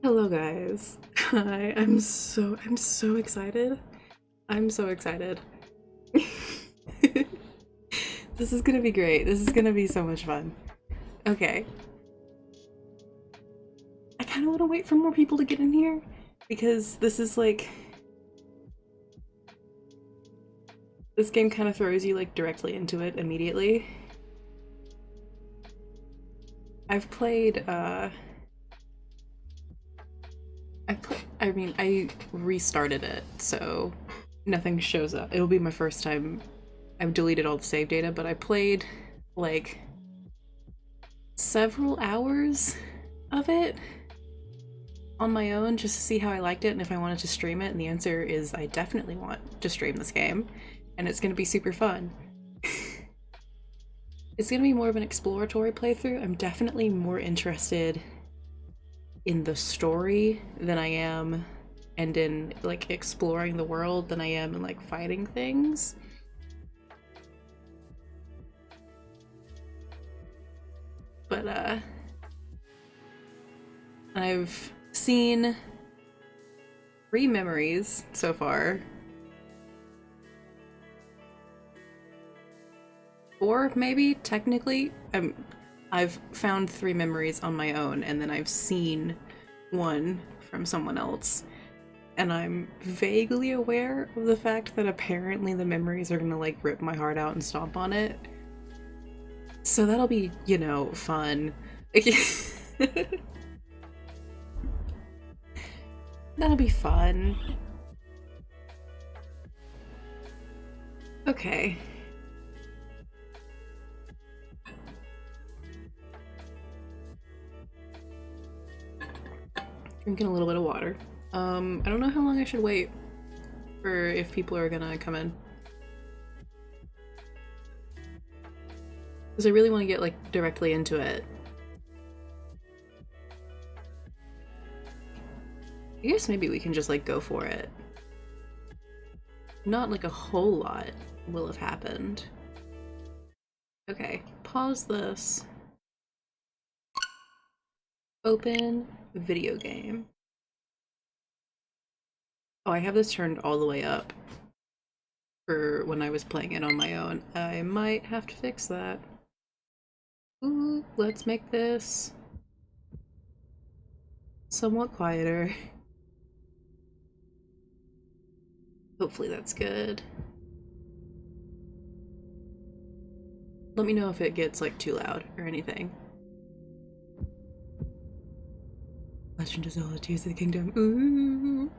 Hello guys. Hi, I'm so excited. I'm so excited. This is gonna be great. This is gonna be so much fun. Okay. I kinda wanna wait for more people to get in here because this game kinda throws you like directly into it immediately. I've played I restarted it, so nothing shows up. It'll be my first time. I've deleted all the save data, but I played like several hours of it on my own just to see how I liked it and if I wanted to stream it, and the answer is I definitely want to stream this game, and it's gonna be super fun. It's gonna be more of an exploratory playthrough. I'm definitely more interested in the story than I am, and in like exploring the world than I am in like fighting things. But I've seen 3 memories so far. 4 maybe, technically. I've found 3 memories on my own, and then I've seen 1 from someone else. And I'm vaguely aware of the fact that apparently the memories are gonna like rip my heart out and stomp on it. So that'll be, you know, fun. That'll be fun. Okay. Drinking a little bit of water. I don't know how long I should wait for if people are gonna come in. Because I really want to get like directly into it. I guess maybe we can just like go for it. Not like a whole lot will have happened. Okay, pause this. Open video game. Oh, I have this turned all the way up for when I was playing it on my own. I might have to fix that. Ooh, let's make this somewhat quieter. Hopefully that's good. Let me know if it gets like too loud or anything. Legend of Zelda Tears of the Kingdom. Ooh.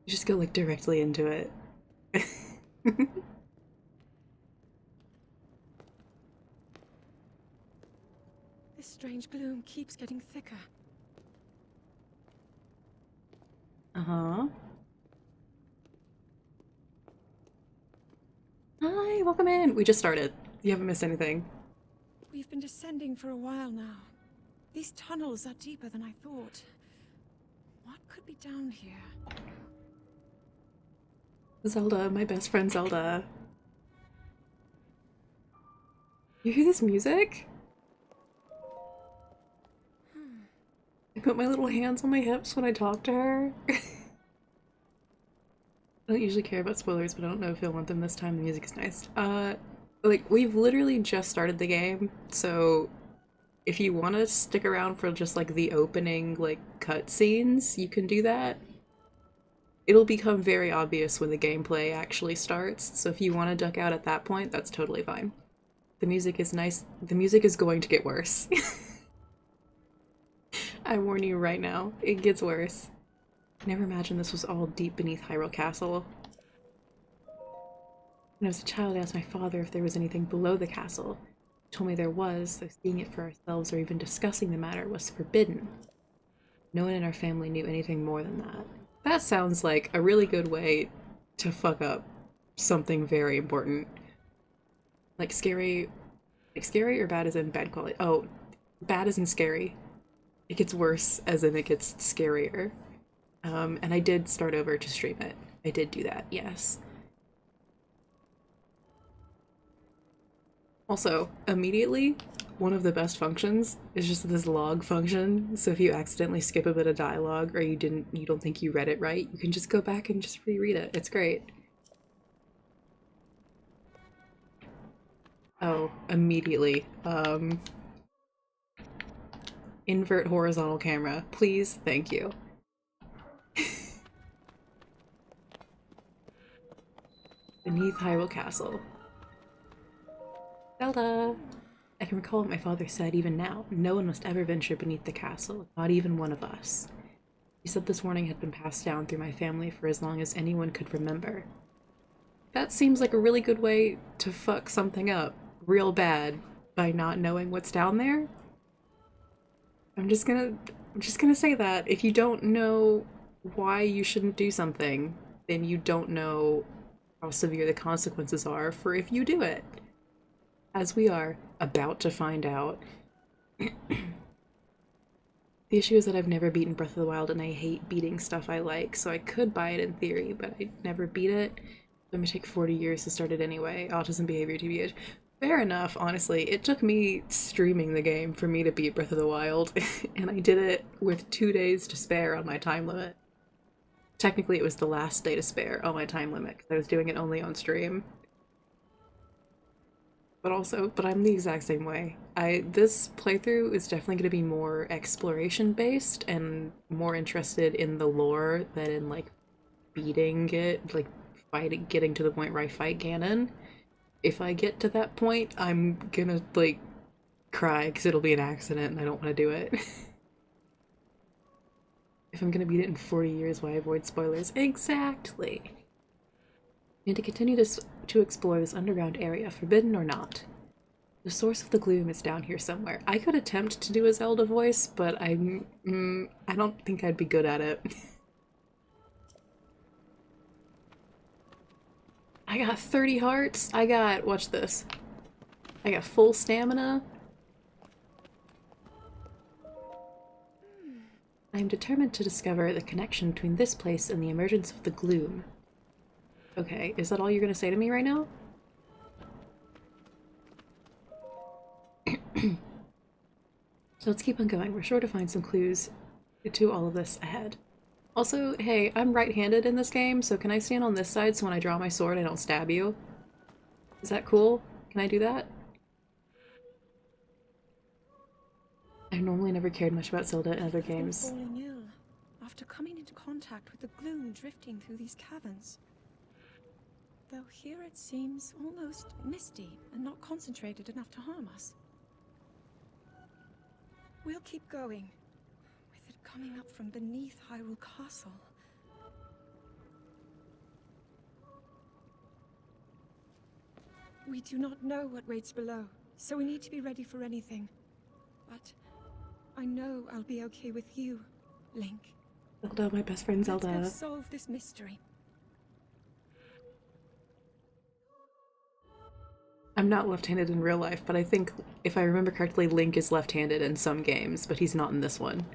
Just go like directly into it. This strange gloom keeps getting thicker. Uh-huh. Hi, welcome in. We just started. You haven't missed anything. We've been descending for a while now. These tunnels are deeper than I thought. What could be down here? Zelda, my best friend Zelda. You hear this music? I put my little hands on my hips when I talk to her. I don't usually care about spoilers, but I don't know if you'll want them this time. The music is nice. Like, we've literally just started the game, so if you want to stick around for just, like, the opening, like, cutscenes, you can do that. It'll become very obvious when the gameplay actually starts, so if you want to duck out at that point, that's totally fine. The music is nice. The music is going to get worse. I warn you right now, it gets worse. Never imagined this was all deep beneath Hyrule Castle. When I was a child, I asked my father if there was anything below the castle. He told me there was, though seeing it for ourselves or even discussing the matter was forbidden. No one in our family knew anything more than that. That sounds like a really good way to fuck up something very important. Like scary or bad as in bad quality? Oh, bad as in scary. It gets worse as in it gets scarier. And I did start over to stream it. I did do that, yes. Also, immediately, one of the best functions is just this log function. So if you accidentally skip a bit of dialogue or you don't think you read it right, you can just go back and just reread it. It's great. Oh, immediately. Invert horizontal camera. Please, thank you. Beneath Hyrule Castle. Zelda! I can recall what my father said even now. No one must ever venture beneath the castle, not even one of us. He said this warning had been passed down through my family for as long as anyone could remember. That seems like a really good way to fuck something up real bad by not knowing what's down there. I'm just gonna say that if you don't know why you shouldn't do something, then you don't know how severe the consequences are for if you do it. As we are about to find out. The issue is that I've never beaten Breath of the Wild and I hate beating stuff I like, so I could buy it in theory, but I never beat it. It may take 40 years to start it anyway. Autism behavior TBH. Fair enough, honestly. It took me streaming the game for me to beat Breath of the Wild, and I did it with 2 days to spare on my time limit. Technically, it was the last day to spare on my time limit, because I was doing it only on stream. But I'm the exact same way. This playthrough is definitely going to be more exploration based and more interested in the lore than in like beating it, like getting to the point where I fight Ganon. If I get to that point, I'm gonna like cry because it'll be an accident and I don't want to do it. If I'm gonna beat it in 40 years, why avoid spoilers? Exactly. And to continue to explore this underground area, forbidden or not. The source of the gloom is down here somewhere. I could attempt to do a Zelda voice, but I don't think I'd be good at it. I got 30 hearts. Watch this. I got full stamina. I am determined to discover the connection between this place and the emergence of the gloom. Okay, is that all you're gonna say to me right now? So let's keep on going. We're sure to find some clues to all of this ahead. Also, hey, I'm right-handed in this game, so can I stand on this side so when I draw my sword I don't stab you? Is that cool? Can I do that? I've normally never cared much about Zelda in other games. Falling ill after coming into contact with the gloom drifting through these caverns. Though here it seems almost misty and not concentrated enough to harm us. We'll keep going, with it coming up from beneath Hyrule Castle. We do not know what waits below, so we need to be ready for anything. But I know I'll be okay with you, Link. Zelda, my best friend Zelda. Let's go solve this mystery. I'm not left-handed in real life, but I think, if I remember correctly, Link is left-handed in some games, but he's not in this one.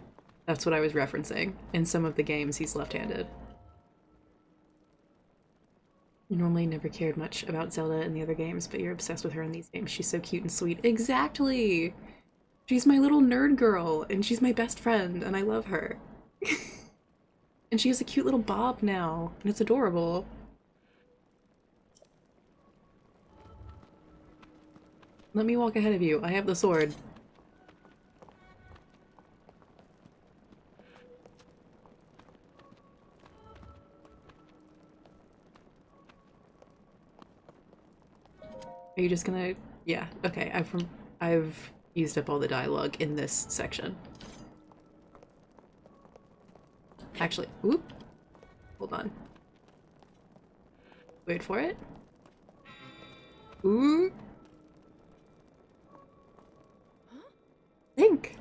That's what I was referencing. In some of the games, he's left-handed. You normally never cared much about Zelda in the other games, but you're obsessed with her in these games. She's so cute and sweet. Exactly! She's my little nerd girl, and she's my best friend, and I love her. And she has a cute little bob now, and it's adorable. Let me walk ahead of you. I have the sword. Are you just gonna... Yeah, okay. I've used up all the dialogue in this section. Actually, oop. Hold on. Wait for it. Ooh. Link!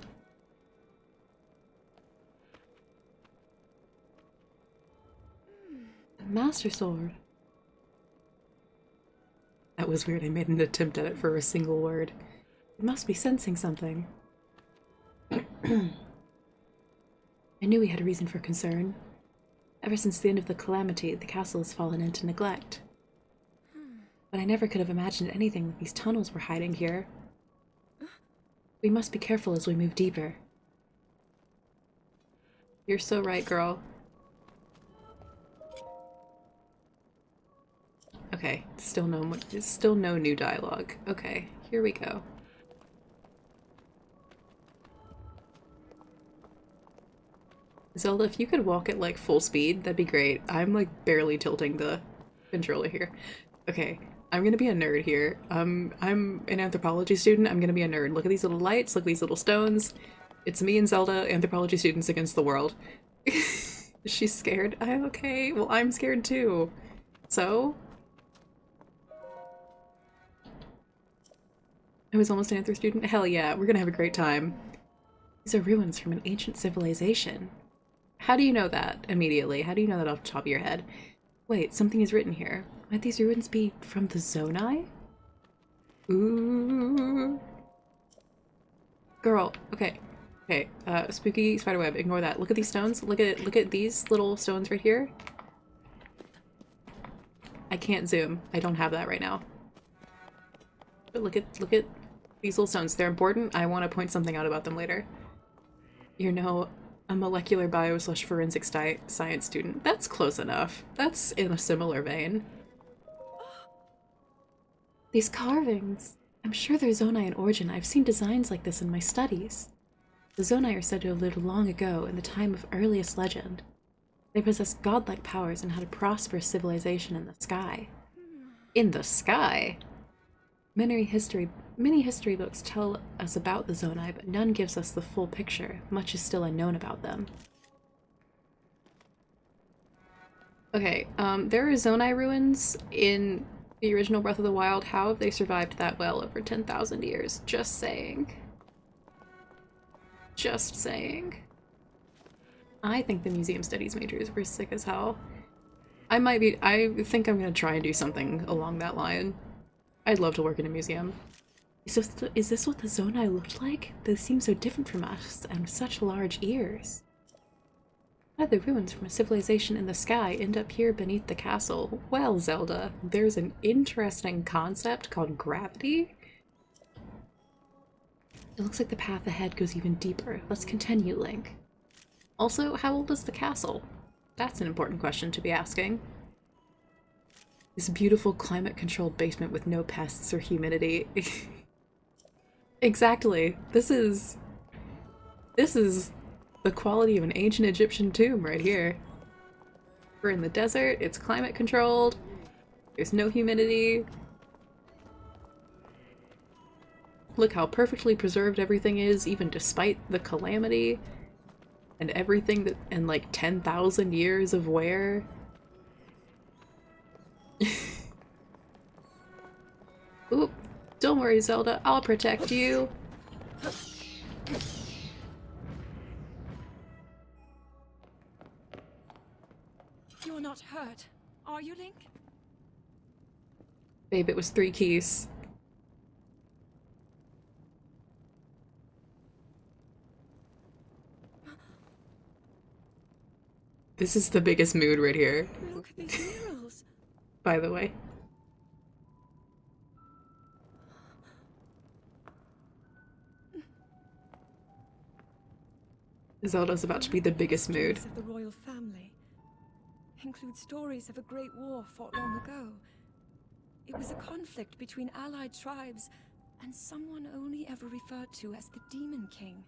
The Master Sword. That was weird. I made an attempt at it for a single word. It must be sensing something. I knew we had a reason for concern. Ever since the end of the calamity, the castle has fallen into neglect. But I never could have imagined anything like these tunnels were hiding here. We must be careful as we move deeper. You're so right, girl. Okay, still no new dialogue. Okay, here we go. Zelda, if you could walk at like full speed, that'd be great. I'm like barely tilting the controller here. Okay, I'm gonna be a nerd here. I'm an anthropology student. I'm gonna be a nerd. Look at these little lights, look at these little stones. It's me and Zelda, anthropology students against the world. She's scared. I'm okay. Well, I'm scared too. So? I was almost an anthro student? Hell yeah, we're gonna have a great time. These are ruins from an ancient civilization. How do you know that immediately? How do you know that off the top of your head? Wait, something is written here. Might these ruins be from the Zonai? Ooh. Girl, okay. Okay, spooky spiderweb, ignore that. Look at these stones. Look at these little stones right here. I can't zoom. I don't have that right now. But look at these little stones. They're important. I want to point something out about them later. You're no a molecular bio/forensic science student. That's close enough. That's in a similar vein. These carvings. I'm sure they're Zonai in origin. I've seen designs like this in my studies. The Zonai are said to have lived long ago, in the time of earliest legend. They possessed godlike powers and had a prosperous civilization in the sky. In the sky? Many history books tell us about the Zonai, but none gives us the full picture. Much is still unknown about them. Okay, there are Zonai ruins in the original Breath of the Wild. How have they survived that well over 10,000 years? Just saying. Just saying. I think the museum studies majors were sick as hell. I think I'm gonna try and do something along that line. I'd love to work in a museum. Is this what the Zonai looked like? They seem so different from us, and with such large ears. How did the ruins from a civilization in the sky end up here beneath the castle? Well, Zelda, there's an interesting concept called gravity. It looks like the path ahead goes even deeper. Let's continue, Link. Also, how old is the castle? That's an important question to be asking. This beautiful climate-controlled basement with no pests or humidity. Exactly. This is the quality of an ancient Egyptian tomb right here. We're in the desert, it's climate-controlled, there's no humidity. Look how perfectly preserved everything is, even despite the calamity. And everything that, and like 10,000 years of wear. Oop, don't worry, Zelda, I'll protect you. You're not hurt, are you, Link? Babe, it was 3 keys. This is the biggest mood right here. Look at these murals. By the way. Zelda's about to be the biggest mood. Of the royal family include stories of a great war fought long ago. It was a conflict between allied tribes and someone only ever referred to as the Demon King.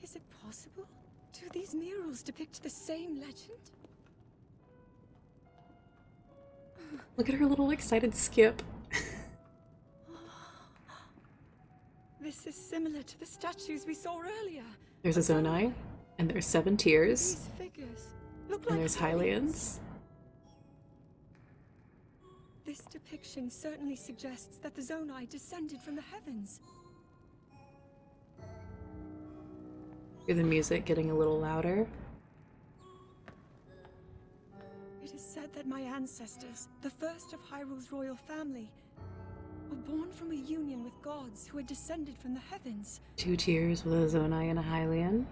Is it possible? Do these murals depict the same legend? Look at her little excited skip. This is similar to the statues we saw earlier. There's a Zonai, and there's 7 tiers, These figures look like and there's Hylians. This depiction certainly suggests that the Zonai descended from the heavens. Hear the music getting a little louder. It is said that my ancestors, the first of Hyrule's royal family, were born from a union with gods who had descended from the heavens. 2 tiers with a Zonai and a Hylian.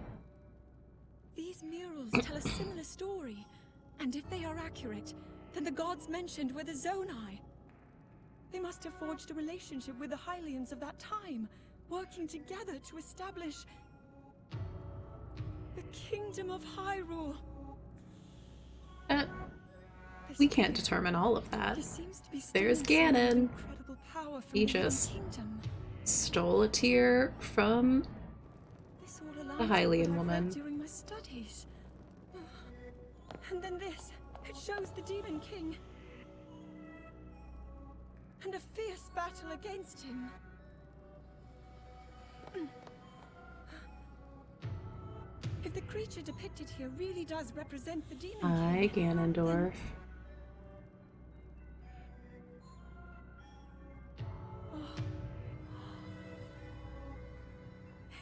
These murals tell a similar story, and if they are accurate, then the gods mentioned were the Zonai. They must have forged a relationship with the Hylians of that time, working together to establish the Kingdom of Hyrule. We can't determine all of that. There's Ganon. Ganon. He just stole a tier from the Hylian woman. During my studies. And then this, it shows the Demon King. And a fierce battle against him. If the creature depicted here really does represent the Demon Hi, King, Ganondorf.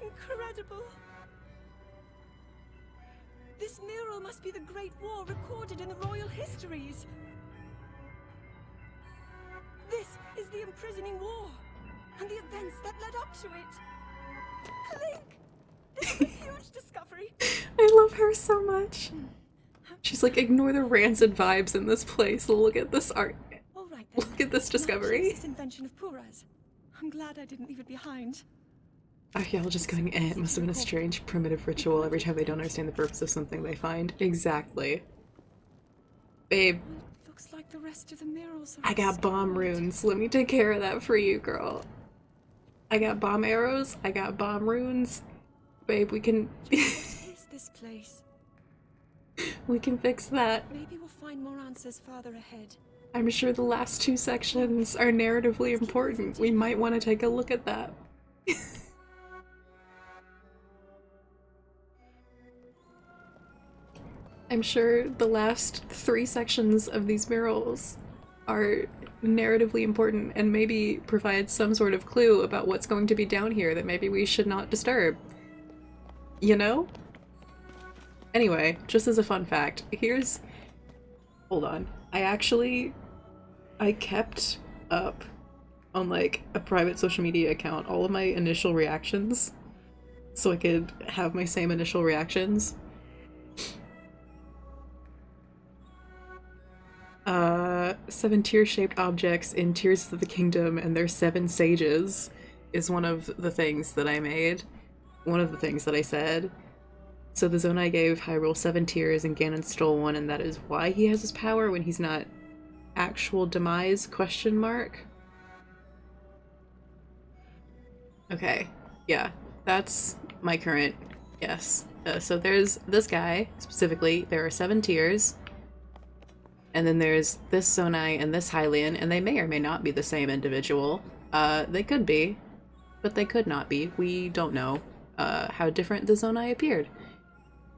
Incredible! This mural must be the Great War recorded in the royal histories. This is the imprisoning war, and the events that led up to it. Link! This is a huge discovery! I love her so much. She's like, ignore the rancid vibes in this place. Look at this art. All right, then. Look at this discovery. This invention of Pura's. I'm glad I didn't leave it behind. Archaeologists going, it must have been a strange, primitive ritual every time they don't understand the purpose of something they find. Exactly. Babe. Looks like the rest of the murals are I got bomb runes. Let me take care of that for you, girl. I got bomb arrows. I got bomb runes. Babe, we can... What is this place? We can fix that. Maybe we'll find more answers farther ahead. I'm sure the last 2 sections are narratively important. We might want to take a look at that. I'm sure the last 3 sections of these murals are narratively important and maybe provide some sort of clue about what's going to be down here that maybe we should not disturb. You know? Anyway, just as a fun fact, here's... Hold on. I kept up on like a private social media account all of my initial reactions so I could have my same initial reactions. 7 tear-shaped objects in Tears of the Kingdom and their 7 sages is one of the things that I made. One of the things that I said. So the Zonai gave Hyrule 7 tears and Ganon stole 1, and that is why he has his power when he's not actual demise, question mark. Okay, yeah, that's my current guess. So there's this guy, specifically, there are 7 tears. And then there's this Zonai and this Hylian, and they may or may not be the same individual. They could be, but they could not be. We don't know how different the Zonai appeared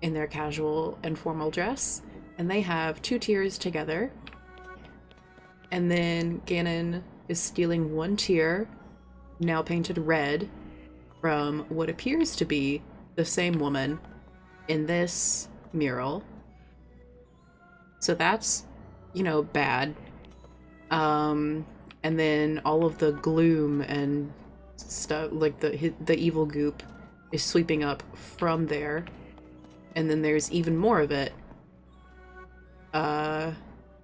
in their casual and formal dress. And they have 2 tiers together. And then Ganon is stealing 1 tier, now painted red, from what appears to be the same woman in this mural. So that's, you know, bad. And then all of the gloom and stuff, like the evil goop, is sweeping up from there. And then there's even more of it. I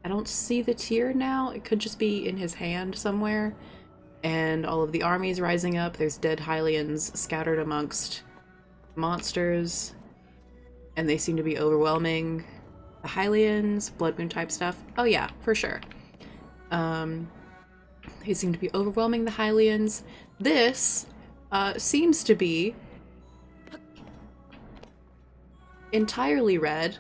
don't see the tier now. It could just be in his hand somewhere. And all of the armies rising up. There's dead Hylians scattered amongst monsters. And they seem to be overwhelming the Hylians, Blood Moon type stuff. Oh yeah, for sure. They seem to be overwhelming the Hylians. This seems to be entirely red,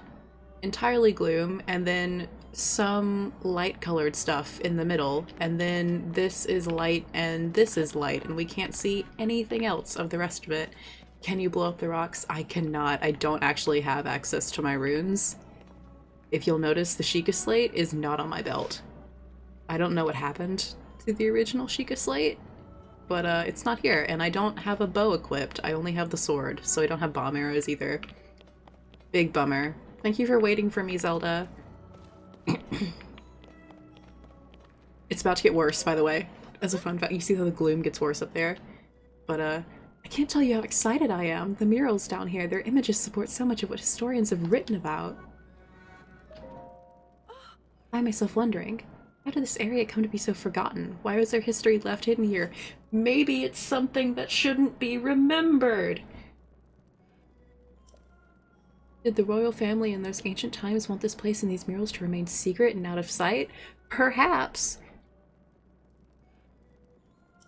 entirely gloom, and then some light-colored stuff in the middle, and then this is light and this is light, and we can't see anything else of the rest of it. Can you blow up the rocks? I cannot. I don't actually have access to my runes. If you'll notice, the Sheikah Slate is not on my belt. I don't know what happened to the original Sheikah Slate, but it's not here, and I don't have a bow equipped. I only have the sword, so I don't have bomb arrows either. Big bummer. Thank you for waiting for me, Zelda. It's about to get worse, by the way. As a fun fact, you see how the gloom gets worse up there? But, I can't tell you how excited I am. The murals down here, their images support so much of what historians have written about. I find myself wondering, how did this area come to be so forgotten? Why was there history left hidden here? Maybe it's something that shouldn't be remembered! Did the royal family in those ancient times want this place and these murals to remain secret and out of sight? Perhaps!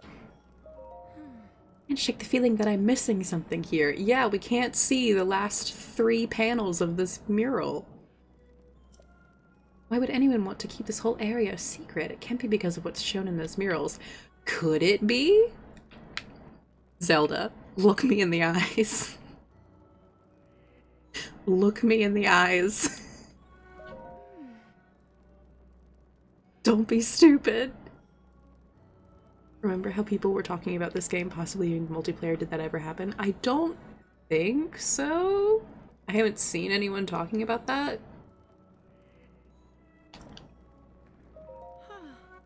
I can't shake the feeling that I'm missing something here. Yeah, we can't see the last 3 panels of this mural. Why would anyone want to keep this whole area a secret? It can't be because of what's shown in those murals. Could it be? Zelda, look me in the eyes. Look me in the eyes. Don't be stupid. Remember how people were talking about this game possibly in multiplayer? Did that ever happen? I don't think so. I haven't seen anyone talking about that.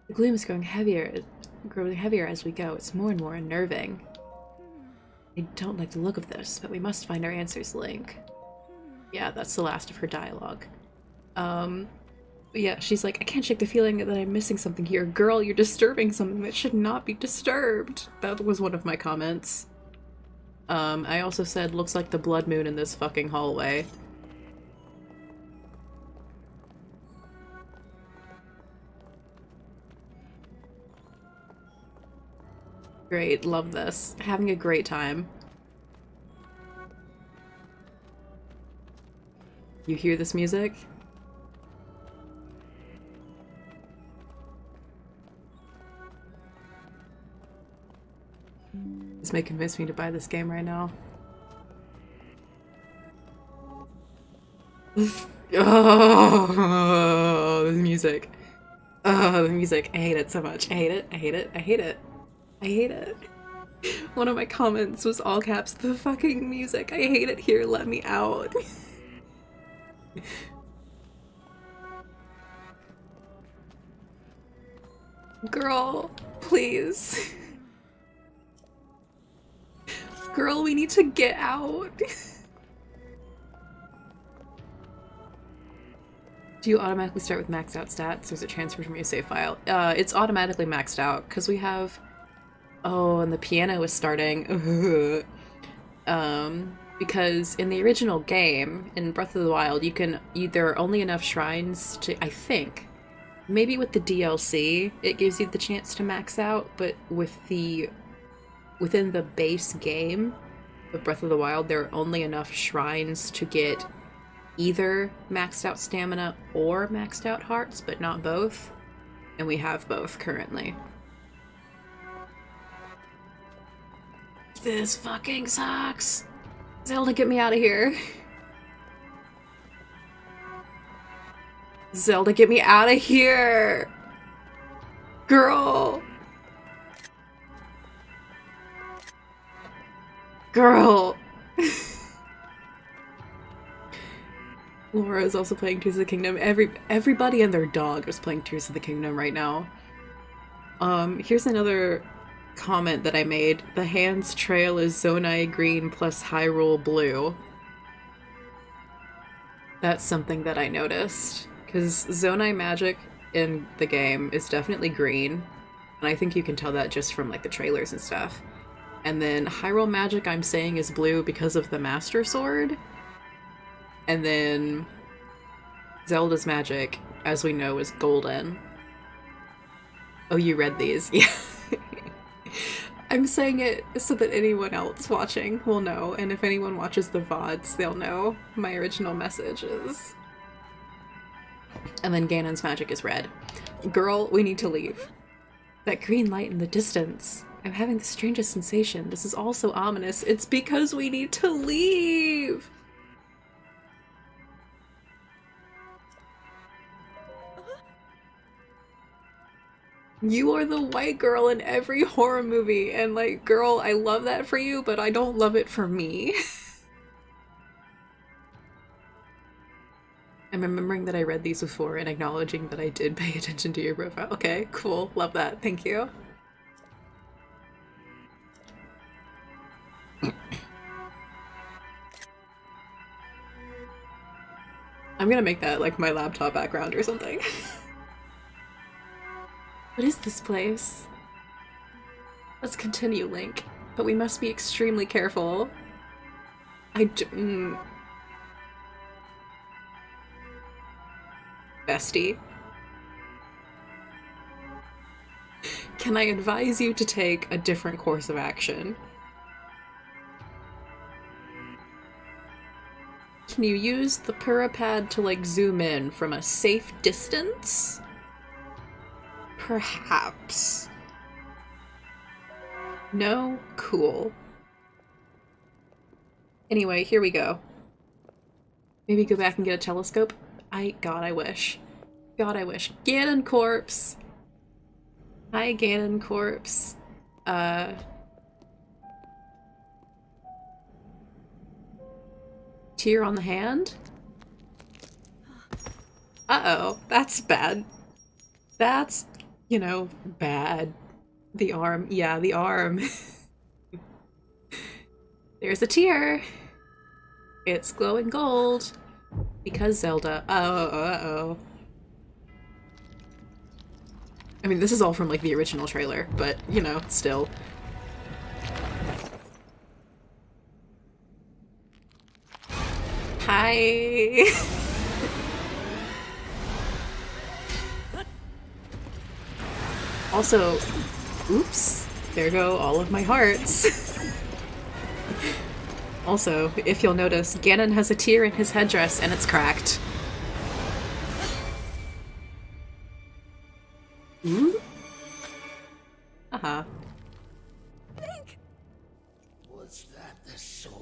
The gloom is growing heavier as we go. It's more and more unnerving. I don't like the look of this, but we must find our answers, Link. Yeah, that's the last of her dialogue. Yeah, she's like, I can't shake the feeling that I'm missing something here. Girl, you're disturbing something that should not be disturbed. That was one of my comments. I also said, looks like the blood moon in this fucking hallway. Great, love this. Having a great time. You hear this music? This may convince me to buy this game right now. Oh, the music. Oh, the music. I hate it so much. I hate it. I hate it. I hate it. I hate it. One of my comments was all caps, the fucking music. I hate it here. Let me out. Girl, please. Girl, we need to get out. Do you automatically start with maxed out stats, or is it transferred from your save file? It's automatically maxed out, because we have... Oh, and the piano is starting. Because in the original game, in Breath of the Wild, there are only enough shrines to, I think, maybe with the DLC, it gives you the chance to max out, but within the base game of Breath of the Wild, there are only enough shrines to get either maxed out stamina or maxed out hearts, but not both. And we have both currently. This fucking sucks! Zelda, get me out of here. Zelda, get me out of here! Girl! Girl! Laura is also playing Tears of the Kingdom. Everybody and their dog is playing Tears of the Kingdom right now. Here's another comment that I made. The hand's trail is Zonai green plus Hyrule blue. That's something that I noticed. Because Zonai magic in the game is definitely green. And I think you can tell that just from like the trailers and stuff. And then Hyrule magic I'm saying is blue because of the Master Sword. And then Zelda's magic, as we know, is golden. Oh, you read these? Yeah. I'm saying it so that anyone else watching will know, and if anyone watches the VODs, they'll know my original messages. And then Ganon's magic is red. Girl, we need to leave. That green light in the distance. I'm having the strangest sensation. This is all so ominous. It's because we need to leave! You are the white girl in every horror movie, and like, girl, I love that for you, but I don't love it for me. I'm remembering that I read these before and acknowledging that I did pay attention to your profile. Okay, cool. Love that. Thank you. I'm gonna make that like my laptop background or something. What is this place? Let's continue, Link. But we must be extremely careful. Bestie. Can I advise you to take a different course of action? Can you use the Purapad to like zoom in from a safe distance? Perhaps. No? Cool. Anyway, here we go. Maybe go back and get a telescope? God, I wish. God, I wish. Ganon corpse! Hi, Ganon corpse. Tear on the hand? Uh-oh, that's bad. That's, you know, bad. The arm. Yeah, the arm. There's a tear. It's glowing gold. Because Zelda. Oh, uh-oh. I mean, this is all from, like, the original trailer, but, you know, still. Hi! Also, oops, there go all of my hearts. Also, if you'll notice, Ganon has a tear in his headdress and it's cracked. Ooh? Uh-huh.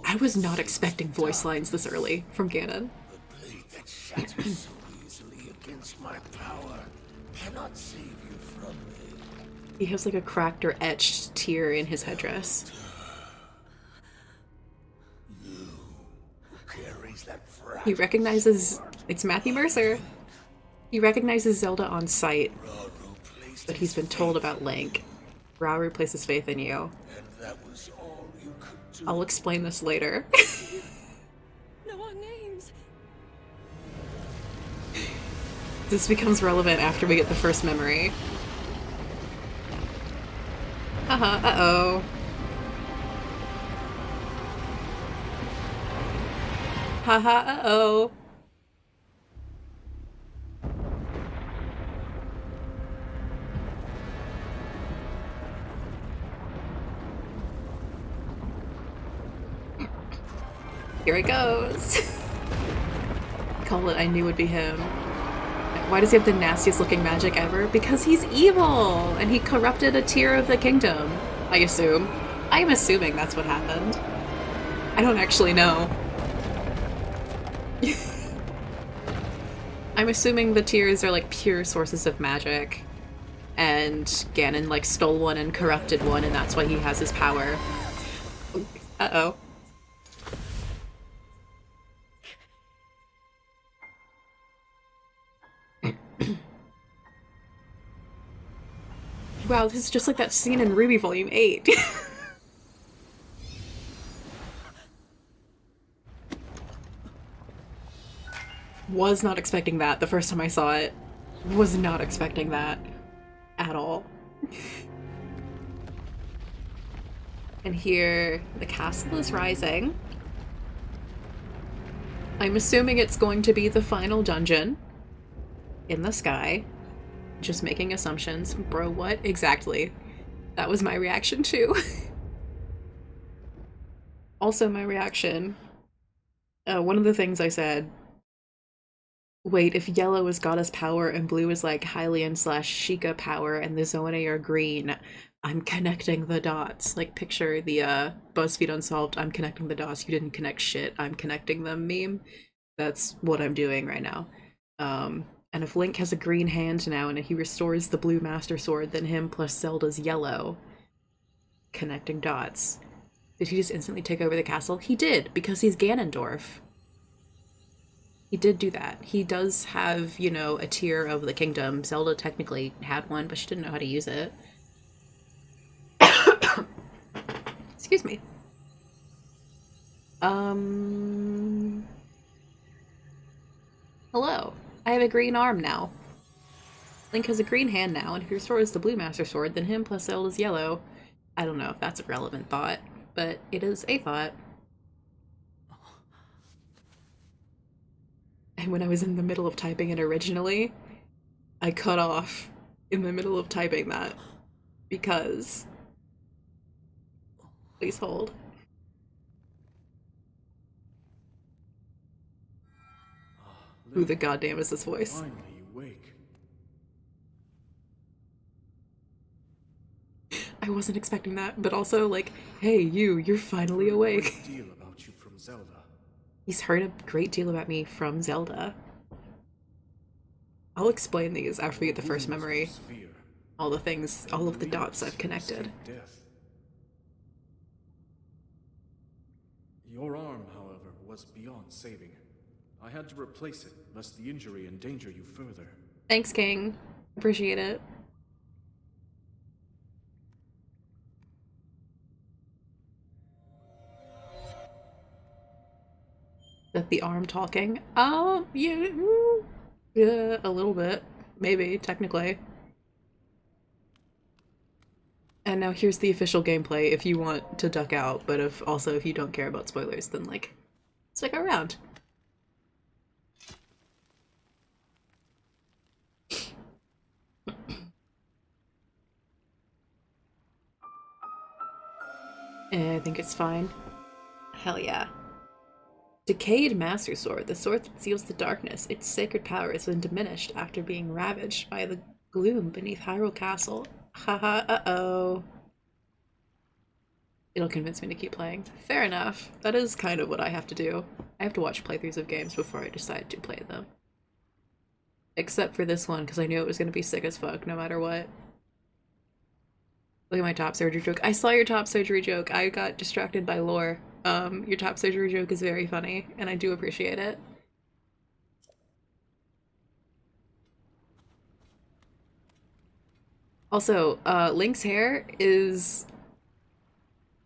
I was not expecting voice lines this early from Ganon. The blade that shatters so easily against my power cannot save you from me. He has like a cracked or etched tear in his headdress. You carries that He recognizes... It's Matthew Mercer. He recognizes Zelda on sight, but he's been told about Link. Rauru places faith in you. And that was all you could do. I'll explain this later. Know our names. This becomes relevant after we get the first memory. Haha, uh-oh. Haha, uh-oh. Here it goes. Call it I knew would be him. Why does he have the nastiest looking magic ever? Because he's evil! And he corrupted a tier of the kingdom, I assume. I'm assuming that's what happened. I don't actually know. I'm assuming the tiers are like pure sources of magic. And Ganon like stole one and corrupted one and that's why he has his power. Uh-oh. Wow, this is just like that scene in Ruby Volume 8. Was not expecting that the first time I saw it. Was not expecting that at all. And here, the castle is rising. I'm assuming it's going to be the final dungeon in the sky. Just making assumptions. Bro, what? Exactly. That was my reaction too. Also my reaction. One of the things I said, wait, if yellow is goddess power and blue is like Hylian/Sheikah power and the Zoane are green, I'm connecting the dots. Like picture the BuzzFeed Unsolved, I'm connecting the dots, you didn't connect shit, I'm connecting them meme. That's what I'm doing right now. And if Link has a green hand now and he restores the blue Master Sword, then him plus Zelda's yellow. Connecting dots. Did he just instantly take over the castle? He did, because he's Ganondorf. He did do that. He does have, you know, a tier of the kingdom. Zelda technically had one, but she didn't know how to use it. Excuse me. Hello. I have a green arm now. Link has a green hand now, and if your sword is the blue Master Sword, then him plus Zelda's yellow. I don't know if that's a relevant thought, but it is a thought. And when I was in the middle of typing it originally, I cut off in the middle of typing that because... Please hold. Who the goddamn is this voice? Finally awake. I wasn't expecting that, but also like, hey, you're finally awake. Great deal about you from Zelda. He's heard a great deal about me from Zelda. I'll explain these after we get the first memory. All the things, all of the dots I've connected. Your arm, however, was beyond saving. I had to replace it, lest the injury endanger you further. Thanks, King. Appreciate it. That the arm talking? Yeah, yeah, a little bit. Maybe, technically. And now here's the official gameplay if you want to duck out, but if you don't care about spoilers, then like, stick around. I think it's fine. Hell yeah. Decayed Master Sword, the sword that seals the darkness. Its sacred power has been diminished after being ravaged by the gloom beneath Hyrule Castle. Haha, uh-oh. It'll convince me to keep playing. Fair enough. That is kind of what I have to do. I have to watch playthroughs of games before I decide to play them. Except for this one, because I knew it was going to be sick as fuck no matter what. Look at my top surgery joke. I saw your top surgery joke. I got distracted by lore. Your top surgery joke is very funny, and I do appreciate it. Also, Link's hair is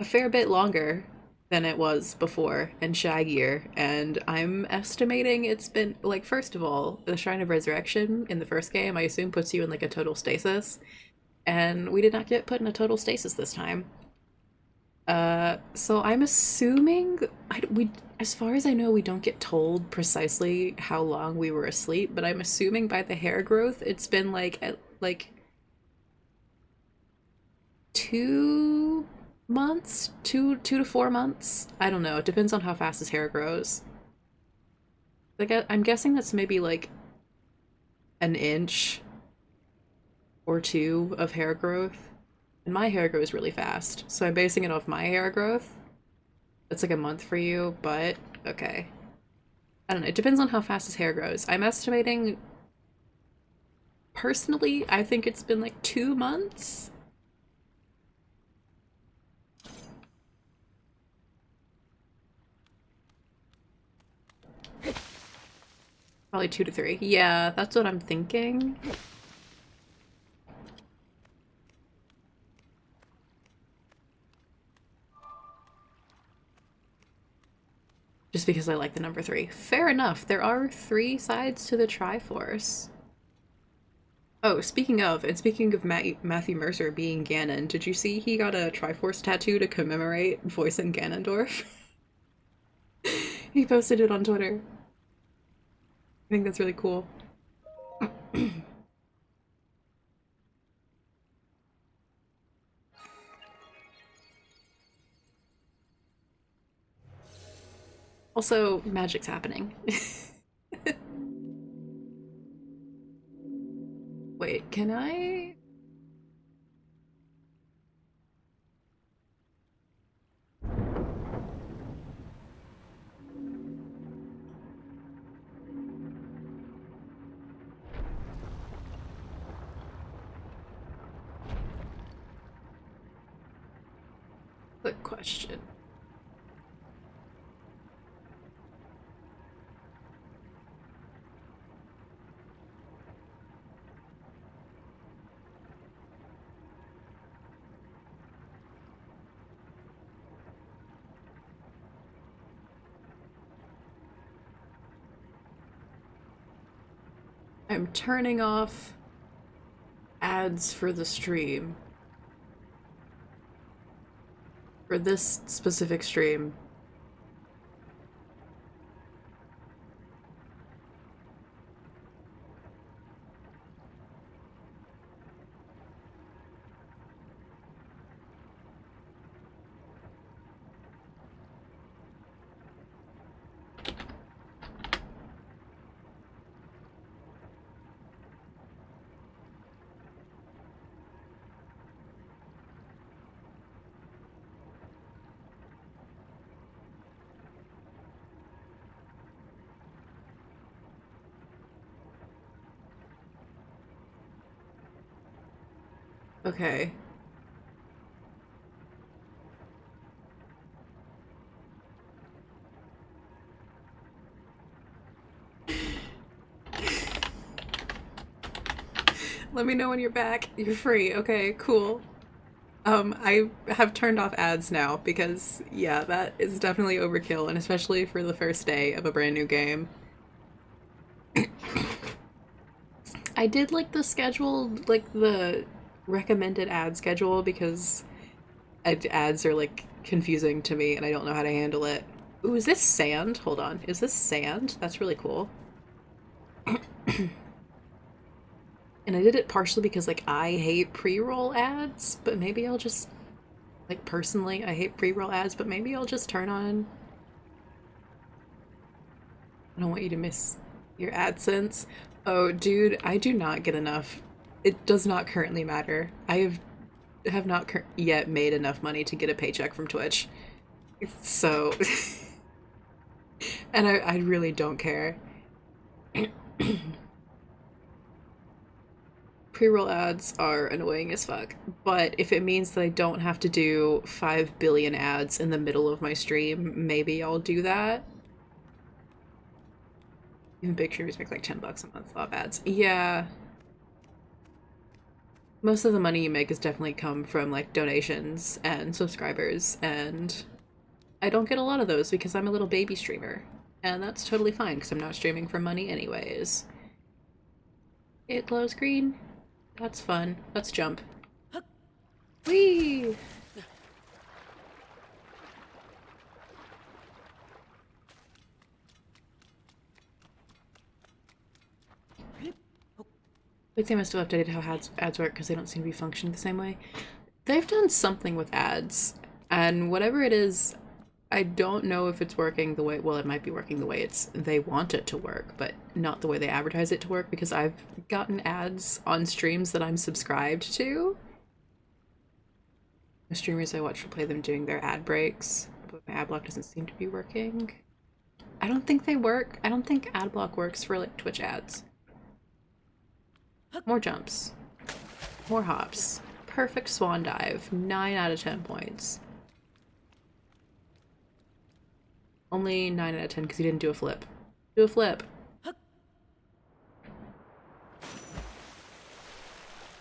a fair bit longer than it was before, and shaggier, and I'm estimating it's been, like, first of all, the Shrine of Resurrection in the first game, I assume puts you in, like, a total stasis, and we did not get put in a total stasis this time. So I'm assuming, as far as I know, we don't get told precisely how long we were asleep, but I'm assuming by the hair growth, it's been like, 2 months? 2 to 4 months? I don't know, it depends on how fast his hair grows. Like, I'm guessing that's maybe like an inch or two of hair growth. And my hair grows really fast, so I'm basing it off my hair growth. It's like a month for you, but okay. I don't know, it depends on how fast his hair grows. I'm estimating, personally, I think it's been like 2 months? Probably 2 to 3. Yeah, that's what I'm thinking. Just because I like the number 3. Fair enough, there are 3 sides to the Triforce. Oh, speaking of Matthew Mercer being Ganon, did you see he got a Triforce tattoo to commemorate voicing Ganondorf? He posted it on Twitter. I think that's really cool. Also, magic's happening. Wait, can I? Quick question. I'm turning off ads for the stream. For this specific stream. Okay. Let me know when you're back. You're free. Okay, cool. I have turned off ads now because, yeah, that is definitely overkill, and especially for the first day of a brand new game. I did like the schedule, like the recommended ad schedule, because ads are like confusing to me and I don't know how to handle it. Ooh, is this sand? Hold on. Is this sand? That's really cool. And I did it partially because, like, I hate pre-roll ads, but maybe I'll just, like, personally, I hate pre-roll ads, but maybe I'll just turn on... I don't want you to miss your AdSense. Oh, dude, I do not get enough. It does not currently matter. I have not yet made enough money to get a paycheck from Twitch. So... and I really don't care. Pre-roll ads are annoying as fuck, but if it means that I don't have to do 5 billion ads in the middle of my stream, maybe I'll do that. Even big streamers make like 10 bucks a month off ads. Yeah. Most of the money you make is definitely come from like donations and subscribers, and I don't get a lot of those because I'm a little baby streamer. And that's totally fine because I'm not streaming for money anyways. It glows green. That's fun. Let's jump. Whee! I think they must have updated how ads work because they don't seem to be functioning the same way. They've done something with ads, and whatever it is, I don't know if it's working the way, well, it might be working the way they want it to work, but not the way they advertise it to work, because I've gotten ads on streams that I'm subscribed to. The streamers I watch will play them doing their ad breaks, but my ad block doesn't seem to be working. I don't think they work. I don't think ad block works for like Twitch ads. More jumps. More hops. Perfect swan dive. 9 out of 10 points. Only 9 out of 10 because he didn't do a flip. Do a flip.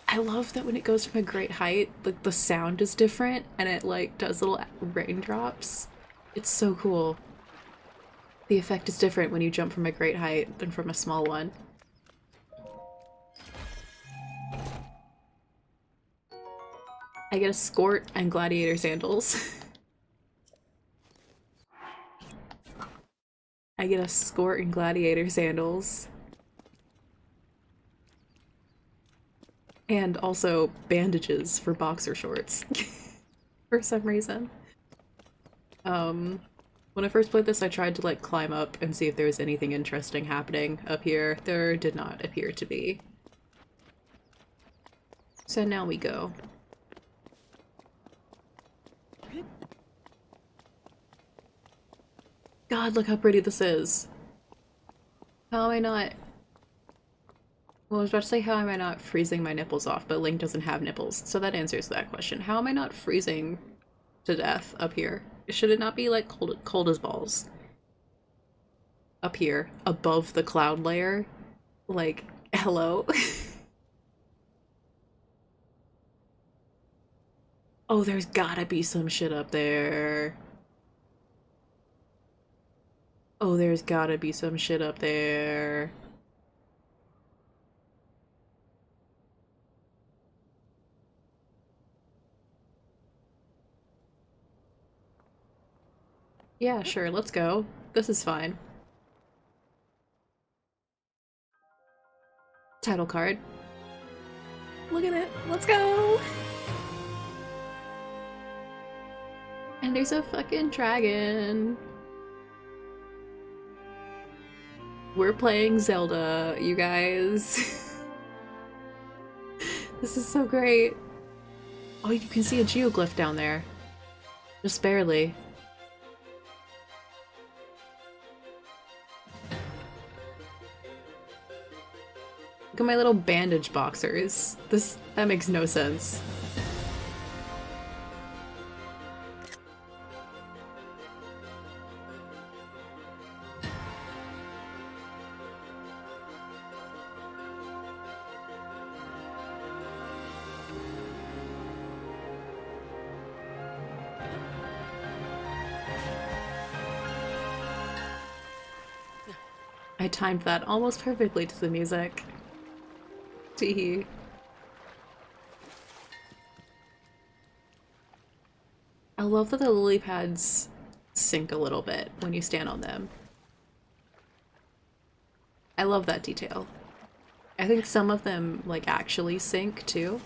I love that when it goes from a great height, like the sound is different and it like does little raindrops. It's so cool. The effect is different when you jump from a great height than from a small one. I get a skort and gladiator sandals. I get a skort and gladiator sandals. And also bandages for boxer shorts. For some reason. When I first played this, I tried to like climb up and see if there was anything interesting happening up here. There did not appear to be. So now we go. God, look how pretty this is. How am I not... Well, I was about to say how am I not freezing my nipples off, but Link doesn't have nipples, so that answers that question. How am I not freezing to death up here? Should it not be like cold as balls? Up here, above the cloud layer? Like, hello? Oh, there's gotta be some shit up there. Oh, there's gotta be some shit up there. Yeah, sure, let's go. This is fine. Title card. Look at it. Let's go! And there's a fucking dragon. We're playing Zelda, you guys. This is so great. Oh, you can see a geoglyph down there. Just barely. Look at my little bandage boxers. That makes no sense. I timed that almost perfectly to the music. Teehee. I love that the lily pads sink a little bit when you stand on them. I love that detail. I think some of them, like, actually sink, too.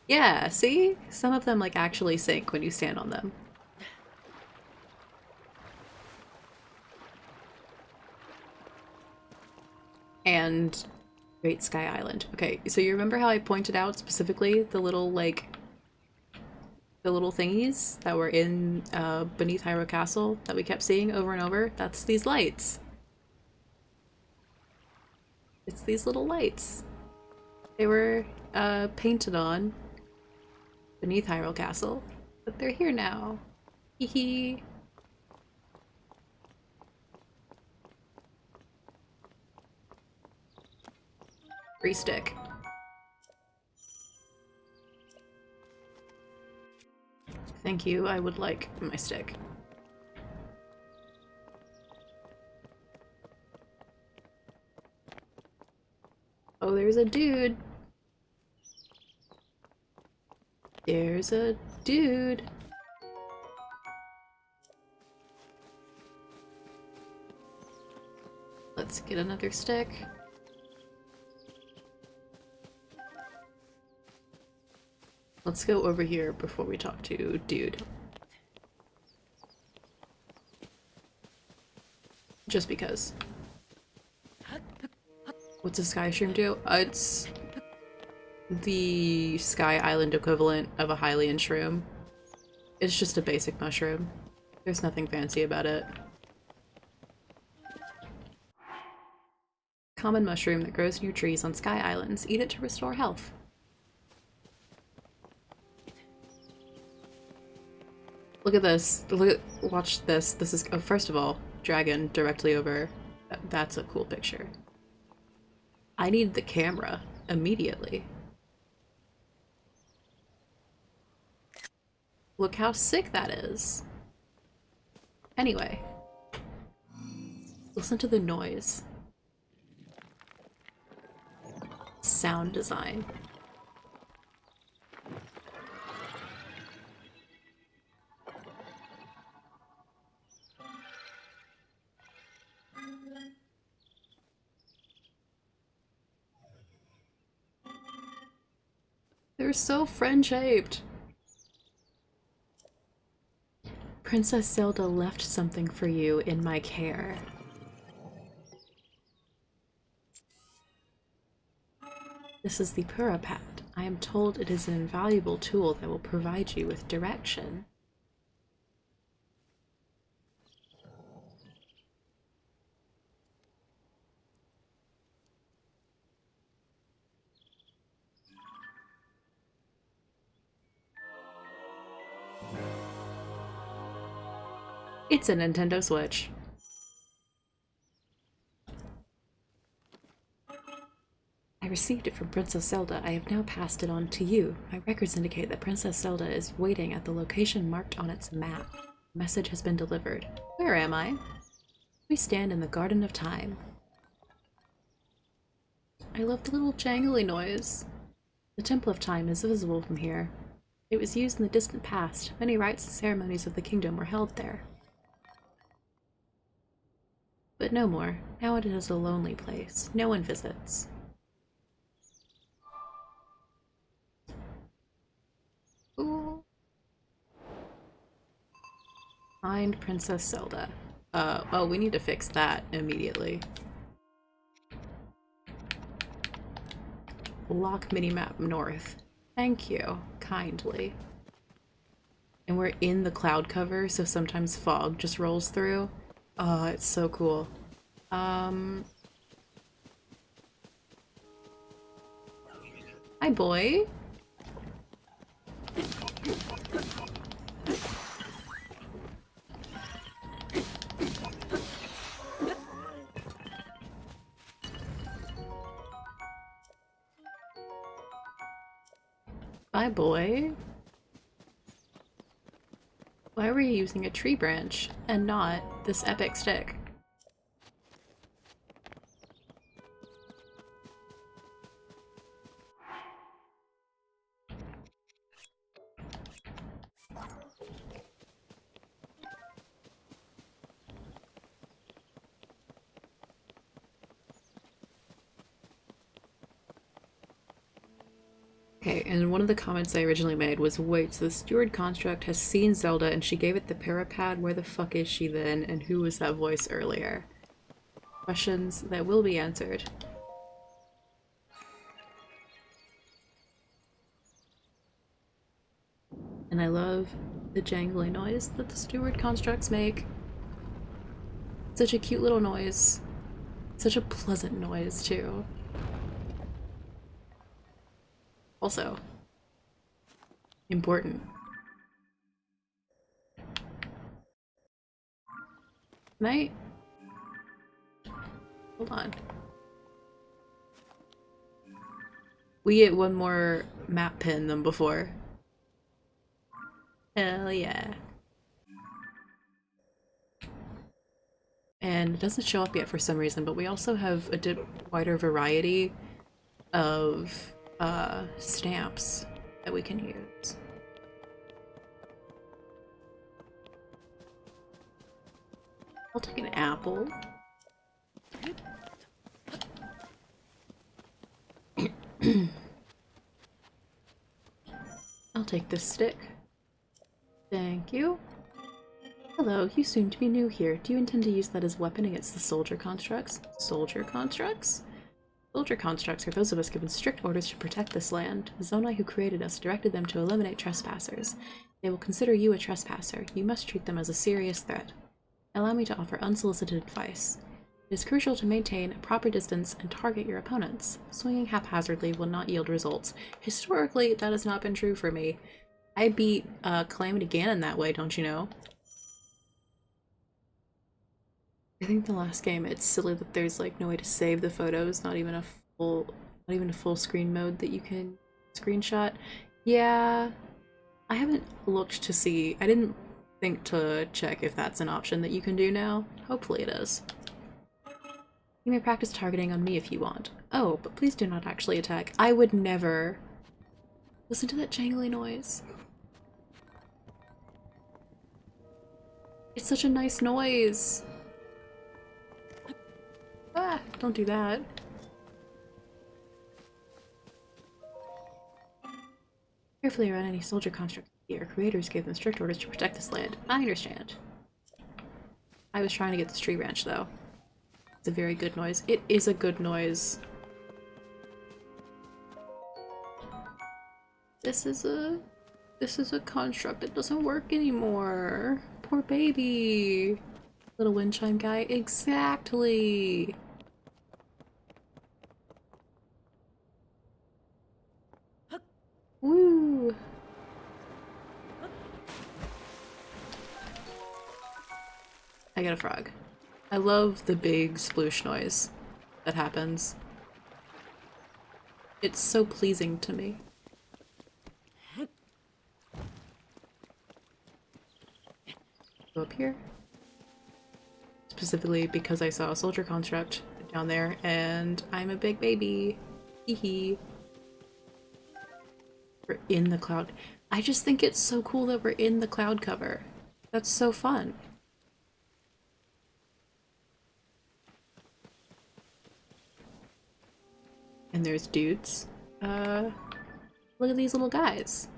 Yeah, see? Some of them, like, actually sink when you stand on them. And Great Sky Island. Okay, so you remember how I pointed out specifically the little, like, the little thingies that were in beneath Hyrule Castle that we kept seeing over and over? That's these lights. It's these little lights. They were painted on beneath Hyrule Castle, but they're here now. Hee hee. Free stick. Thank you, I would like my stick. Oh, there's a dude. There's a dude. Let's get another stick. Let's go over here before we talk to dude. Just because. What's a sky shroom do? It's the Sky Island equivalent of a Hylian shroom. It's just a basic mushroom. There's nothing fancy about it. Common mushroom that grows near trees on Sky Islands. Eat it to restore health. Look at this. Watch this. This is, oh, first of all, dragon directly over. That's a cool picture. I need the camera immediately. Look how sick that is. Anyway. Listen to the noise. Sound design. They're so friend-shaped. Princess Zelda left something for you in my care. This is the Pura Pad. I am told it is an invaluable tool that will provide you with direction. It's a Nintendo Switch. I received it from Princess Zelda. I have now passed it on to you. My records indicate that Princess Zelda is waiting at the location marked on its map. The message has been delivered. Where am I? We stand in the Garden of Time. I love the little jangly noise. The Temple of Time is visible from here. It was used in the distant past. Many rites and ceremonies of the kingdom were held there. But no more. Now it is a lonely place. No one visits. Ooh. Find Princess Zelda. Oh, we need to fix that immediately. Lock minimap north. Thank you, kindly. And we're in the cloud cover, so sometimes fog just rolls through. Oh, it's so cool. Hi, boy. Bye, boy. Why were you using a tree branch and not this epic stick? Okay, and one of the comments I originally made was, wait, so the steward construct has seen Zelda and she gave it the parapad? Where the fuck is she then? And who was that voice earlier? Questions that will be answered. And I love the jangly noise that the steward constructs make. Such a cute little noise. Such a pleasant noise, too. Also, important. Can I? Hold on. We get one more map pin than before. Hell yeah. And it doesn't show up yet for some reason, but we also have a wider variety of stamps that we can use. I'll take an apple. I'll take this stick. Thank you. Hello, you seem to be new here. Do you intend to use that as a weapon against the soldier constructs? Soldier constructs? Soldier constructs are those of us given strict orders to protect this land. Zonai, who created us, directed them to eliminate trespassers. They will consider you a trespasser. You must treat them as a serious threat. Allow me to offer unsolicited advice. It is crucial to maintain a proper distance and target your opponents. Swinging haphazardly will not yield results. Historically, that has not been true for me. I beat Calamity Ganon that way, don't you know? I think the last game, it's silly that there's like no way to save the photos, not even a full screen mode that you can screenshot. Yeah, I haven't looked to see. I didn't think to check if that's an option that you can do now. Hopefully it is. You may practice targeting on me if you want. Oh, but please do not actually attack. I would never. Listen to that jangly noise. It's such a nice noise. Ah, don't do that. Carefully around any soldier construct here. Creators gave them strict orders to protect this land. I understand. I was trying to get this tree branch, though. It's a very good noise. It is a good noise. This is a construct that doesn't work anymore. Poor baby. Little wind chime guy. Exactly. Woo. I got a frog. I love the big sploosh noise that happens. It's so pleasing to me. Go up here. Specifically because I saw a soldier construct down there and I'm a big baby. Hee hee. We're in the cloud. I just think it's so cool that we're in the cloud cover. That's so fun. And there's dudes. Look at these little guys.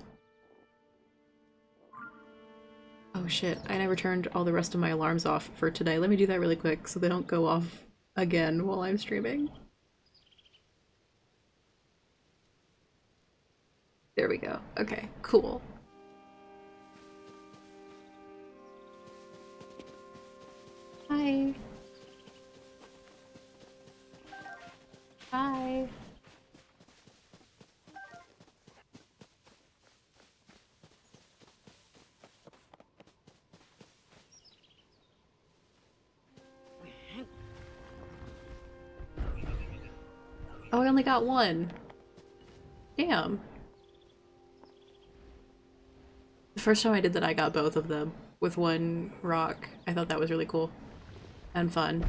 Oh shit, I never turned all the rest of my alarms off for today. Let me do that really quick so they don't go off again while I'm streaming. There we go. Okay, cool. Hi. Hi. Oh, I only got one. Damn. The first time I did that, I got both of them with one rock. I thought that was really cool and fun.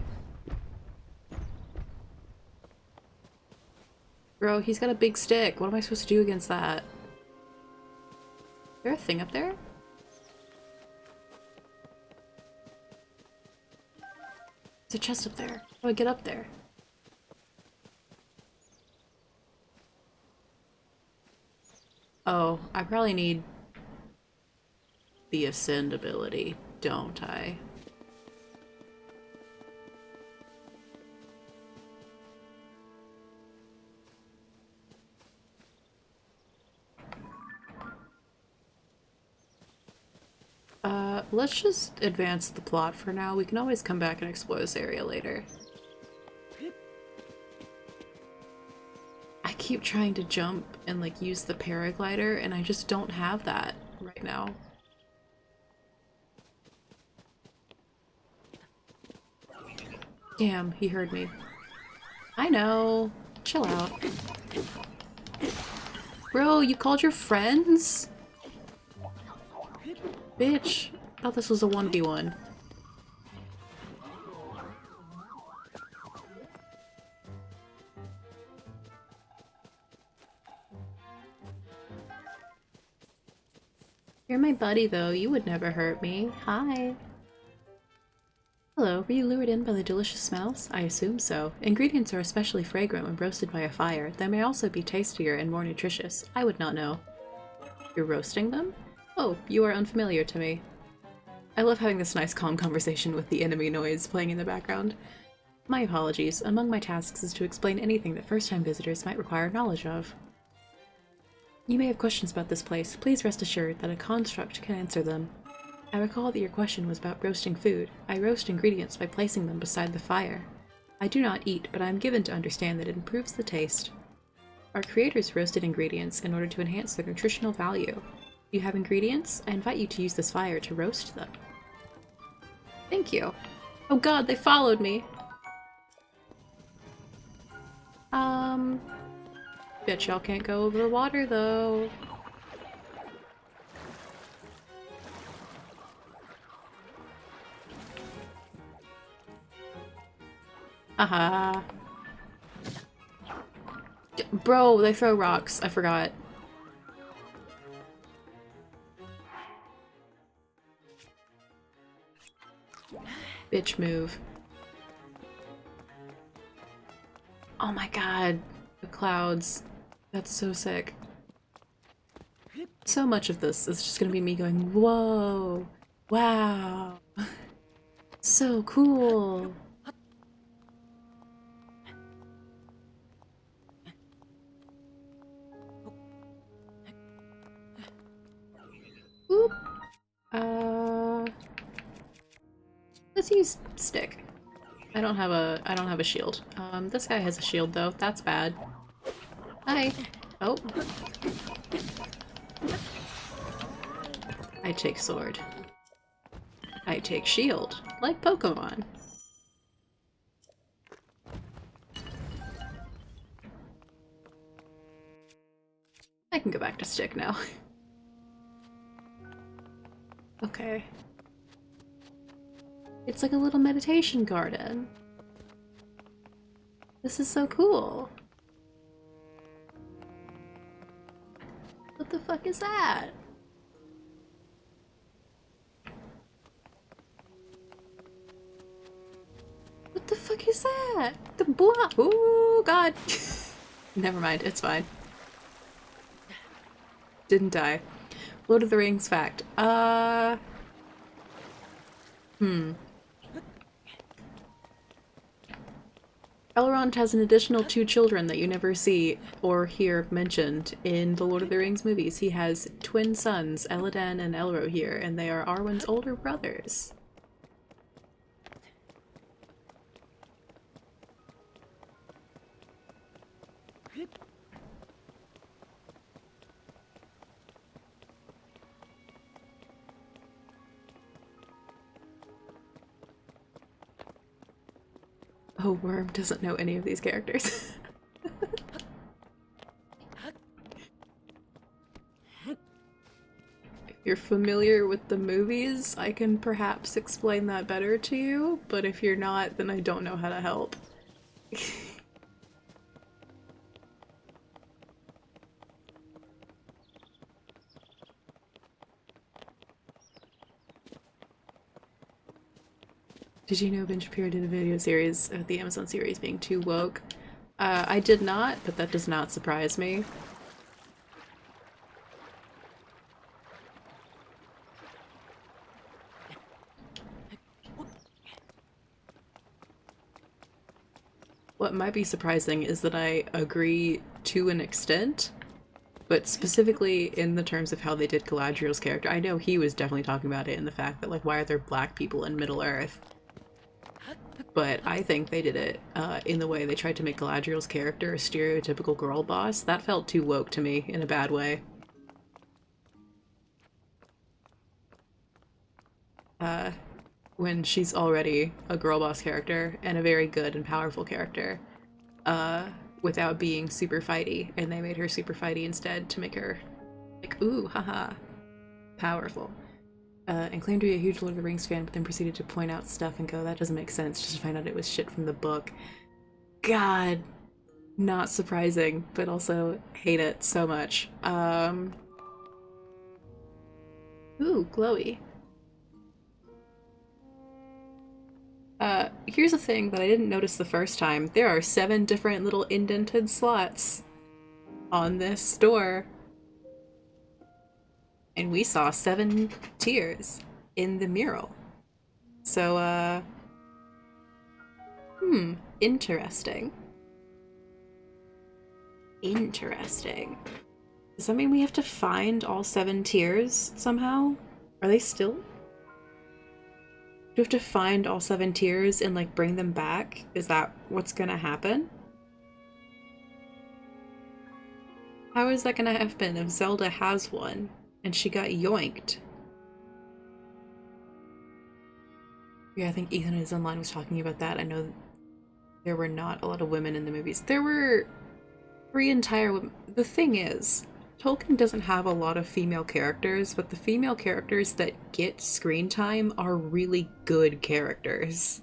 Bro, he's got a big stick. What am I supposed to do against that? Is there a thing up there? There's a chest up there. How do I get up there? Oh, I probably need the ascend ability, don't I? Let's just advance the plot for now. We can always come back and explore this area later. I keep trying to jump and like use the paraglider and I just don't have that right now. Damn, he heard me. I know. Chill out. Bro, you called your friends? Bitch. I thought this was a 1v1. You're my buddy though, you would never hurt me. Hi. Hello, were you lured in by the delicious smells? I assume so. Ingredients are especially fragrant when roasted by a fire. They may also be tastier and more nutritious. I would not know. You're roasting them? Oh, you are unfamiliar to me. I love having this nice calm conversation with the enemy noise playing in the background. My apologies. Among my tasks is to explain anything that first-time visitors might require knowledge of. You may have questions about this place. Please rest assured that a construct can answer them. I recall that your question was about roasting food. I roast ingredients by placing them beside the fire. I do not eat, but I am given to understand that it improves the taste. Our creators roasted ingredients in order to enhance their nutritional value. You have ingredients? I invite you to use this fire to roast them. Thank you. Oh god, they followed me! Bet y'all can't go over water though. Aha. Bro, they throw rocks. I forgot. Bitch move. Oh my god. The clouds. That's so sick. So much of this is just gonna be me going, whoa, wow, so cool. Oop. Let's use stick. I don't have a shield. This guy has a shield though. That's bad. Hi. Oh. I take sword. I take shield, like Pokemon. I can go back to stick now. Okay. It's like a little meditation garden. This is so cool. What the fuck is that? What the fuck is that? The block. Oh god. Never mind, it's fine. Didn't die. Lord of the Rings fact. Elrond has an additional 2 children that you never see or hear mentioned in the Lord of the Rings movies. He has twin sons, Elladan and Elrohir, and they are Arwen's older brothers. Oh, Worm doesn't know any of these characters. If you're familiar with the movies, I can perhaps explain that better to you, but if you're not, then I don't know how to help. Did you know Ben Shapiro did a video series of the Amazon series being too woke? I did not, but that does not surprise me. What might be surprising is that I agree to an extent, but specifically in the terms of how they did Galadriel's character. I know he was definitely talking about it in the fact that, like, why are there black people in Middle-earth? But I think they did it in the way they tried to make Galadriel's character a stereotypical girl boss. That felt too woke to me in a bad way. When she's already a girl boss character and a very good and powerful character without being super fighty, and they made her super fighty instead to make her like, ooh, haha, powerful. And claimed to be a huge Lord of the Rings fan, but then proceeded to point out stuff and go, that doesn't make sense, just to find out it was shit from the book. God, not surprising, but also hate it so much. Ooh, glowy. Here's a thing that I didn't notice the first time. There are 7 different little indented slots on this door. And we saw 7 tears in the mural. So, interesting. Interesting. Does that mean we have to find all 7 tears somehow? Are they still? Do we have to find all 7 tears and, like, bring them back? Is that what's gonna happen? How is that gonna happen if Zelda has one and she got yoinked? Yeah, I think Ethan is online was talking about that. I know there were not a lot of women in the movies. There were 3 entire women. The thing is, Tolkien doesn't have a lot of female characters, but the female characters that get screen time are really good characters.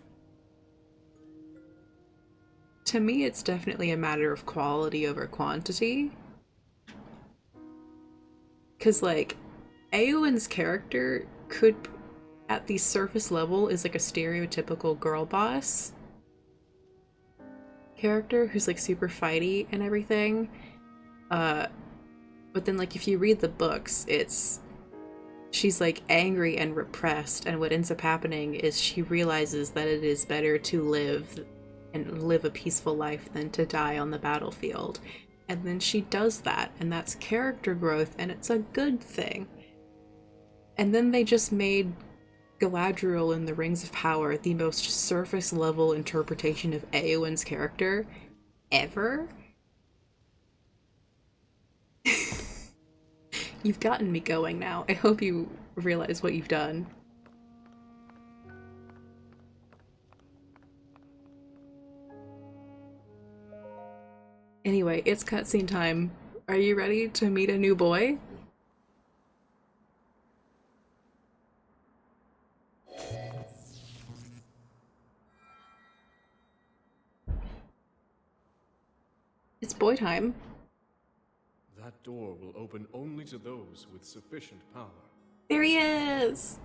To me, it's definitely a matter of quality over quantity. Because, like, Eowyn's character could, at the surface level, is like a stereotypical girl boss character who's, like, super fighty and everything. But then, like, if you read the books, she's, like, angry and repressed, and what ends up happening is she realizes that it is better to live a peaceful life than to die on the battlefield. And then she does that, and that's character growth, and it's a good thing. And then they just made Galadriel in the Rings of Power the most surface-level interpretation of Eowyn's character ever. You've gotten me going now. I hope you realize what you've done. Anyway, it's cutscene time. Are you ready to meet a new boy? It's boy time. That door will open only to those with sufficient power. There he is!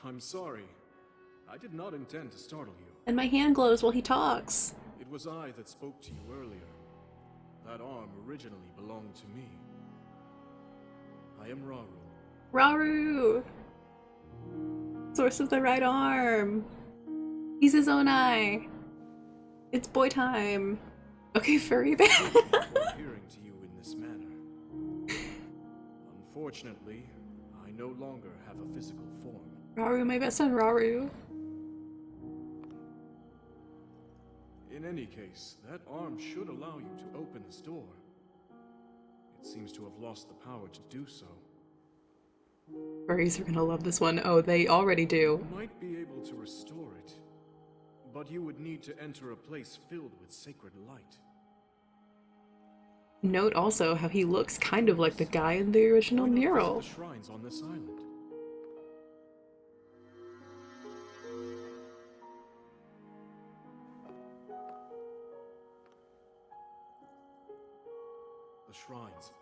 I'm sorry. I did not intend to startle you. And my hand glows while he talks. It was I that spoke to you earlier. That arm originally belonged to me. I am Raru. Raru! Source of the right arm! He's his own eye! It's boy time! Okay, furry man. Appearing to you in this manner. Unfortunately, I no longer have a physical form. Raru, my best friend Raru. In any case, that arm should allow you to open this door. It seems to have lost the power to do so. Furries are gonna love this one. Oh, they already do. You might be able to restore it, but you would need to enter a place filled with sacred light. Note also how he looks kind of like the guy in the original Why not visit mural. the shrines on this island? The shrines.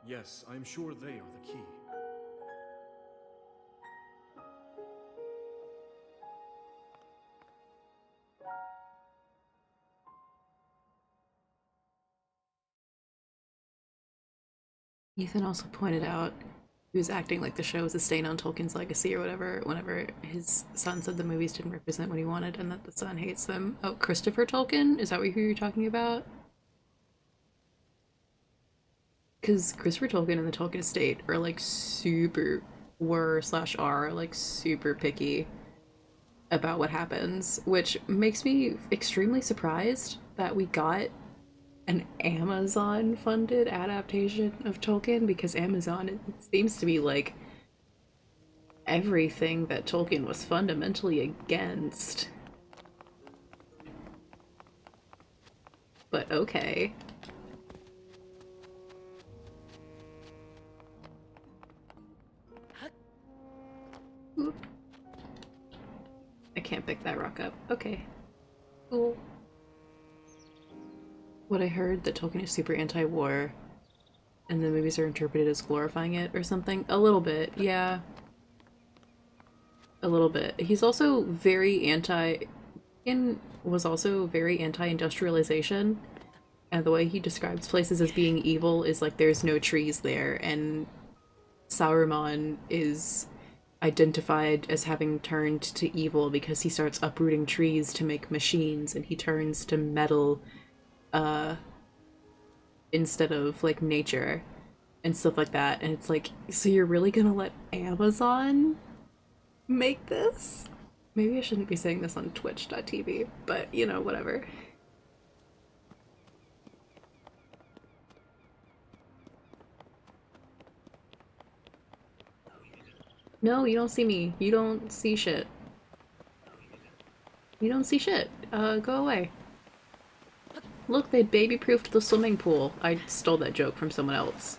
Yes, I'm sure they are the key. Ethan also pointed out he was acting like the show was a stain on Tolkien's legacy or whatever whenever his son said the movies didn't represent what he wanted and that the son hates them. Oh, Christopher Tolkien? Is that who you're talking about? Because Christopher Tolkien and the Tolkien estate are like super, are like super picky about what happens, which makes me extremely surprised that we got an Amazon funded adaptation of Tolkien, because Amazon, it seems to be like everything that Tolkien was fundamentally against. But okay. Oop. I can't pick that rock up. Okay. Cool. What I heard, that Tolkien is super anti-war, and the movies are interpreted as glorifying it or something. A little bit, yeah. A little bit. He's also very was also very anti-industrialization, and the way he describes places as being evil is like there's no trees there, and Sauron is identified as having turned to evil because he starts uprooting trees to make machines, and he turns to metal instead of like nature and stuff like that. And it's like, so you're really gonna let Amazon make this? Maybe I shouldn't be saying this on twitch.tv, but you know, whatever. No, you don't see me. You don't see shit. You don't see shit. Go away. Look, they baby-proofed the swimming pool. I stole that joke from someone else.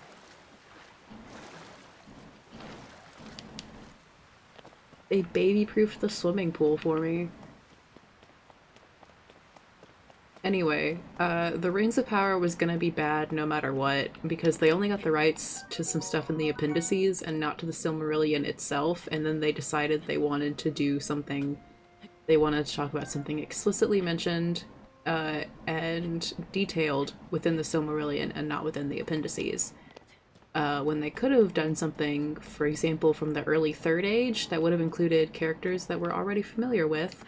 They baby-proofed the swimming pool for me. Anyway, the Rings of Power was gonna be bad no matter what, because they only got the rights to some stuff in the appendices and not to the Silmarillion itself, and then they decided they wanted to do something. They wanted to talk about something explicitly mentioned and detailed within the Silmarillion and not within the appendices. When they could have done something, for example, from the early Third Age that would have included characters that we're already familiar with,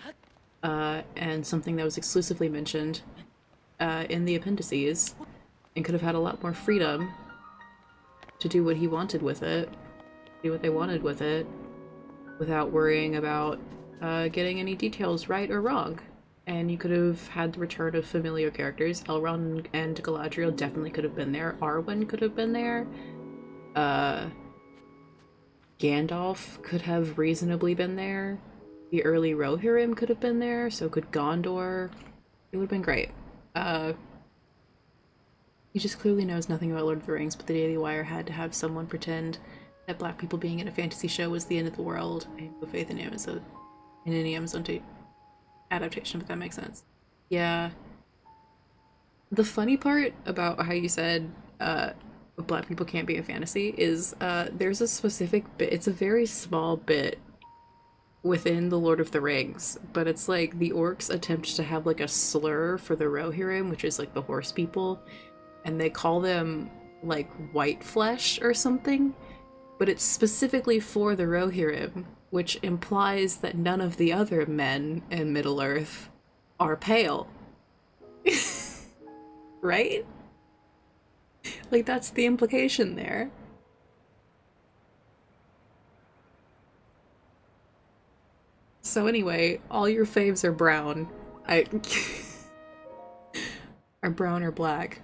and something that was exclusively mentioned in the appendices, and could have had a lot more freedom to do what he wanted with it, do what they wanted with it, without worrying about getting any details right or wrong. And you could have had the return of familiar characters. Elrond and Galadriel definitely could have been there. Arwen could have been there. Gandalf could have reasonably been there. The early Rohirrim could have been there, so could Gondor. It would have been great. He just clearly knows nothing about Lord of the Rings, but the Daily Wire had to have someone pretend that black people being in a fantasy show was the end of the world. I have no faith in any Amazon adaptation, but that makes sense. Yeah. The funny part about how you said black people can't be in fantasy is there's a specific bit, it's a very small bit within the Lord of the Rings, but it's like the orcs attempt to have like a slur for the Rohirrim, which is like the horse people, and they call them like white flesh or something, but it's specifically for the Rohirrim, which implies that none of the other men in Middle-earth are pale. Right? Like, that's the implication there. So anyway, all your faves are brown. I are brown or black.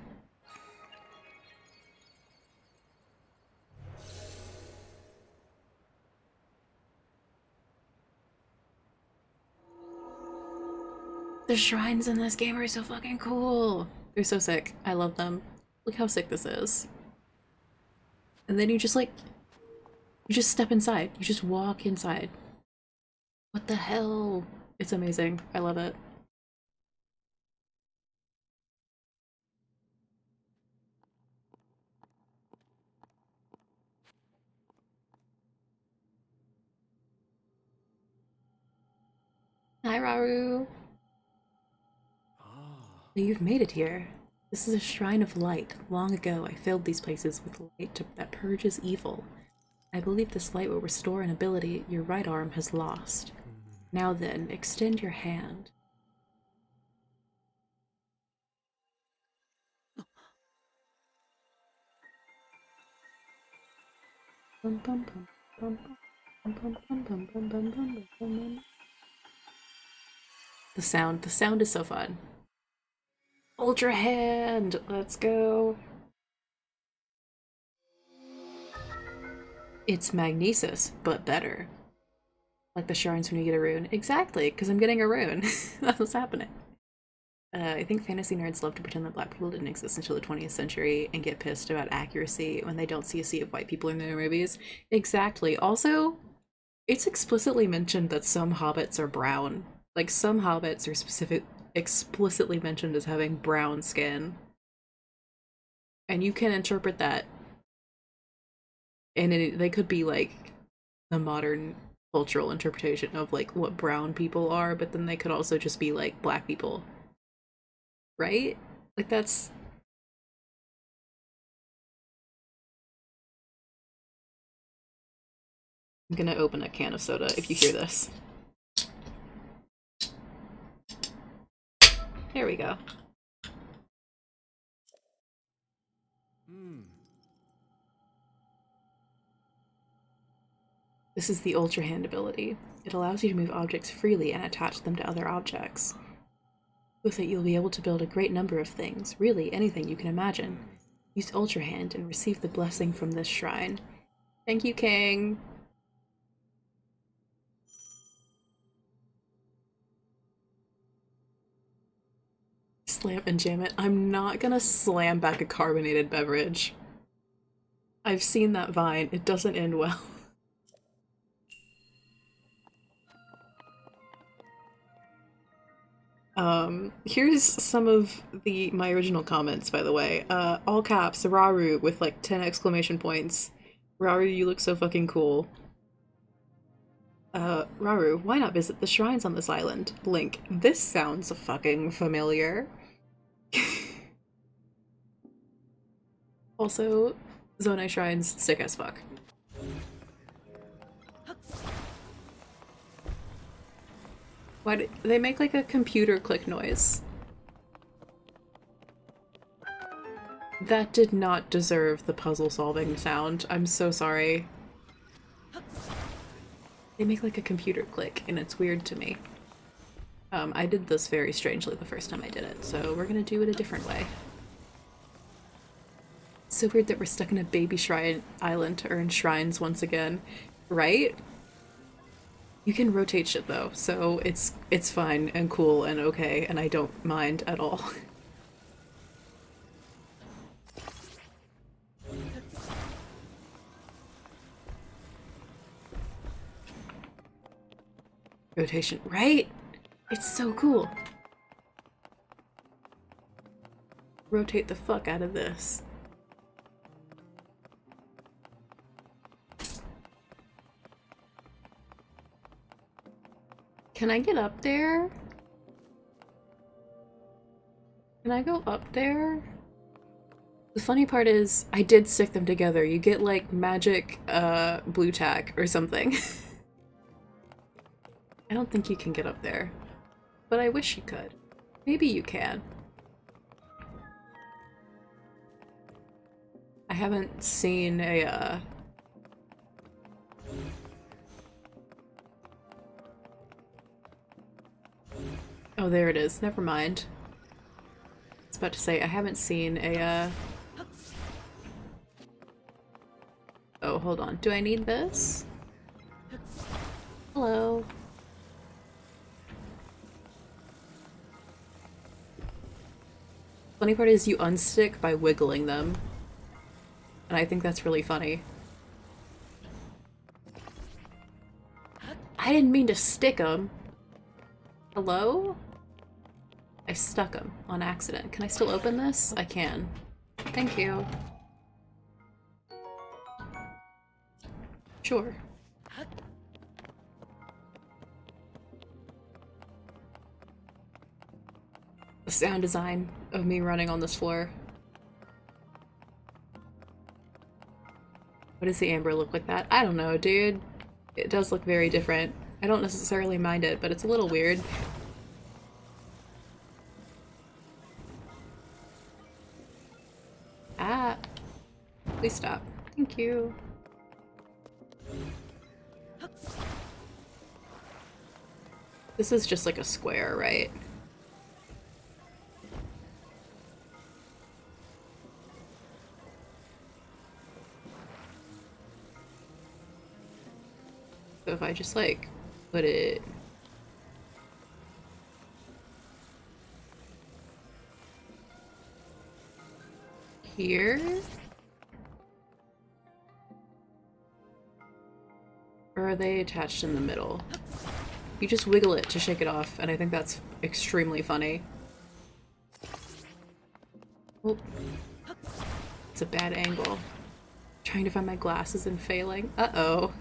The shrines in this game are so fucking cool. They're so sick. I love them. Look how sick this is. And then you just like, you just step inside. You just walk inside. What the hell? It's amazing. I love it. Hi, Raru. You've made it here. This is a shrine of light. Long ago, I filled these places with light that purges evil. I believe this light will restore an ability your right arm has lost. Now then, extend your hand. The sound is so fun. Ultra hand! Let's go! It's magnesis, but better. Like the shrines when you get a rune. Exactly, because I'm getting a rune. That's what's happening. I think fantasy nerds love to pretend that black people didn't exist until the 20th century and get pissed about accuracy when they don't see a sea of white people in their movies. Exactly. Also, it's explicitly mentioned that some hobbits are brown. Like, some hobbits are explicitly mentioned as having brown skin. And you can interpret that. And they could be, like, the modern cultural interpretation of, like, what brown people are, but then they could also just be, like, black people. Right? Like, that's... I'm gonna open a can of soda if you hear this. There we go. This is the Ultra Hand ability. It allows you to move objects freely and attach them to other objects. With it, you'll be able to build a great number of things, really anything you can imagine. Use Ultra Hand and receive the blessing from this shrine. Thank you, King! Slam and jam it. I'm not gonna slam back a carbonated beverage. I've seen that Vine. It doesn't end well. Here's some of my original comments, by the way. All caps, Raru with like 10 exclamation points. Raru, you look so fucking cool. Raru, why not visit the shrines on this island? Link, this sounds fucking familiar. Also, Zonai shrines, sick as fuck. Why did they make like a computer click noise? That did not deserve the puzzle solving sound. I'm so sorry. They make like a computer click and it's weird to me. I did this very strangely the first time I did it, so we're gonna do it a different way. So weird that we're stuck in a baby shrine island to earn shrines once again, right? You can rotate shit though, so it's fine and cool and okay, and I don't mind at all. Rotation, right? It's so cool. Rotate the fuck out of this. Can I get up there? Can I go up there? The funny part is, I did stick them together. You get like magic blue tack or something. I don't think you can get up there, but I wish you could. Maybe you can. I haven't seen a oh, there it is. Never mind. I was about to say, I haven't seen a oh, hold on. Do I need this? Hello. Funny part is you unstick by wiggling them. And I think that's really funny. I didn't mean to stick them. Hello? I stuck them on accident. Can I still open this? I can. Thank you. Sure. The sound design of me running on this floor. What does the amber look like that? I don't know, dude. It does look very different. I don't necessarily mind it, but it's a little weird. Ah. Please stop. Thank you. This is just like a square, right? So if I just like put it here, or are they attached in the middle? You just wiggle it to shake it off, and I think that's extremely funny. Oh, it's a bad angle. Trying to find my glasses and failing. Uh-oh.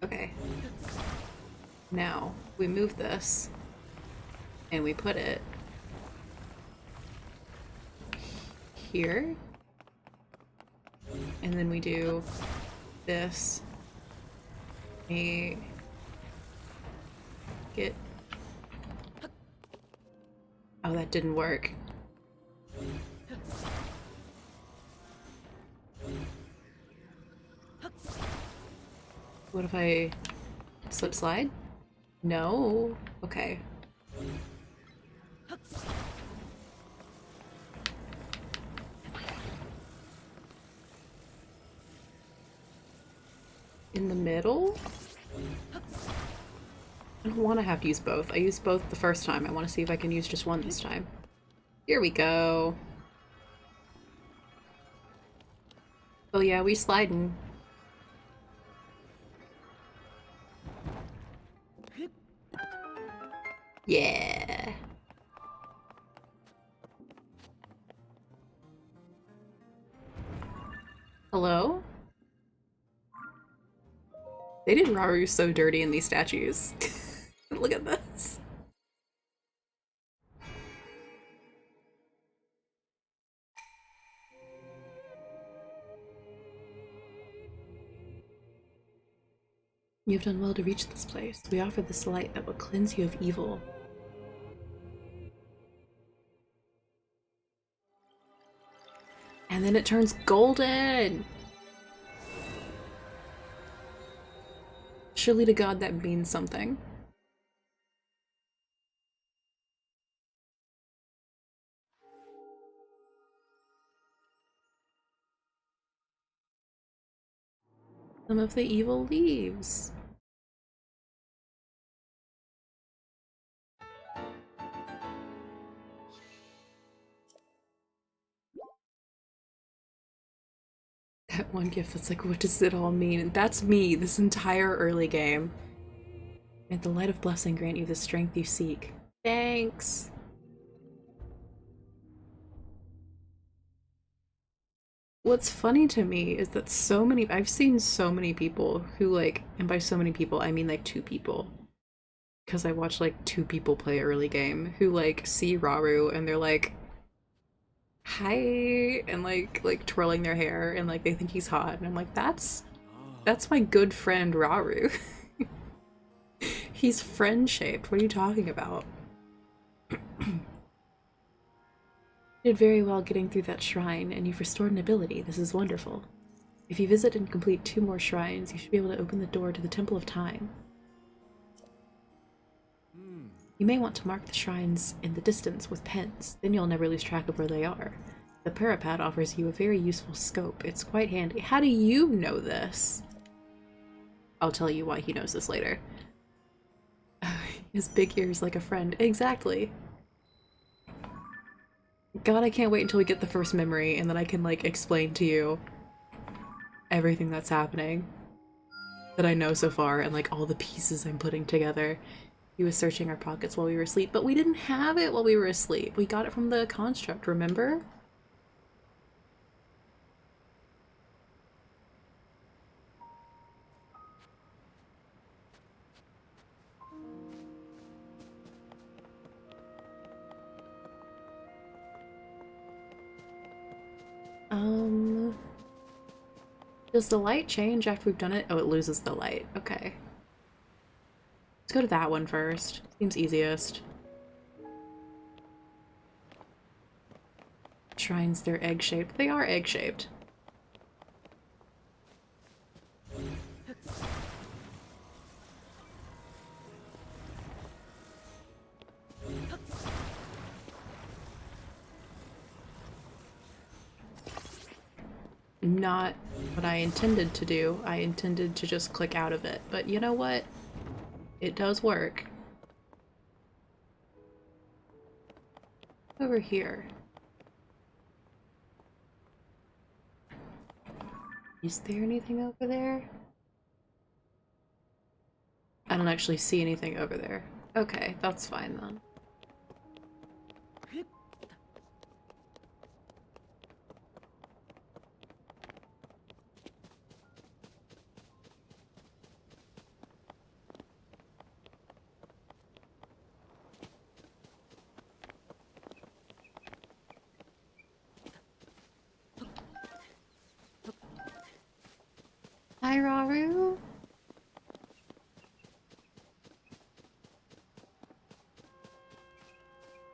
Okay. Now, we move this, and we put it here, and then we do this. Get oh, that didn't work. What if I slip slide? No. Okay. In the middle? I don't want to have to use both. I used both the first time. I want to see if I can use just one this time. Here we go. Oh yeah, we sliding. Yeah. Hello? They did Raru so dirty in these statues. Look at this. You have done well to reach this place. We offer this light that will cleanse you of evil. And then it turns golden! Surely to God that means something. Some of the evil leaves. That one gift that's like, what does it all mean? That's me, this entire early game. May the light of blessing grant you the strength you seek. Thanks! What's funny to me is that I've seen so many people who like, and by so many people, I mean like 2 people, because I watch like 2 people play early game who like see Rauru and they're like, hi, and like twirling their hair and like they think he's hot, and I'm like, that's my good friend Rauru. He's friend shaped. What are you talking about? You did very well getting through that shrine, and you've restored an ability. This is wonderful. If you visit and complete 2 more shrines, you should be able to open the door to the Temple of Time. You may want to mark the shrines in the distance with pens, then you'll never lose track of where they are. The parapet offers you a very useful scope. It's quite handy. How do you know this? I'll tell you why he knows this later. His big ears like a friend. Exactly. God, I can't wait until we get the first memory and then I can like explain to you everything that's happening that I know so far and like all the pieces I'm putting together. He was searching our pockets while we were asleep, but we didn't have it while we were asleep. We got it from the construct, remember? Does the light change after we've done it? Oh, it loses the light. Okay. Let's go to that one first. Seems easiest. Shrines, they're egg-shaped. They are egg-shaped. Not what I intended to do. I intended to just click out of it. But you know what? It does work. Over here. Is there anything over there? I don't actually see anything over there. Okay, that's fine then. Hi, Rauru.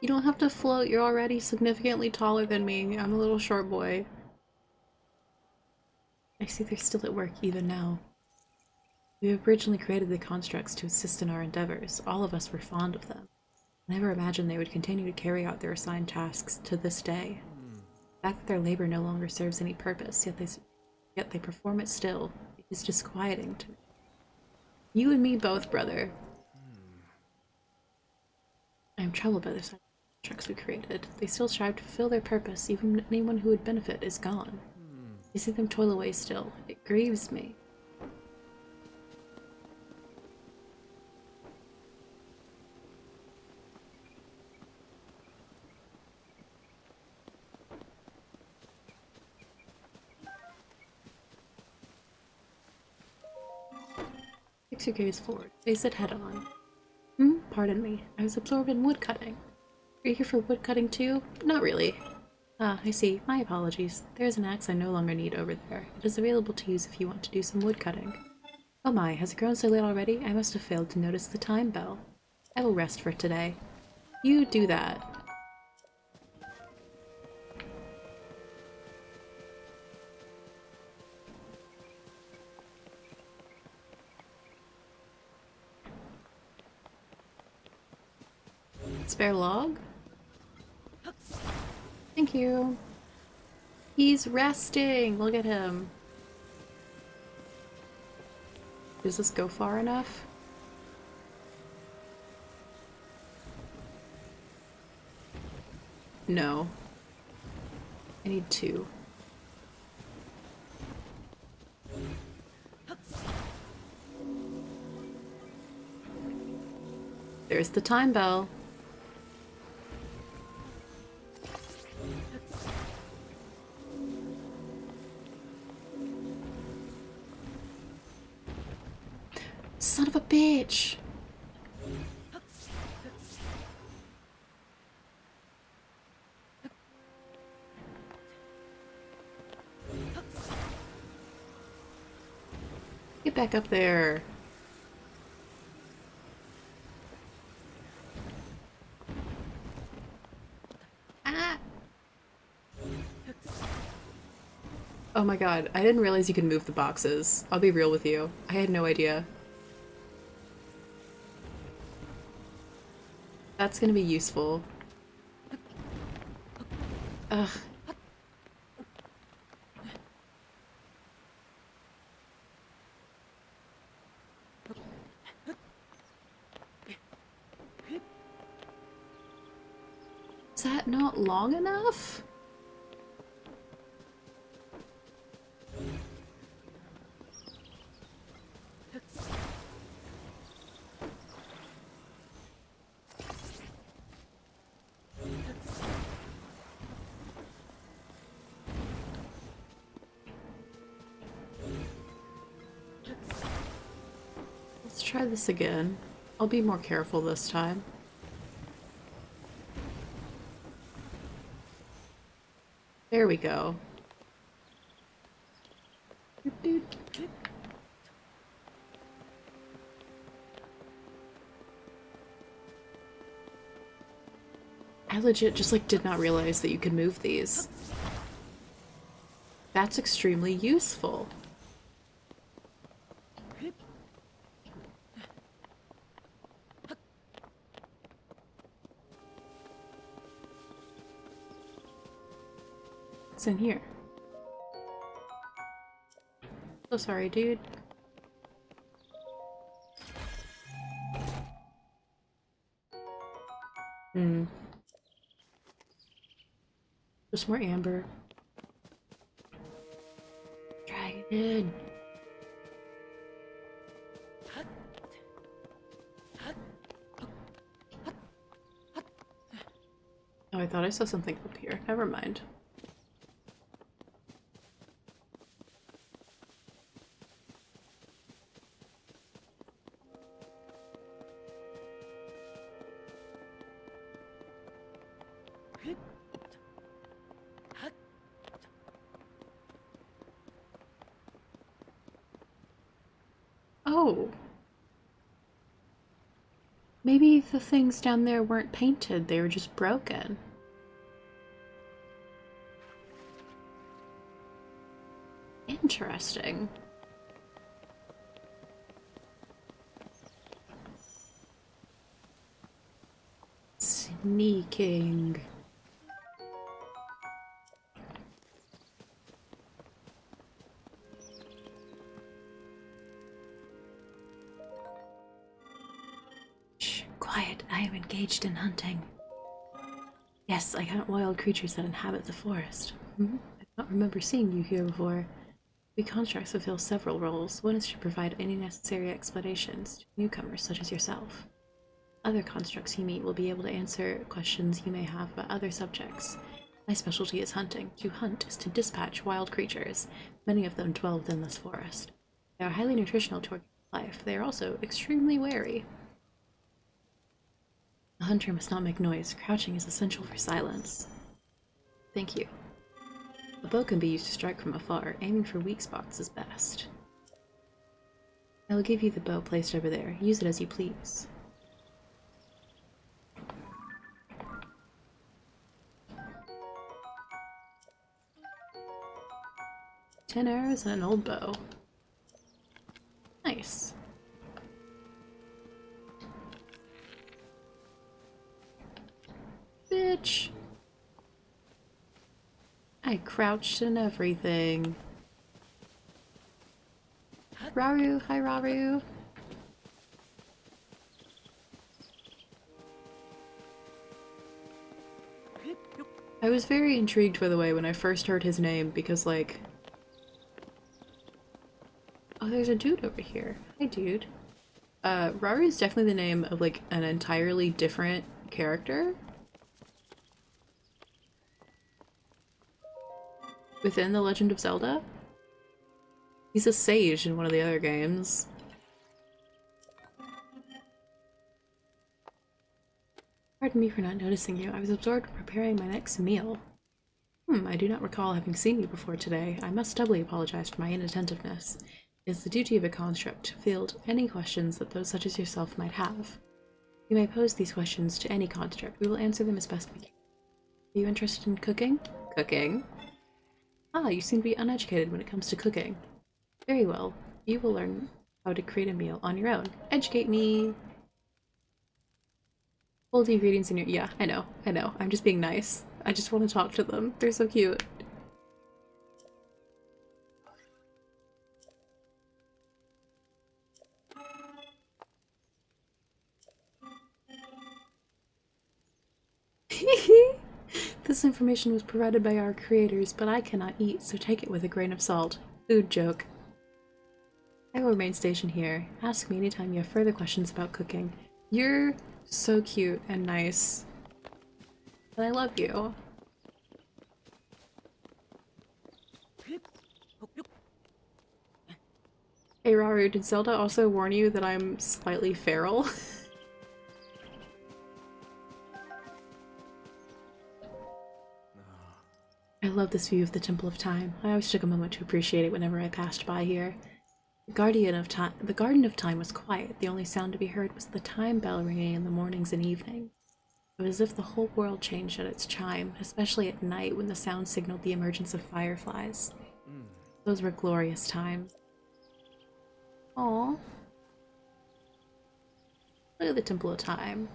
You don't have to float, you're already significantly taller than me. I'm a little short boy. I see they're still at work even now. We originally created the constructs to assist in our endeavors. All of us were fond of them. I never imagined they would continue to carry out their assigned tasks to this day. The fact that their labor no longer serves any purpose, yet they perform it still, is disquieting to me. You and me both, brother. I am troubled by the constructs we created. They still strive to fulfill their purpose, even when anyone who would benefit is gone. I see them toil away still. It grieves me. Fix your gaze forward. Face it head on. Pardon me. I was absorbed in woodcutting. Are you here for woodcutting too? Not really. Ah, I see. My apologies. There is an axe I no longer need over there. It is available to use if you want to do some woodcutting. Oh my, has it grown so late already? I must have failed to notice the time bell. I will rest for today. You do that. Spare log? Thank you. He's resting! Look at him. Does this go far enough? No. I need 2. There's the time bell. Son of a bitch! Get back up there. Ah! Oh my god, I didn't realize you could move the boxes. I'll be real with you. I had no idea. That's gonna be useful. Ugh. Is that not long enough? Let's try this again. I'll be more careful this time. There we go. I legit just like did not realize that you could move these. That's extremely useful. What's in here? So sorry, dude. Just more amber. Drag it in. Oh, I thought I saw something up here. Never mind. Oh. Maybe the things down there weren't painted, they were just broken. Interesting. Sneaking. Quiet, I am engaged in hunting. Yes, I hunt wild creatures that inhabit the forest. I don't remember seeing you here before. We constructs fulfill several roles. One is to provide any necessary explanations to newcomers such as yourself. Other constructs you meet will be able to answer questions you may have about other subjects. My specialty is hunting. To hunt is to dispatch wild creatures. Many of them dwell within this forest. They are highly nutritional to life. They are also extremely wary. A hunter must not make noise. Crouching is essential for silence. Thank you. A bow can be used to strike from afar. Aiming for weak spots is best. I will give you the bow placed over there. Use it as you please. Ten arrows and an old bow. Nice. Bitch. I crouched and everything. Raru, hi Raru. I was very intrigued, by the way, when I first heard his name, because like... Oh, there's a dude over here. Hi, dude. Raru is definitely the name of like an entirely different character within The Legend of Zelda. He's a sage in one of the other games. Pardon me for not noticing you. I was absorbed preparing my next meal. I do not recall having seen you before today. I must doubly apologize for my inattentiveness. It is the duty of a construct to field any questions that those such as yourself might have. You may pose these questions to any construct. We will answer them as best we can. Are you interested in cooking? Cooking? Ah, you seem to be uneducated when it comes to cooking. Very well. You will learn how to create a meal on your own. Educate me! Hold the ingredients in your— yeah, I know. I'm just being nice. I just want to talk to them. They're so cute. This information was provided by our creators, but I cannot eat, so take it with a grain of salt. Food joke. I will remain stationed here. Ask me anytime you have further questions about cooking. You're so cute and nice. And I love you. Hey Raru, did Zelda also warn you that I'm slightly feral? I love this view of the Temple of Time. I always took a moment to appreciate it whenever I passed by here. The Garden of Time was quiet. The only sound to be heard was the time bell ringing in the mornings and evenings. It was as if the whole world changed at its chime, especially at night when the sound signaled the emergence of fireflies. Those were glorious times. Aww. Look at the Temple of Time.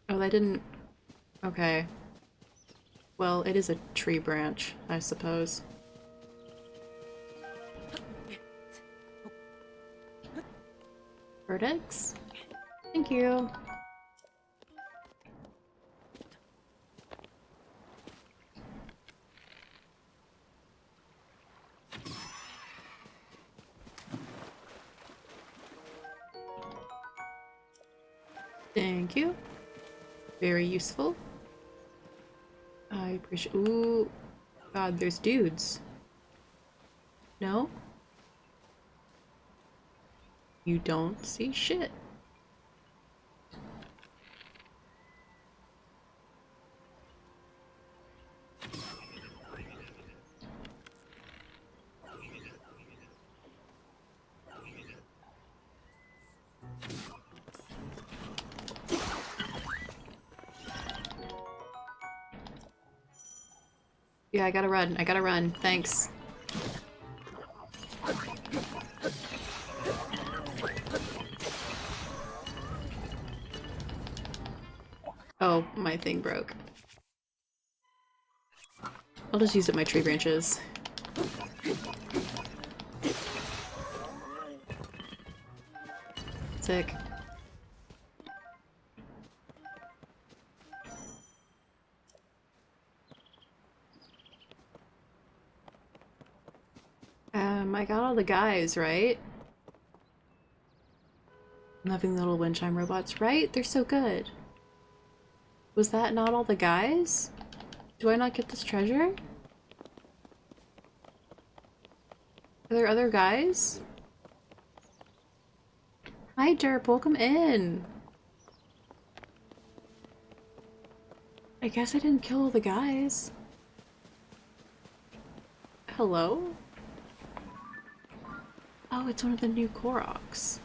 Oh, that didn't— okay. Well, it is a tree branch, I suppose. Bird eggs? Thank you. Thank you. Very useful. I appreciate— ooh. God, there's dudes. No? You don't see shit. Yeah, I gotta run, thanks. Oh, my thing broke. I'll just use up my tree branches. Sick. I got all the guys, right? I'm loving the little wind chime robots, right? They're so good. Was that not all the guys? Do I not get this treasure? Are there other guys? Hi Derp, welcome in! I guess I didn't kill all the guys. Hello? Oh, it's one of the new Koroks.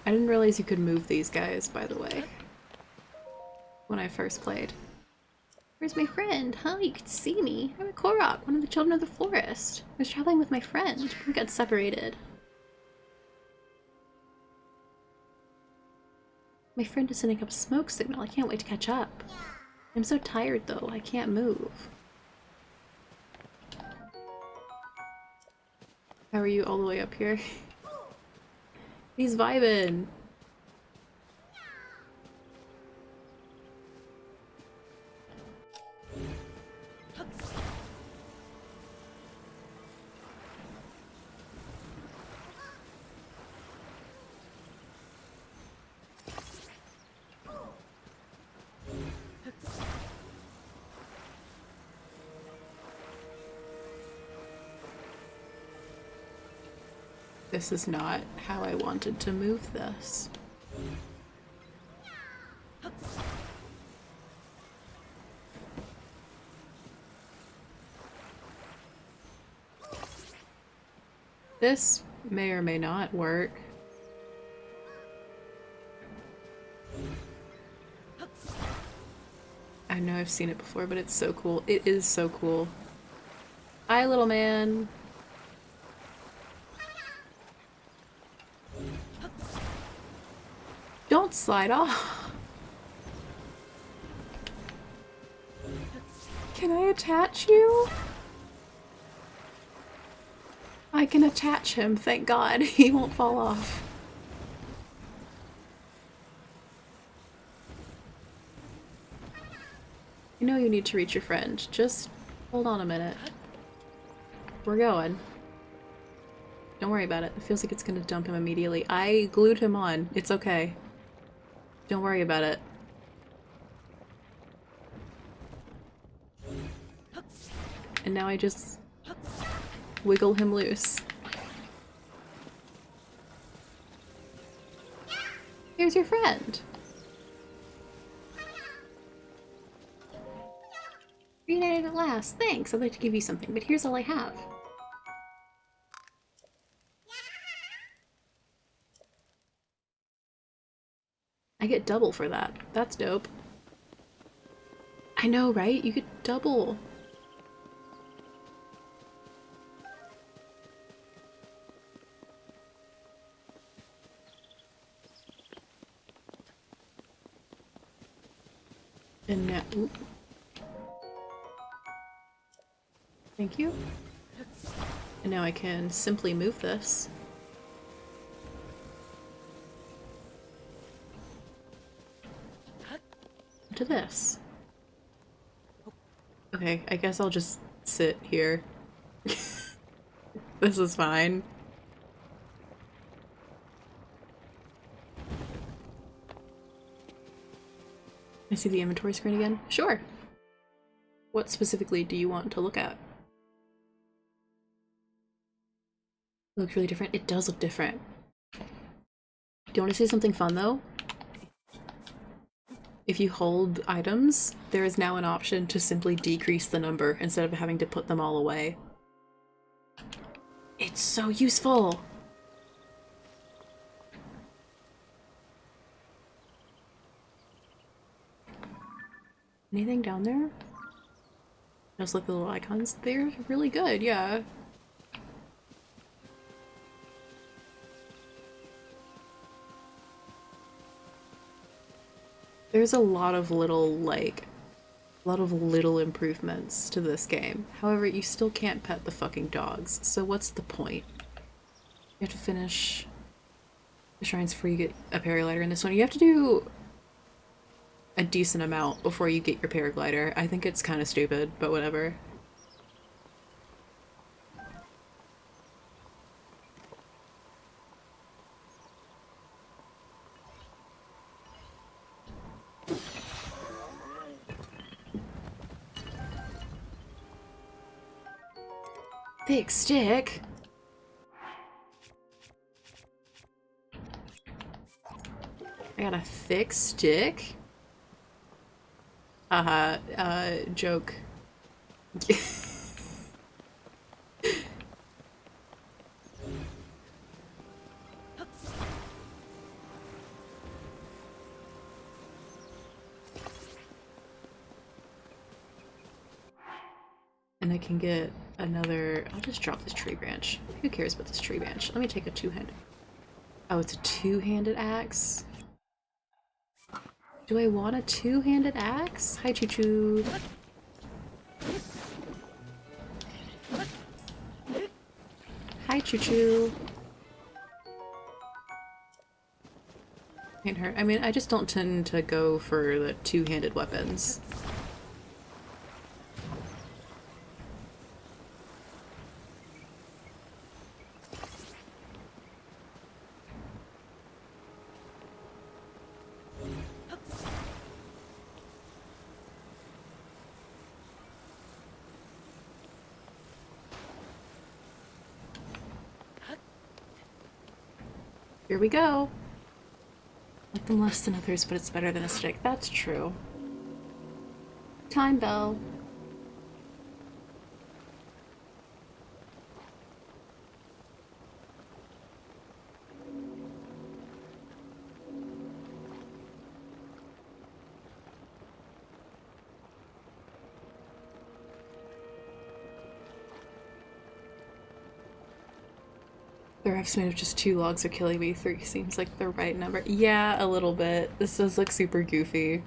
I didn't realize you could move these guys, by the way, when I first played. Where's my friend? Huh? You could see me. I'm a Korok, one of the children of the forest. I was traveling with my friend. We got separated. My friend is sending up a smoke signal. I can't wait to catch up. I'm so tired though, I can't move. How are you all the way up here? He's vibing! This is not how I wanted to move this. This may or may not work. I know I've seen it before, but it's so cool. It is so cool. Hi, little man. Don't slide off. Can I attach you? I can attach him, thank God. He won't fall off. You know you need to reach your friend. Just hold on a minute. We're going. Don't worry about it. It feels like it's gonna dump him immediately. I glued him on. It's okay. Don't worry about it. And now I just wiggle him loose. Here's your friend. Reunited at last. Thanks. I'd like to give you something, but here's all I have. I get double for that. That's dope. I know, right? You get double. And now, oop. Thank you. And now I can simply move this. To this. Okay, I guess I'll just sit here. This is fine. I see the inventory screen again? Sure. What specifically do you want to look at? It looks really different. It does look different. Do you want to see something fun though? If you hold items, there is now an option to simply decrease the number instead of having to put them all away. It's so useful! Anything down there? Just like the little icons. They're really good, yeah. There's a lot of little, little improvements to this game. However, you still can't pet the fucking dogs, so what's the point? You have to finish the shrines before you get a paraglider in this one. You have to do a decent amount before you get your paraglider. I think it's kind of stupid, but whatever. Thick stick? I got a thick stick? Joke. And I can get another... I'll just drop this tree branch. Who cares about this tree branch? Let me take a two-handed... Oh, it's a two-handed axe? Do I want a two-handed axe? Hi, Choo-Choo. Hi, Choo-Choo. Can't hurt. I mean, I just don't tend to go for the two-handed weapons. Here we go. Like them less than others, but it's better than a stick. That's true. Time bell. The ref's made of just 2 logs are killing me. 3 seems like the right number. Yeah, a little bit. This does look super goofy.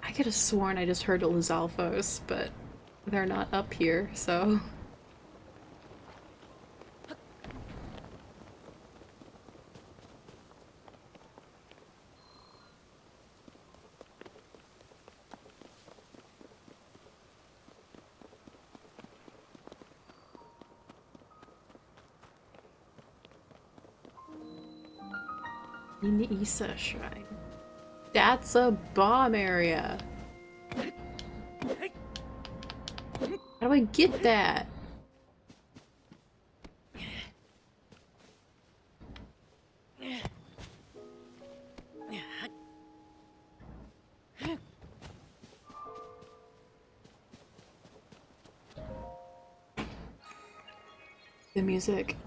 I could have sworn I just heard a Lizalfos, but they're not up here, so... In the Isa Shrine. That's a bomb area! How do I get that? The music,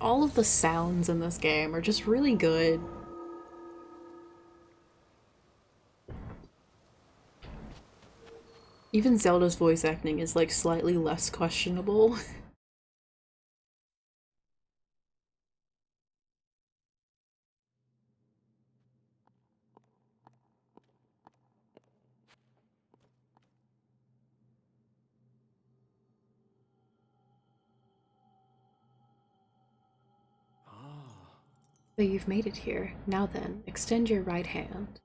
all of the sounds in this game are just really good. Even Zelda's voice acting is like slightly less questionable. So you've made it here. Now then, extend your right hand.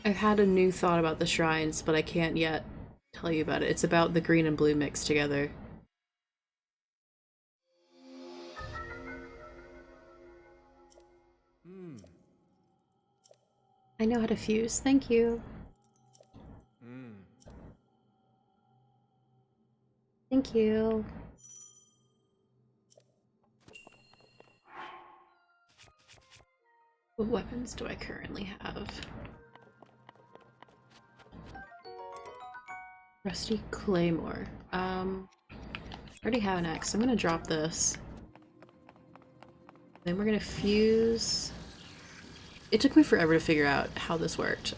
I've had a new thought about the shrines, but I can't yet tell you about it. It's about the green and blue mixed together. I know how to fuse. Thank you. Thank you. What weapons do I currently have? Rusty Claymore. I already have an axe. I'm gonna drop this. Then we're gonna fuse. It took me forever to figure out how this worked.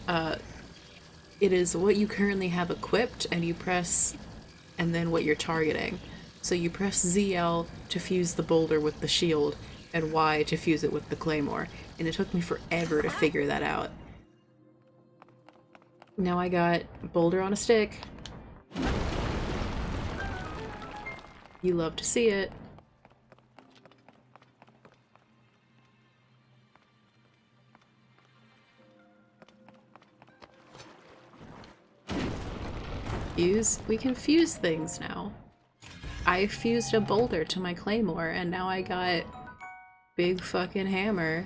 It is what you currently have equipped, and you press, and then what you're targeting. So you press ZL to fuse the boulder with the shield, and Y to fuse it with the claymore. And it took me forever to figure that out. Now I got boulder on a stick. You love to see it. Fuse? We can fuse things now. I fused a boulder to my claymore, and now I got big fucking hammer.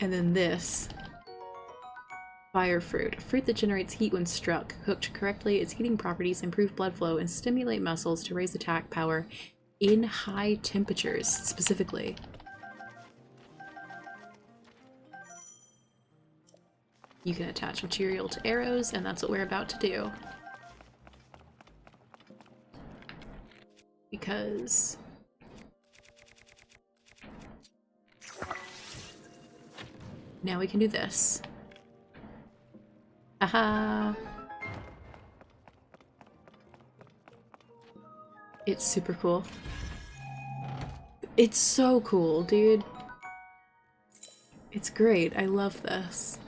And then this. Fire fruit. A fruit that generates heat when struck. Cooked correctly, its heating properties improve blood flow and stimulate muscles to raise attack power in high temperatures, specifically. You can attach material to arrows, and that's what we're about to do. Because... now we can do this. Aha! It's super cool. It's so cool, dude. It's great. I love this.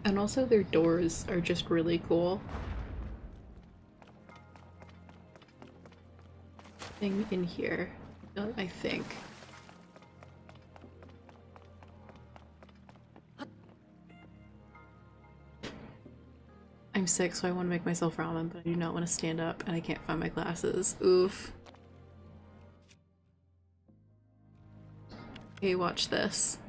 And also their doors are just really cool. Thing in here, I think. I'm sick, so I want to make myself ramen, but I do not want to stand up, and I can't find my glasses. Oof. Okay, watch this.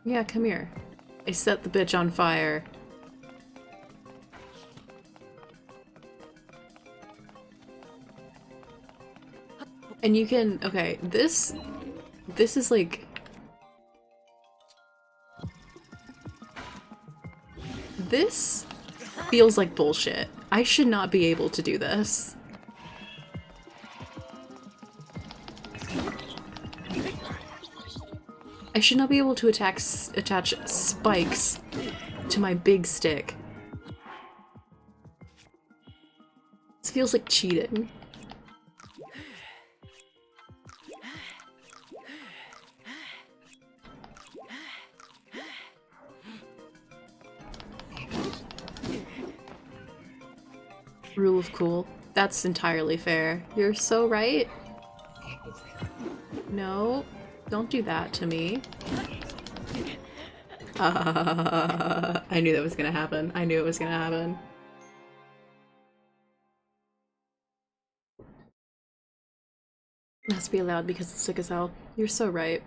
Yeah, come here. I set the bitch on fire. And you can, okay, this is like, this feels like bullshit. I should not be able to do this. I should not be able to attach spikes to my big stick. This feels like cheating. Rule of cool. That's entirely fair. You're so right. No, don't do that to me. I knew that was gonna happen. I knew it was gonna happen. Must be allowed because it's sick as hell. You're so right.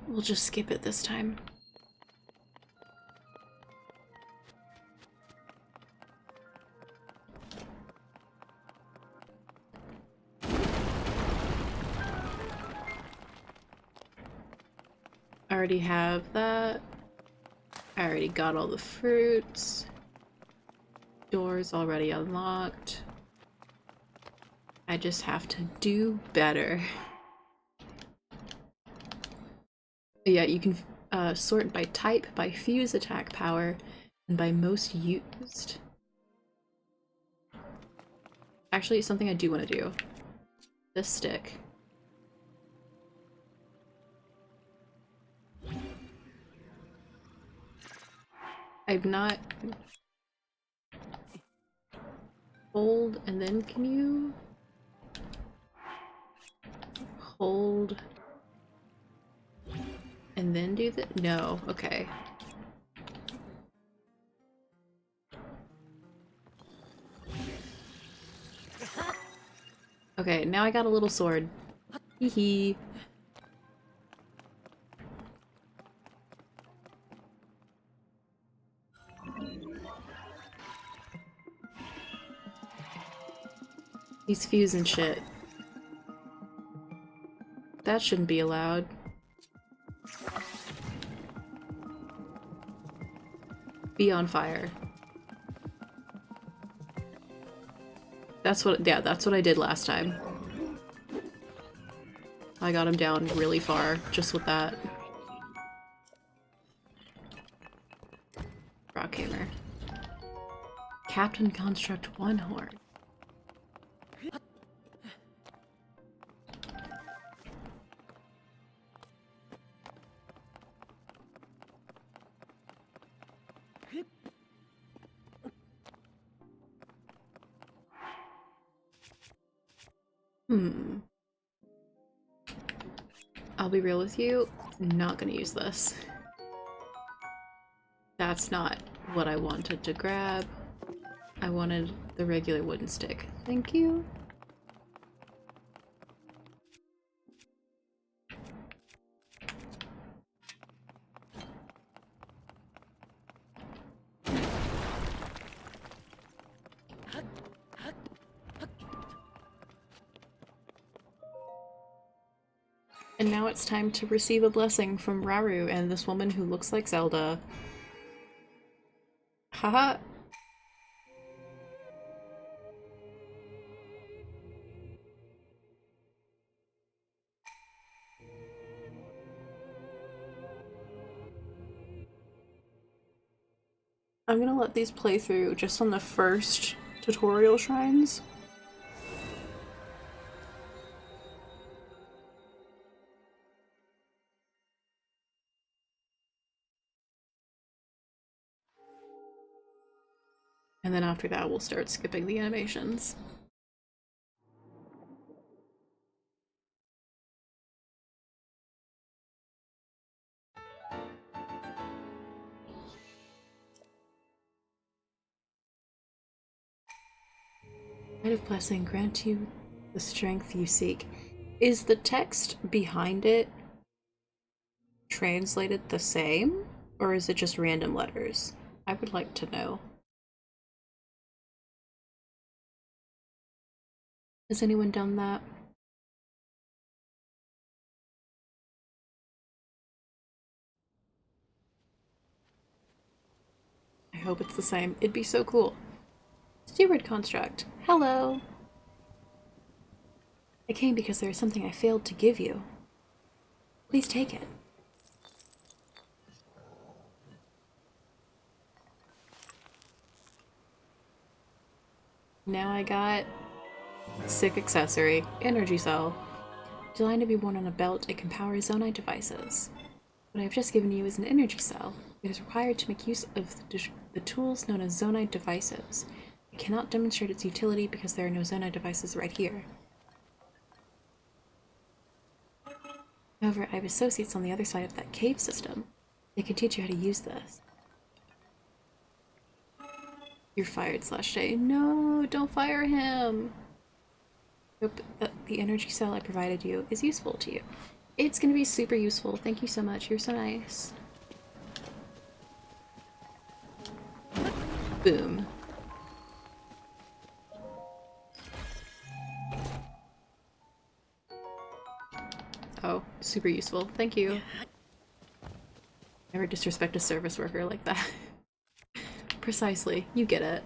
We'll just skip it this time. I already have that. I already got all the fruits. Doors already unlocked. I just have to do better. Yeah, you can sort by type, by fuse attack power, and by most used. Actually, it's something I do want to do. This stick. I've not... Hold, and then can you... Hold... And then do the- no, okay. Okay, now I got a little sword. Hee hee. He's fusing shit. That shouldn't be allowed. Be on fire. That's what- yeah, that's what I did last time. I got him down really far, just with that. Rockhammer. Captain Construct 1 horn. I'll be real with you, not gonna use this. That's not what I wanted to grab. I wanted the regular wooden stick. Thank you. And now it's time to receive a blessing from Raru and this woman who looks like Zelda. Haha. I'm gonna let these play through just on the first tutorial shrines. And then after that, we'll start skipping the animations. Light of blessing grant you the strength you seek. Is the text behind it translated the same, or is it just random letters? I would like to know. Has anyone done that? I hope it's the same. It'd be so cool. Steward construct. Hello. I came because there is something I failed to give you. Please take it. Now I got sick accessory, energy cell. Designed to be worn on a belt, it can power Zonite devices. What I have just given you is an energy cell. It is required to make use of the tools known as Zonite devices. I cannot demonstrate its utility because there are no Zonite devices right here. However, I have associates on the other side of that cave system. They can teach you how to use this. You're fired, /J. No, don't fire him! Hope that the energy cell I provided you is useful to you. It's gonna be super useful. Thank you so much. You're so nice. Boom. Oh, super useful. Thank you. Never disrespect a service worker like that. Precisely. You get it.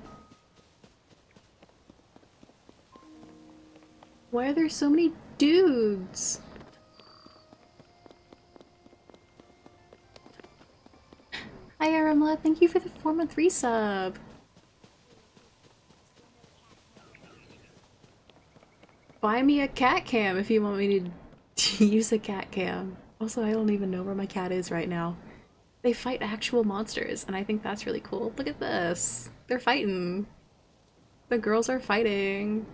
Why are there so many dudes? Hi Aramla, thank you for the 4-month resub. Buy me a cat cam if you want me to use a cat cam. Also, I don't even know where my cat is right now. They fight actual monsters, and I think that's really cool. Look at this. They're fighting. The girls are fighting.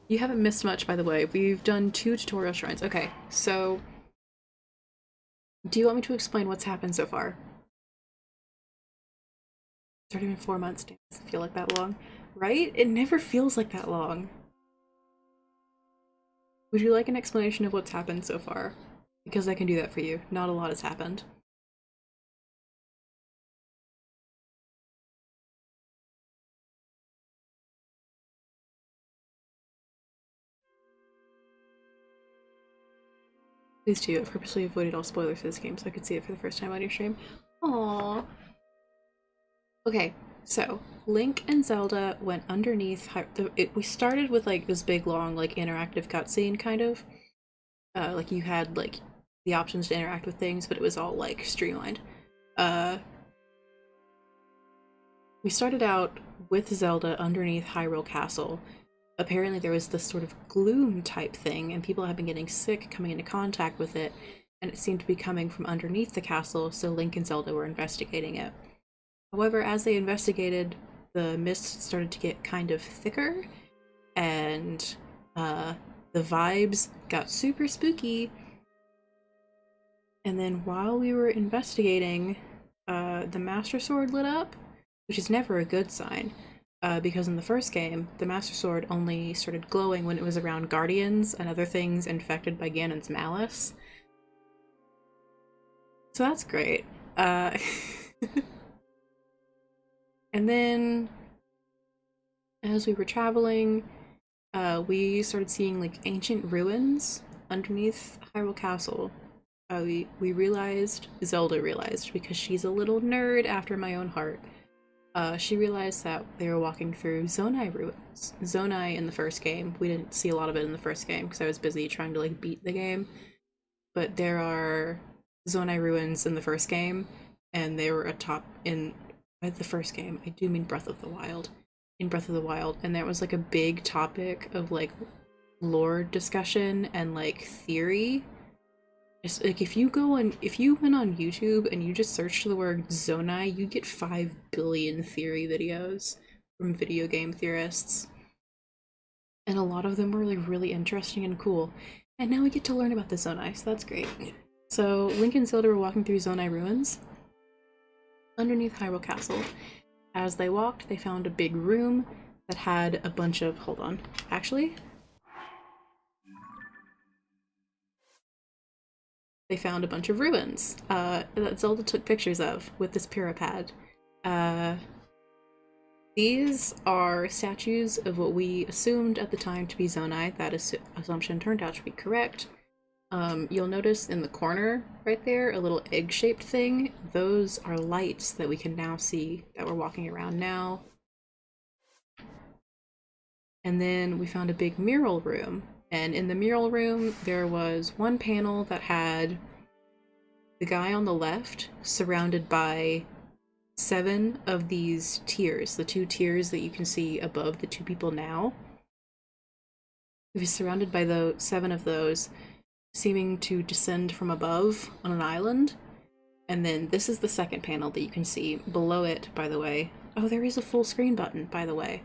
You haven't missed much, by the way. We've done 2 tutorial shrines. Okay, so do you want me to explain what's happened so far? It's already been 4 months. Damn, it doesn't feel like that long. Right? It never feels like that long. Would you like an explanation of what's happened so far? Because I can do that for you. Not a lot has happened. Please do. I've purposely avoided all spoilers for this game so I could see it for the first time on your stream. Aww. Okay, so Link and Zelda went underneath. We started with like this big long like interactive cutscene kind of. Like you had like the options to interact with things, but it was all like streamlined. We started out with Zelda underneath Hyrule Castle. Apparently there was this sort of gloom type thing, and people have been getting sick coming into contact with it, and it seemed to be coming from underneath the castle, so Link and Zelda were investigating it. However, as they investigated, the mist started to get kind of thicker, and the vibes got super spooky. And then while we were investigating, the Master Sword lit up, which is never a good sign. Because in the first game, the Master Sword only started glowing when it was around guardians and other things infected by Ganon's malice. So that's great. And then, as we were traveling, we started seeing like ancient ruins underneath Hyrule Castle. We realized, Zelda realized, because she's a little nerd after my own heart. She realized that they were walking through Zonai ruins. Zonai in the first game, we didn't see a lot of it in the first game because I was busy trying to like beat the game. But there are Zonai ruins in the first game, and they were atop in the first game. I do mean Breath of the Wild. In Breath of the Wild, and that was like a big topic of like lore discussion and like theory. Just like if you went on YouTube and you just search the word Zonai, you get 5 billion theory videos from video game theorists. And a lot of them were like really interesting and cool. And now we get to learn about the Zonai, so that's great. So Link and Zelda were walking through Zonai ruins underneath Hyrule Castle. As they walked, they found a big room that had a bunch of, hold on, actually, they found a bunch of ruins that Zelda took pictures of with this Pyrapad. These are statues of what we assumed at the time to be Zonai. That assumption turned out to be correct. You'll notice in the corner right there, a little egg-shaped thing. Those are lights that we can now see that we're walking around now. And then we found a big mural room. And in the mural room, there was one panel that had the guy on the left surrounded by 7 of these tiers, the 2 tiers that you can see above the 2 people now. He was surrounded by the 7 of those, seeming to descend from above on an island. And then this is the second panel that you can see. Below it, by the way, oh, there is a full screen button, by the way.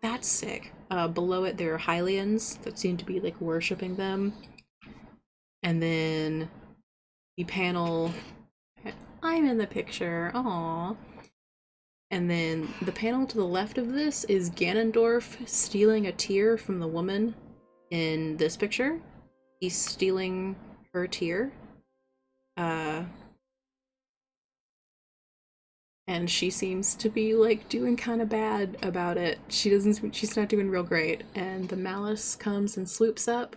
That's sick. Below it, there are Hylians that seem to be like worshipping them. And then the panel, I'm in the picture, aww. And then the panel to the left of this is Ganondorf stealing a tear from the woman in this picture. He's stealing her tear. And she seems to be like doing kind of bad about it. She's not doing real great. And the Malice comes and swoops up,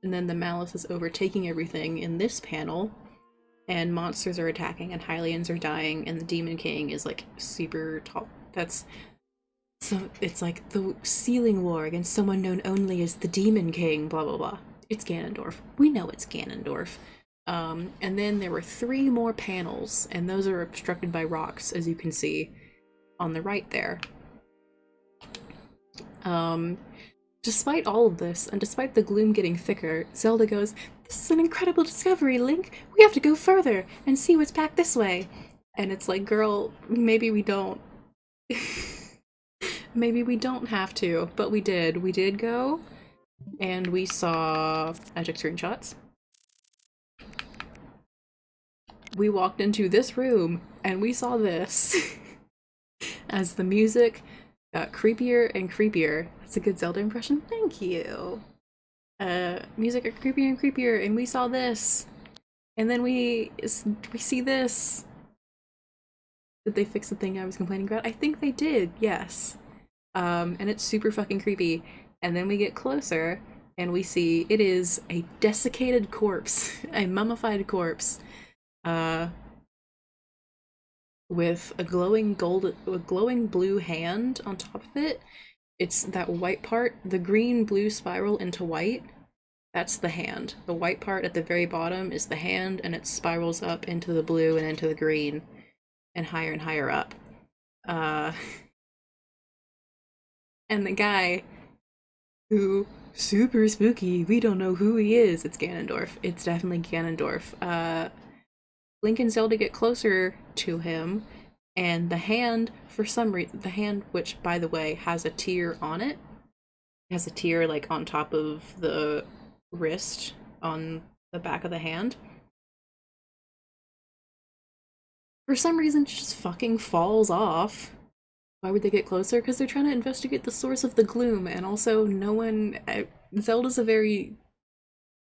and then the Malice is overtaking everything in this panel, and monsters are attacking and Hylians are dying, and the Demon King is like super tall. So it's like the ceiling war against someone known only as the Demon King, blah blah blah. It's Ganondorf. We know it's Ganondorf. And then there were 3 more panels, and those are obstructed by rocks, as you can see on the right there. Despite all of this, and despite the gloom getting thicker, Zelda goes, "This is an incredible discovery, Link! We have to go further and see what's back this way!" And it's like, girl, maybe we don't. Maybe we don't have to, but we did. We did go, and we saw... I took screenshots. We walked into this room, and we saw this. As the music got creepier and creepier. That's a good Zelda impression. Thank you. Music got creepier and creepier, and we saw this. And then we see this. Did they fix the thing I was complaining about? I think they did, yes. And it's super fucking creepy. And then we get closer, and we see it is a desiccated corpse. A mummified corpse. With a glowing blue hand on top of it. It's that white part, the green-blue spiral into white. That's the hand. The white part at the very bottom is the hand, and it spirals up into the blue and into the green, and higher up. And the guy who, super spooky, we don't know who he is. It's Ganondorf. It's definitely Ganondorf. Link and Zelda get closer to him, and the hand, for some reason, the hand, which, by the way, has a tear on it, has a tear, like, on top of the wrist on the back of the hand. For some reason, it just fucking falls off. Why would they get closer? Because they're trying to investigate the source of the gloom, and also no one... Zelda's a very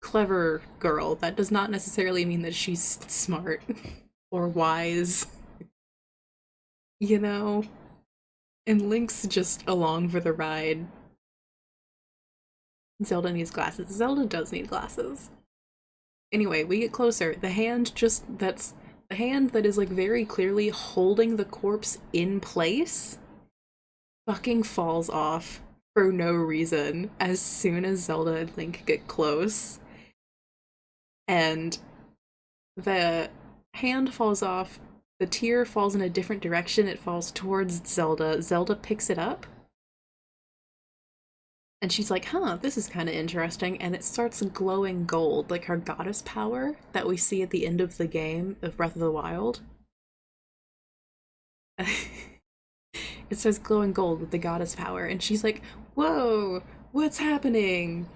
clever girl. That does not necessarily mean that she's smart or wise. You know? And Link's just along for the ride. Zelda needs glasses. Zelda does need glasses. Anyway, we get closer. The hand that's the hand that is like very clearly holding the corpse in place fucking falls off for no reason as soon as Zelda and Link get close. And the hand falls off. The tear falls in a different direction. It falls towards Zelda. Zelda picks it up. And she's like, huh, this is kind of interesting. And it starts glowing gold, like her goddess power that we see at the end of the game of Breath of the Wild. It starts glowing gold with the goddess power. And she's like, whoa, what's happening?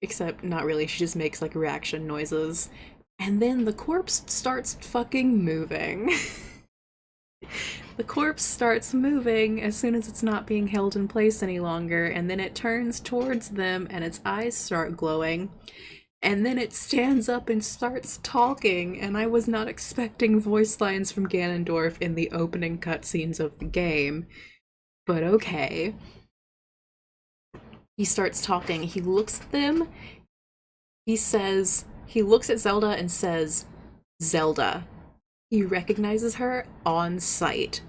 Except not really, she just makes like reaction noises. And then the corpse starts fucking moving. The corpse starts moving as soon as it's not being held in place any longer, and then it turns towards them and its eyes start glowing. And then it stands up and starts talking, and I was not expecting voice lines from Ganondorf in the opening cutscenes of the game. But okay. He starts talking, he looks at them, he looks at Zelda and says, Zelda. He recognizes her on sight.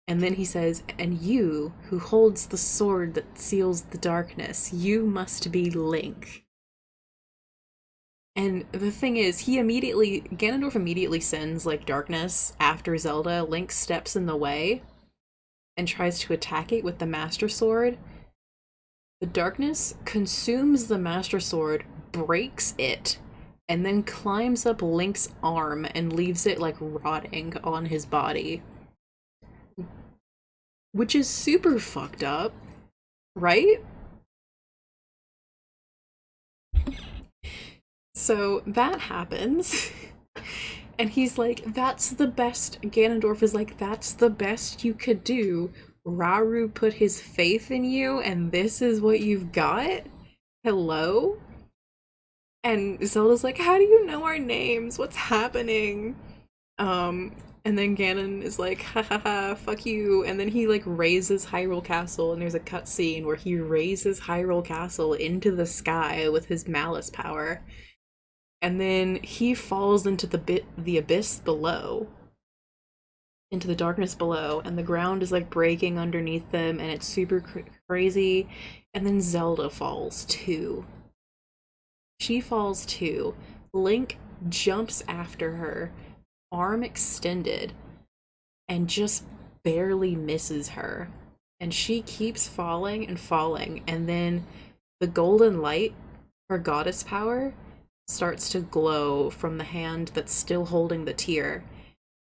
And then he says, and you, who holds the sword that seals the darkness, you must be Link. And the thing is, Ganondorf immediately sends, like, darkness after Zelda. Link steps in the way and tries to attack it with the Master Sword. The darkness consumes the Master Sword, breaks it, and then climbs up Link's arm and leaves it, like, rotting on his body. Which is super fucked up, right? So that happens, and he's like, that's the best. Ganondorf is like, that's the best you could do. Rauru put his faith in you, and this is what you've got? Hello? And Zelda's like, how do you know our names? What's happening? And then Ganon is like, ha ha ha, fuck you. And then he, like, raises Hyrule Castle, and there's a cutscene where he raises Hyrule Castle into the sky with his malice power. And then he falls into the abyss below. Into the darkness below, and the ground is, like, breaking underneath them, and it's super crazy. And then Zelda falls, too. She falls too. Link jumps after her, arm extended, and just barely misses her. And she keeps falling and falling, and then the golden light, her goddess power, starts to glow from the hand that's still holding the tear.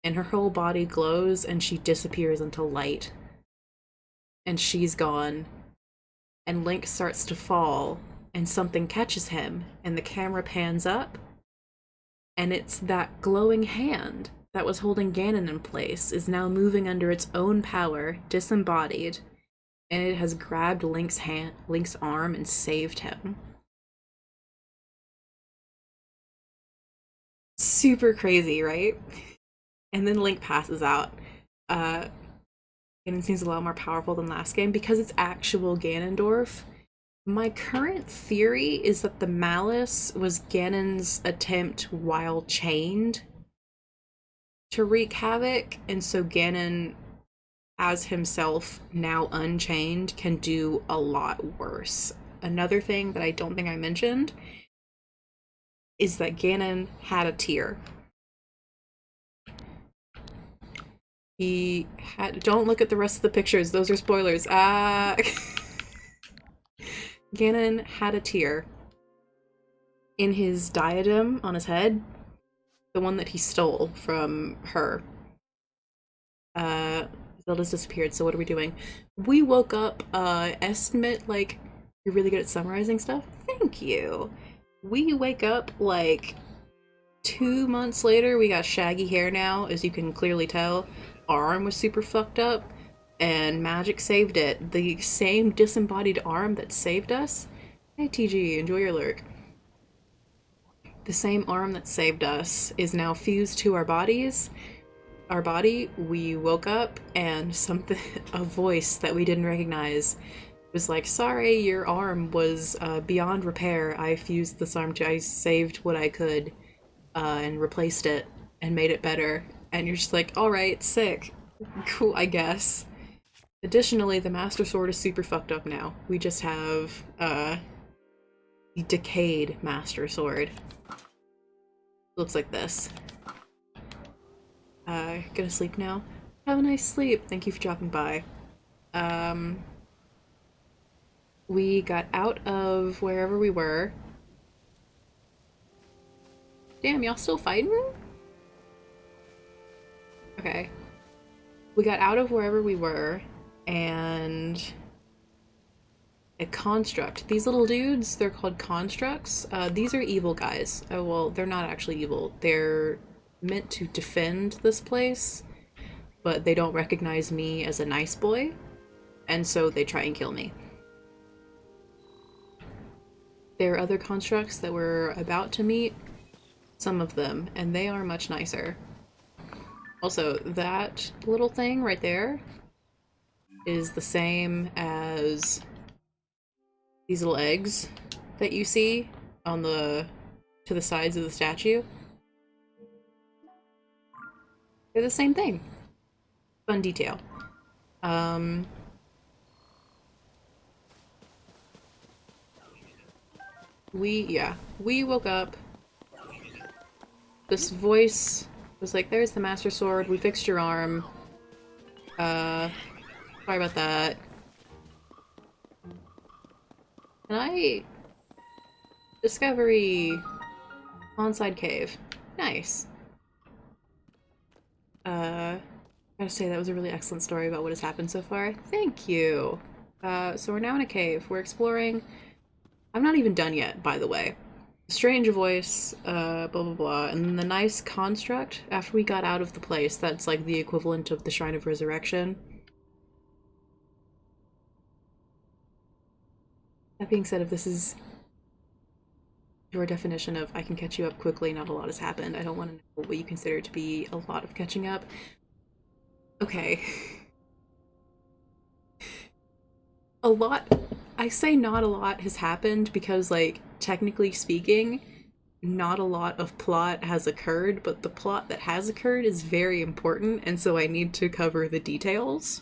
And her whole body glows, and she disappears into light. And she's gone. And Link starts to fall, and something catches him, and the camera pans up, and it's that glowing hand that was holding Ganon in place is now moving under its own power, disembodied, and it has grabbed Link's arm and saved him. Super crazy, right? And then Link passes out. Ganon seems a lot more powerful than last game because it's actual Ganondorf. My current theory is that the malice was Ganon's attempt while chained to wreak havoc, and so Ganon, as himself, now unchained, can do a lot worse. Another thing that I don't think I mentioned is that Ganon had a tear. He had— don't look at the rest of the pictures, those are spoilers. Ganon had a tear in his diadem on his head, the one that he stole from her. Zelda's disappeared, so what are we doing? We woke up, estimate, like, you're really good at summarizing stuff? Thank you! We wake up, like, 2 months later. We got shaggy hair now, as you can clearly tell. Our arm was super fucked up, and magic saved it. The same disembodied arm that saved us— hey TG, enjoy your lurk. The same arm that saved us is now fused to our bodies. Our body, we woke up, and a voice that we didn't recognize was like, sorry, your arm was beyond repair. I fused this arm I saved what I could, and replaced it, and made it better. And you're just like, alright, sick. Cool, I guess. Additionally, the Master Sword is super fucked up now. We just have, the decayed Master Sword. Looks like this. Gonna sleep now. Have a nice sleep. Thank you for dropping by. We got out of wherever we were. Damn, y'all still fighting? Okay. We got out of wherever we were, and a construct. These little dudes, they're called constructs. These are evil guys. Oh, well, they're not actually evil. They're meant to defend this place, but they don't recognize me as a nice boy, and so they try and kill me. There are other constructs that we're about to meet, some of them, and they are much nicer. Also, that little thing right there is the same as these little eggs that you see on to the sides of the statue. They're the same thing. Fun detail. We woke up. This voice was like, there's the Master Sword, we fixed your arm. Sorry about that. And Discovery Onside Cave. Nice. Gotta say, that was a really excellent story about what has happened so far. Thank you! So we're now in a cave. We're exploring. I'm not even done yet, by the way. Strange voice, blah blah blah, and then the nice construct, after we got out of the place, that's like the equivalent of the Shrine of Resurrection. That being said, if this is your definition of I can catch you up quickly, not a lot has happened, I don't want to know what you consider to be a lot of catching up. Okay. A lot, I say not a lot has happened because, like, technically speaking, not a lot of plot has occurred, but the plot that has occurred is very important, and so I need to cover the details.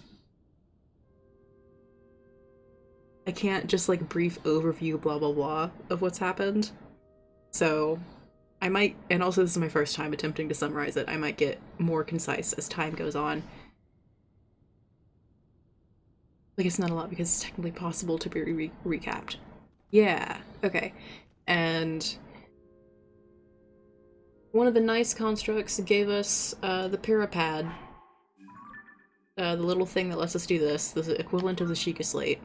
I can't just, like, brief overview blah blah blah of what's happened. So, I might, and also this is my first time attempting to summarize it, I might get more concise as time goes on. Like, it's not a lot because it's technically possible to be recapped. Yeah, okay. And one of the nice constructs gave us the Parapad. The little thing that lets us do this, the equivalent of the Sheikah Slate.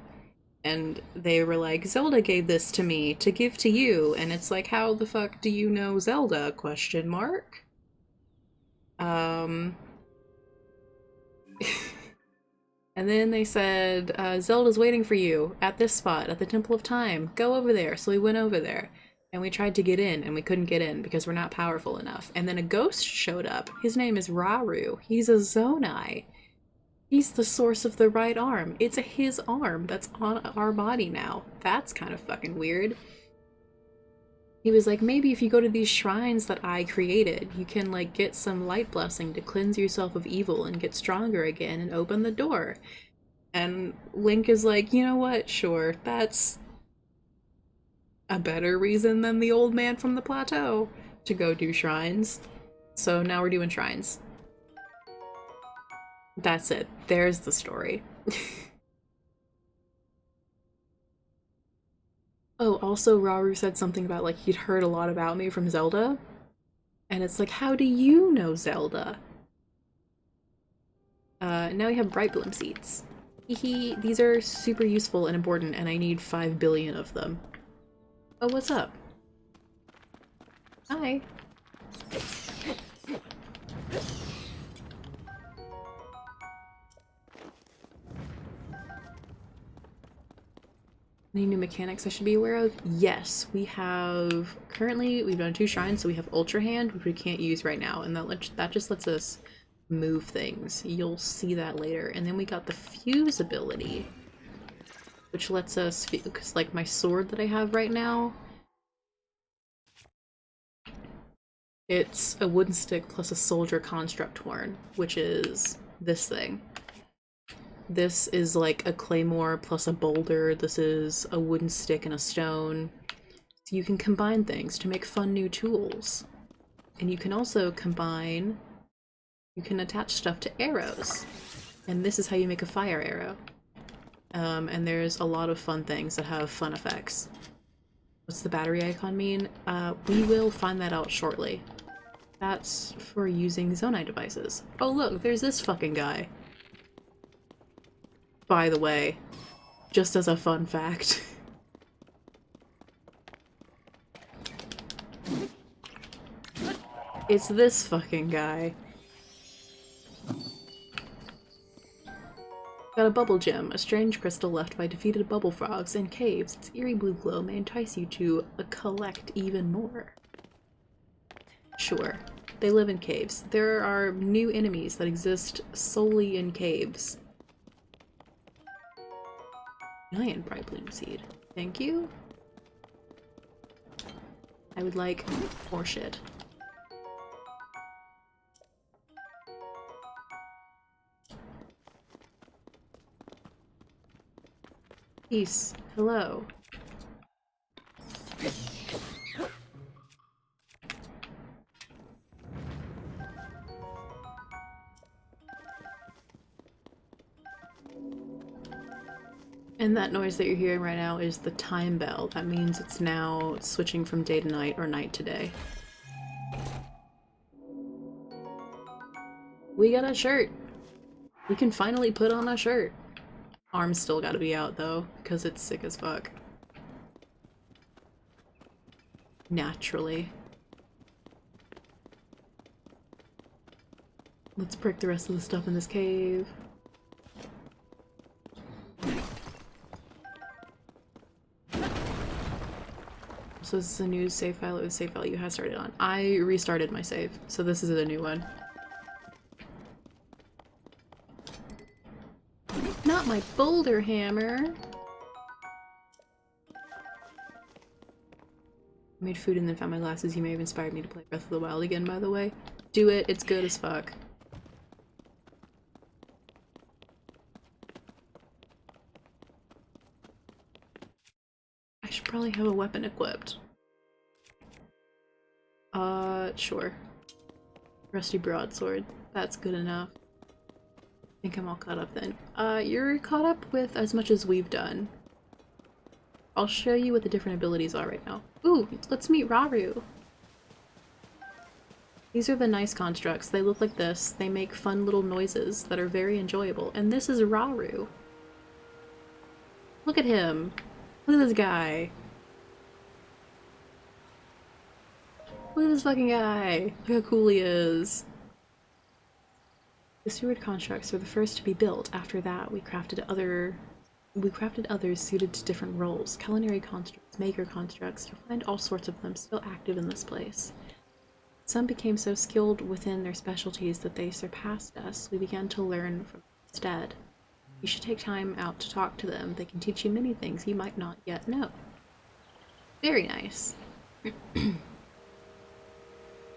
And they were like, Zelda gave this to me to give to you, and it's like, how the fuck do you know Zelda? Question mark. And then they said, Zelda's waiting for you at this spot, at the Temple of Time. Go over there. So we went over there, and we tried to get in, and we couldn't get in because we're not powerful enough. And then a ghost showed up. His name is Rauru. He's a Zonai. He's the source of the right arm. It's his arm that's on our body now. That's kind of fucking weird. He was like, maybe if you go to these shrines that I created, you can, like, get some light blessing to cleanse yourself of evil and get stronger again and open the door. And Link is like, you know what? Sure, that's a better reason than the old man from the plateau to go do shrines. So now we're doing shrines. That's it. There's the story. Oh, also Rauru said something about, like, he'd heard a lot about me from Zelda. And it's like, how do you know Zelda? Now we have Bright Bloom seeds. These are super useful and important, and I need 5 billion of them. Oh, what's up? Hi. Any new mechanics I should be aware of? Yes, we have, currently we've done 2 shrines, so we have Ultra Hand, which we can't use right now, and that just lets us move things. You'll see that later. And then we got the Fuse ability, which lets us, because, like, my sword that I have right now, it's a wooden stick plus a soldier construct horn, which is this thing. This is like a claymore plus a boulder. This is a wooden stick and a stone. So you can combine things to make fun new tools. And you can also combine You can attach stuff to arrows. And this is how you make a fire arrow. And there's a lot of fun things that have fun effects. What's the battery icon mean? We will find that out shortly. That's for using Zonai devices. Oh look, there's this fucking guy. By the way, just as a fun fact. It's this fucking guy. Got a bubble gem, a strange crystal left by defeated bubble frogs in caves. Its eerie blue glow may entice you to collect even more. Sure, they live in caves. There are new enemies that exist solely in caves. Giant bright bloom seed. Thank you. I would like more shit. Peace. Hello. And that noise that you're hearing right now is the time bell. That means it's now switching from day to night or night to day. We got a shirt! We can finally put on a shirt! Arm's still gotta be out though, because it's sick as fuck. Naturally. Let's break the rest of the stuff in this cave. So this is a new save file, or the save file you have started on. I restarted my save, so this is a new one. Not my boulder hammer! I made food and then found my glasses. You may have inspired me to play Breath of the Wild again, by the way. Do it, it's good as fuck. I should probably have a weapon equipped. Sure. Rusty broadsword. That's good enough. I think I'm all caught up then. You're caught up with as much as we've done. I'll show you what the different abilities are right now. Ooh, let's meet Raru. These are the nice constructs. They look like this. They make fun little noises that are very enjoyable. And this is Raru. Look at him. Look at this guy. Look at this fucking guy. Look how cool he is. The steward constructs were the first to be built. After that, we crafted others suited to different roles. Culinary constructs, maker constructs, you'll find all sorts of them still active in this place. Some became so skilled within their specialties that they surpassed us. We began to learn from them instead. You should take time out to talk to them. They can teach you many things you might not yet know. Very nice.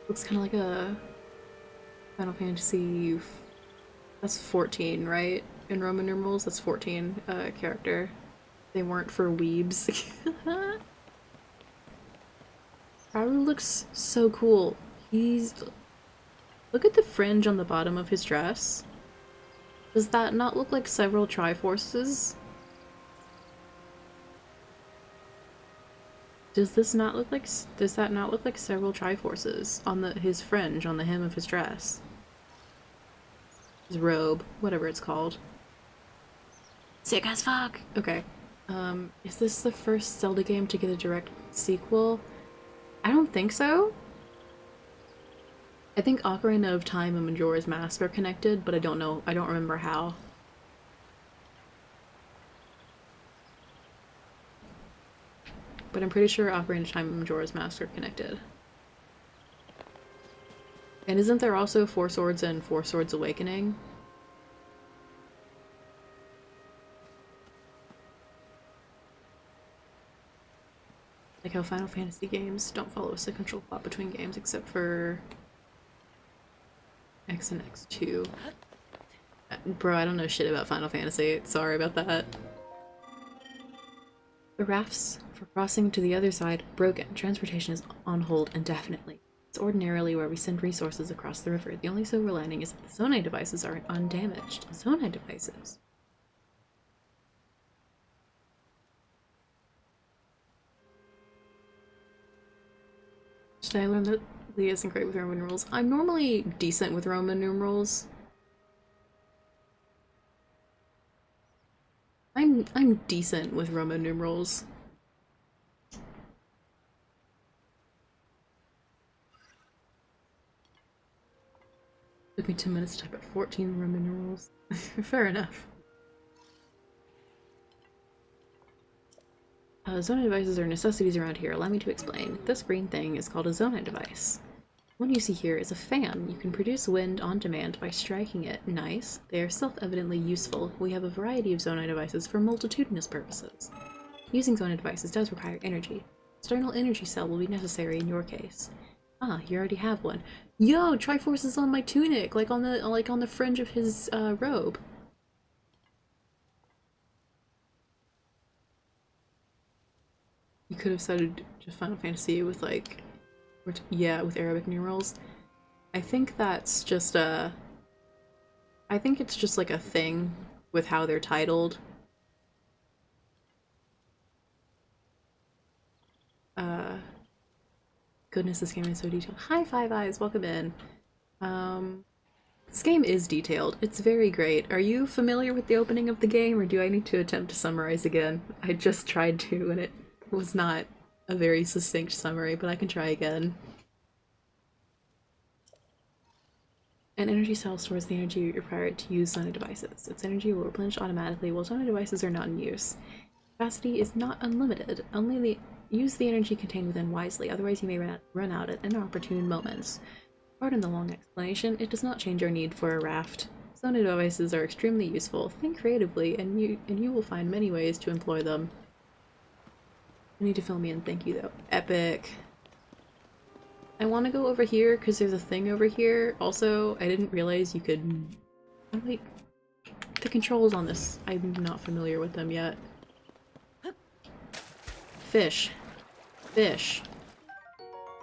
Looks kind of like a Final Fantasy... That's 14, right? In Roman numerals, that's 14 character. They weren't for weebs. Raru looks so cool. Look at the fringe on the bottom of his dress. Does that not look like several Triforces? Does that not look like several Triforces on his fringe on the hem of his dress? His robe, whatever it's called. Sick as fuck! Okay. Is this the first Zelda game to get a direct sequel? I don't think so. I think Ocarina of Time and Majora's Mask are connected, but I don't know. I don't remember how. But I'm pretty sure Ocarina of Time and Majora's Mask are connected. And isn't there also Four Swords and Four Swords Awakening? Like how Final Fantasy games don't follow a sequential plot between games except for X and X2. Bro, I don't know shit about Final Fantasy. Sorry about that. The rafts for crossing to the other side broken. Transportation is on hold indefinitely. It's ordinarily where we send resources across the river. The only silver lining is that the Zonai devices are undamaged. Zonai devices? Should I learn that Leah isn't great with Roman numerals? I'm normally decent with Roman numerals. I'm decent with Roman numerals. Took me 2 minutes to type out 14 Roman numerals. Fair enough. Zonai devices are necessities around here. Allow me to explain. This green thing is called a Zonai device. The one you see here is a fan. You can produce wind on demand by striking it. Nice. They are self-evidently useful. We have a variety of Zonai devices for multitudinous purposes. Using Zonai devices does require energy. External energy cell will be necessary in your case. Ah, you already have one. Yo, Triforce is on my tunic, like on the fringe of his robe. You could have said just Final Fantasy with like, yeah, with Arabic numerals. I think that's just I think it's just like a thing with how they're titled. Goodness, this game is so detailed. Hi, Five Eyes, welcome in. This game is detailed. It's very great. Are you familiar with the opening of the game, or do I need to attempt to summarize again? I just tried to, and it was not a very succinct summary, but I can try again. An energy cell stores the energy required to use Zonai devices. Its energy will replenish automatically while Zonai devices are not in use. Capacity is not unlimited. Use the energy contained within wisely, otherwise you may run out at inopportune moments. Pardon the long explanation, it does not change our need for a raft. Zonai devices are extremely useful. Think creatively, and you will find many ways to employ them. You need to fill me in, thank you though. Epic. I want to go over here because there's a thing over here. Also, I didn't realize you could... Wait, the controls on this, I'm not familiar with them yet. Fish. Fish.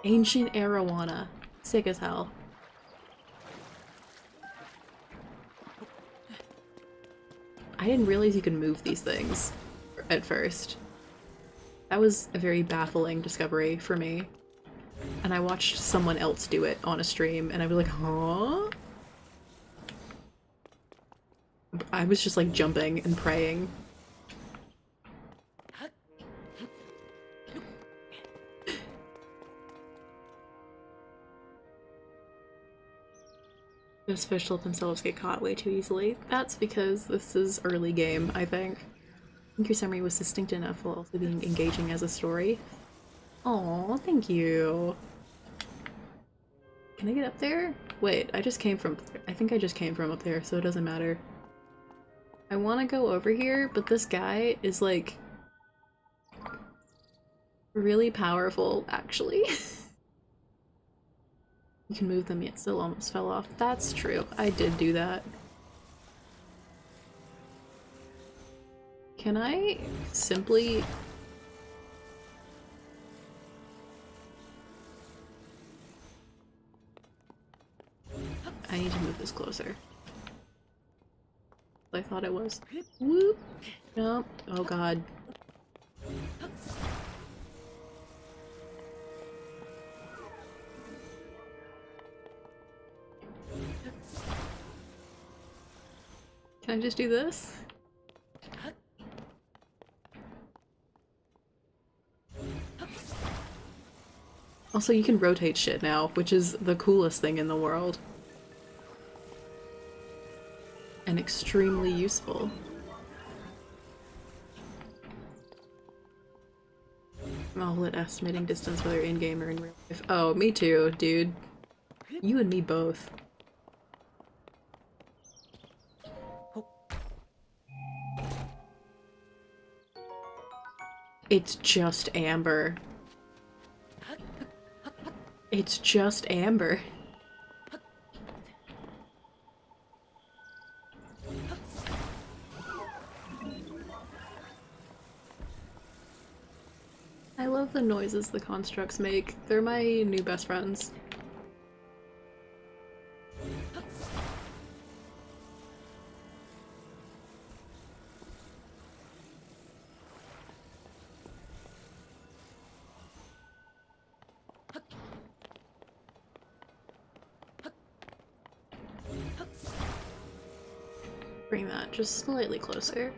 Ancient arowana. Sick as hell. I didn't realize you could move these things at first. That was a very baffling discovery for me. And I watched someone else do it on a stream, and I was like, huh? I was just like jumping and praying. Those fish let themselves get caught way too easily. That's because this is early game, I think. I think your summary was distinct enough while also being engaging as a story. Aw, thank you. Can I get up there? Wait, I just came from... I think I just came from up there, so it doesn't matter. I want to go over here, but this guy is like... really powerful, actually. You can move them, yet still almost fell off. That's true. I did do that. Can I simply... I need to move this closer. I thought it was. Whoop! Nope. Oh god. Can I just do this? Also, you can rotate shit now, which is the coolest thing in the world. And extremely useful. I'm all at estimating distance, whether in-game or in real life. Oh, me too, dude. You and me both. It's just Amber. It's just Amber. I love the noises the constructs make. They're my new best friends. Bring that just slightly closer.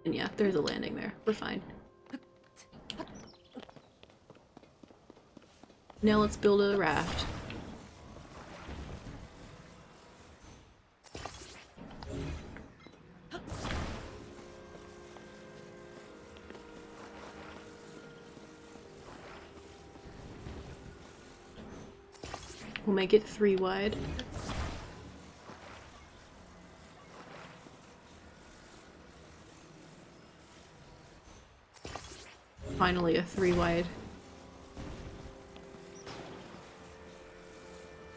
And yeah, there's a landing there. We're fine. Now let's build a raft. We'll make it 3 wide. Finally a 3 wide.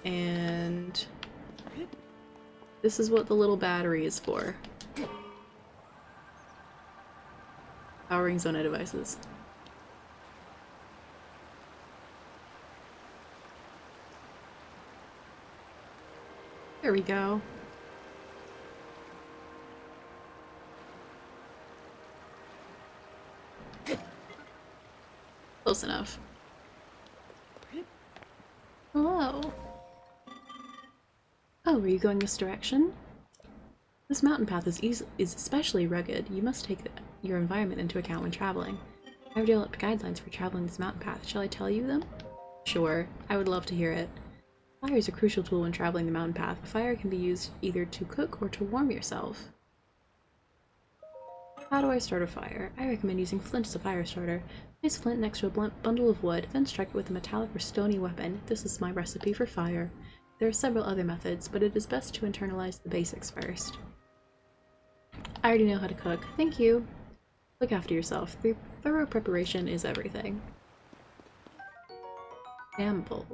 And this is what the little battery is for. Powering Zona devices. There we go. Close enough. Hello. Oh, are you going this direction? This mountain path is especially rugged. You must take your environment into account when traveling. I've developed guidelines for traveling this mountain path. Shall I tell you them? Sure. I would love to hear it. Fire is a crucial tool when traveling the mountain path. A fire can be used either to cook or to warm yourself. How do I start a fire? I recommend using flint as a fire starter. Place flint next to a blunt bundle of wood, then strike it with a metallic or stony weapon. This is my recipe for fire. There are several other methods, but it is best to internalize the basics first. I already know how to cook. Thank you. Look after yourself. Thorough preparation is everything. Gamble.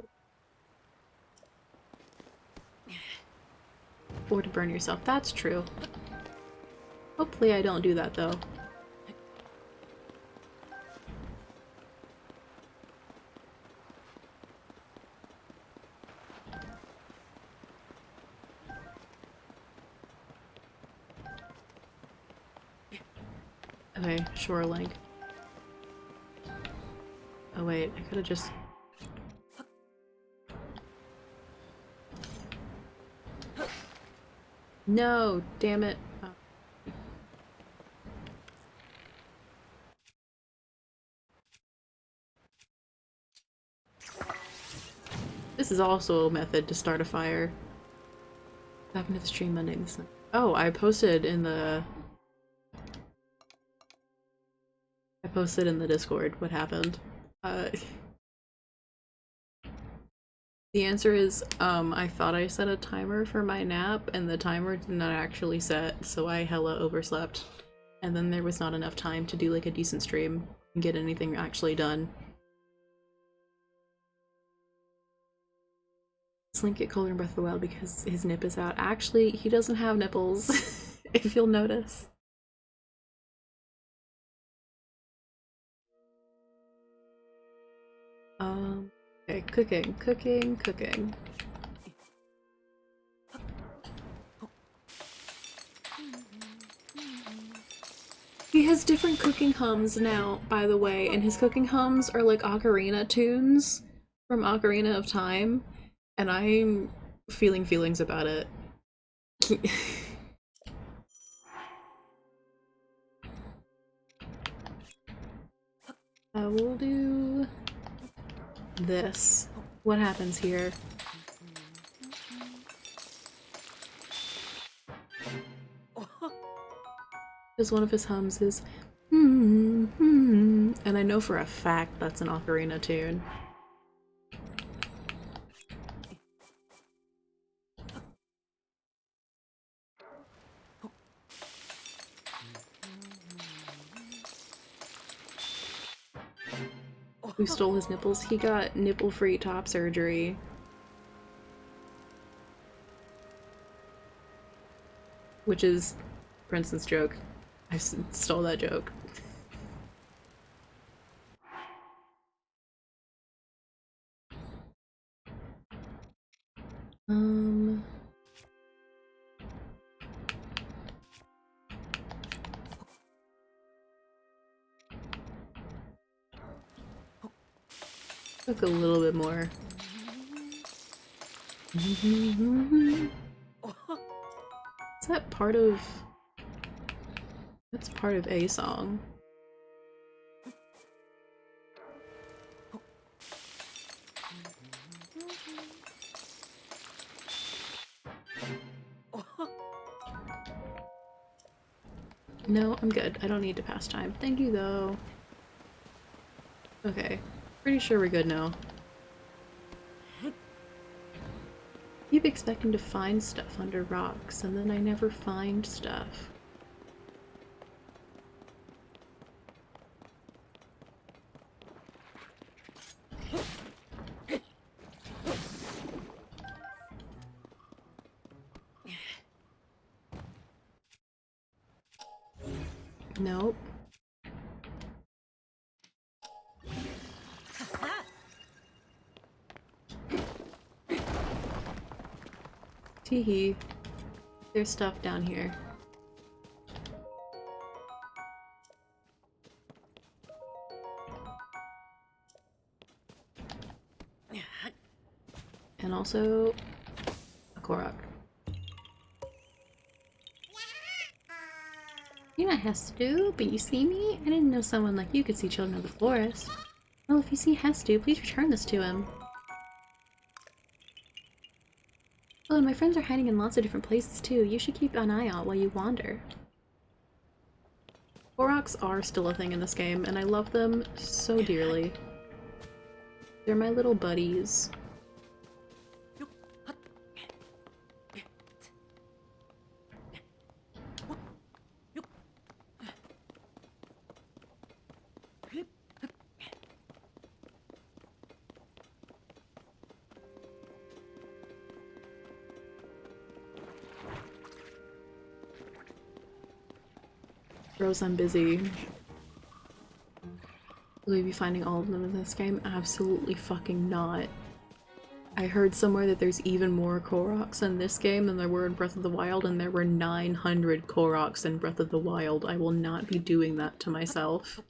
Or to burn yourself. That's true. Hopefully I don't do that though. Okay, shore link. Oh wait, I could've just... No, damn it. Oh. This is also a method to start a fire. What happened to the stream Monday this night? Oh, I posted in the Discord what happened. The answer is, I thought I set a timer for my nap, and the timer did not actually set, so I hella overslept. And then there was not enough time to do like a decent stream and get anything actually done. Slink get colder in Breath of the Wild because his nip is out. Actually, he doesn't have nipples, if you'll notice. Okay, cooking. He has different cooking hums now, by the way, and his cooking hums are like ocarina tunes from Ocarina of Time, and I'm feeling feelings about it. I will do this. What happens here? Because one of his hums is and I know for a fact that's an ocarina tune. Who stole his nipples? He got nipple-free top surgery. Which is Prince's joke. I stole that joke. Cook a little bit more. Is that part of... That's part of a song. No, I'm good. I don't need to pass time. Thank you, though. Okay. Pretty sure we're good now. Keep expecting to find stuff under rocks, and then I never find stuff. Nope. Teehee. There's stuff down here. And also a Korok. You're not Hestu, but you see me? I didn't know someone like you could see children of the forest. Well, if you see Hestu, please return this to him. Oh, and my friends are hiding in lots of different places too. You should keep an eye out while you wander. Koroks are still a thing in this game, and I love them so dearly. They're my little buddies. Rose, I'm busy. Will we be finding all of them in this game? Absolutely fucking not. I heard somewhere that there's even more Koroks in this game than there were in Breath of the Wild, and there were 900 Koroks in Breath of the Wild. I will not be doing that to myself.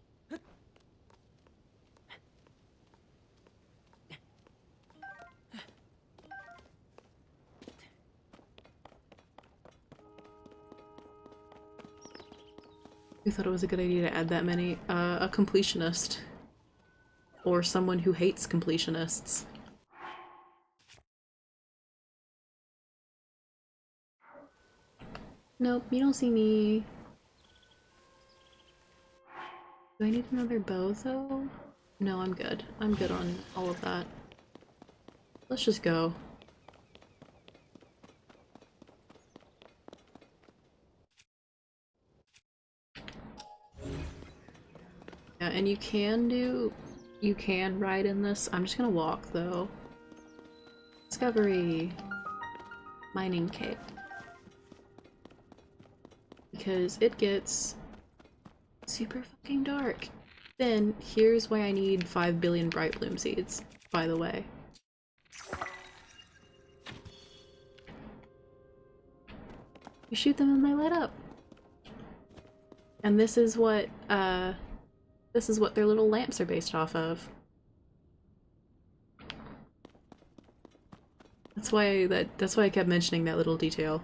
Who thought it was a good idea to add that many? A completionist. Or someone who hates completionists. Nope, you don't see me. Do I need another bow, though? No, I'm good. I'm good on all of that. Let's just go. Yeah, and you can ride in this. I'm just gonna walk, though. Discovery. Mining cave. Because it gets super fucking dark. Then, here's why I need 5 billion bright bloom seeds, by the way. You shoot them and they light up. And this is what their little lamps are based off of. That's why I kept mentioning that little detail.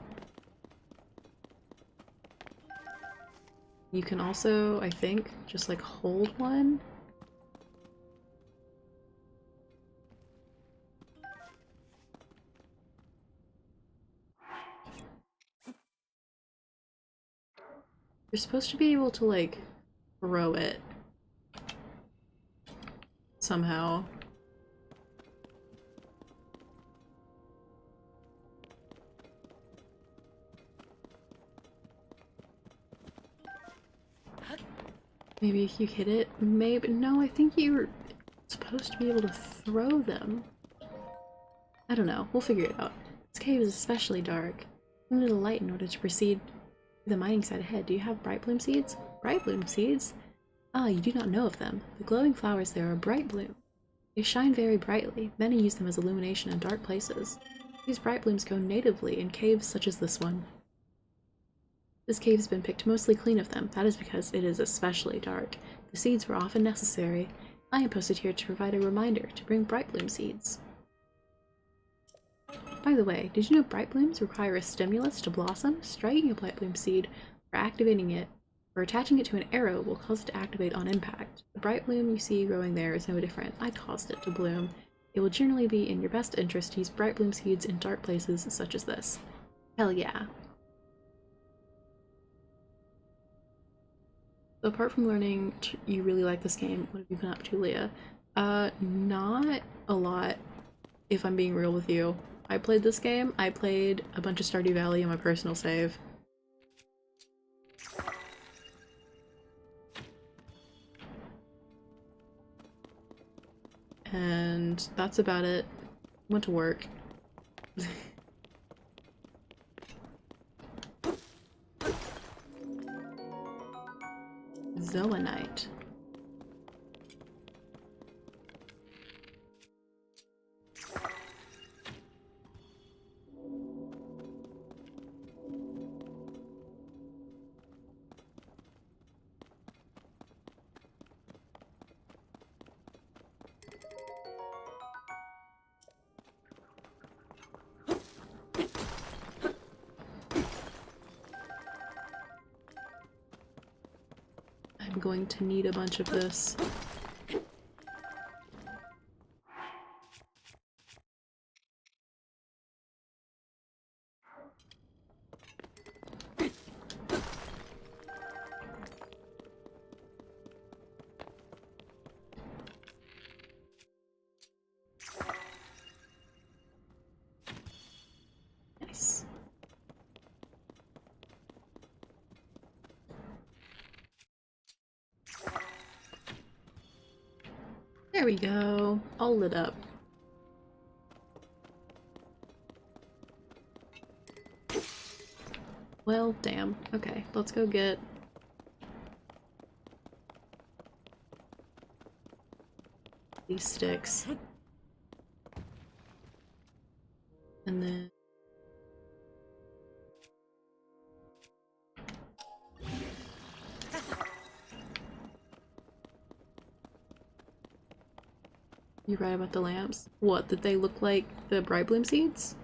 You can also, I think, just like hold one. You're supposed to be able to like throw it somehow. Maybe if you hit it, maybe. No, I think you're supposed to be able to throw them. I don't know. We'll figure it out. This cave is especially dark. You need a light in order to proceed to the mining site ahead. Do you have bright bloom seeds? Bright bloom seeds? Ah, you do not know of them. The glowing flowers there are bright bloom. They shine very brightly. Many use them as illumination in dark places. These bright blooms grow natively in caves such as this one. This cave has been picked mostly clean of them. That is because it is especially dark. The seeds were often necessary. I am posted here to provide a reminder to bring bright bloom seeds. By the way, did you know bright blooms require a stimulus to blossom? Striking a bright bloom seed or activating it or attaching it to an arrow will cause it to activate on impact. The bright bloom you see growing there is no different. I caused it to bloom. It will generally be in your best interest to use bright bloom seeds in dark places such as this. Hell yeah. So apart from learning you really like this game, what have you been up to, Leah? Not a lot, if I'm being real with you. I played this game, I played a bunch of Stardew Valley on my personal save. And that's about it. Went to work. Zoanite. I'm going to need a bunch of this. Nice. There we go. All lit up. Well, damn. Okay, let's go get these sticks. And then you're right about the lamps. What, did they look like the bright bloom seeds?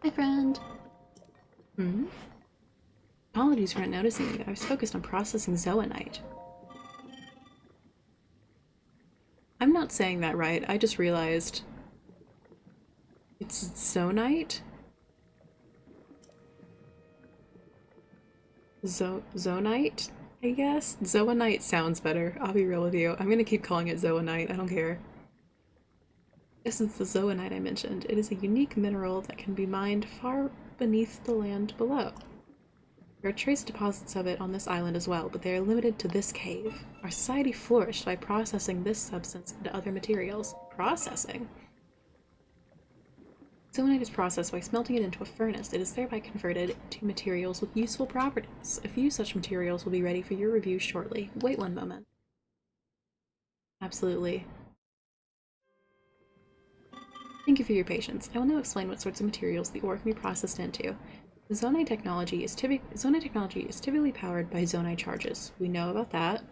Hi, friend. Hmm? Apologies for not noticing you. I was focused on processing zoanite. I'm not saying that right. I just realized it's zonite? Zonite, I guess? Zoanite sounds better. I'll be real with you. I'm gonna keep calling it zoanite. I don't care. This is the zoanite I mentioned. It is a unique mineral that can be mined far beneath the land below. There are trace deposits of it on this island as well, but they are limited to this cave. Our society flourished by processing this substance into other materials. Processing? Zoanite is processed by smelting it into a furnace. It is thereby converted into materials with useful properties. A few such materials will be ready for your review shortly. Wait one moment. Absolutely. Thank you for your patience. I will now explain what sorts of materials the ore can be processed into. The zonite technology is typically powered by zonite charges. We know about that.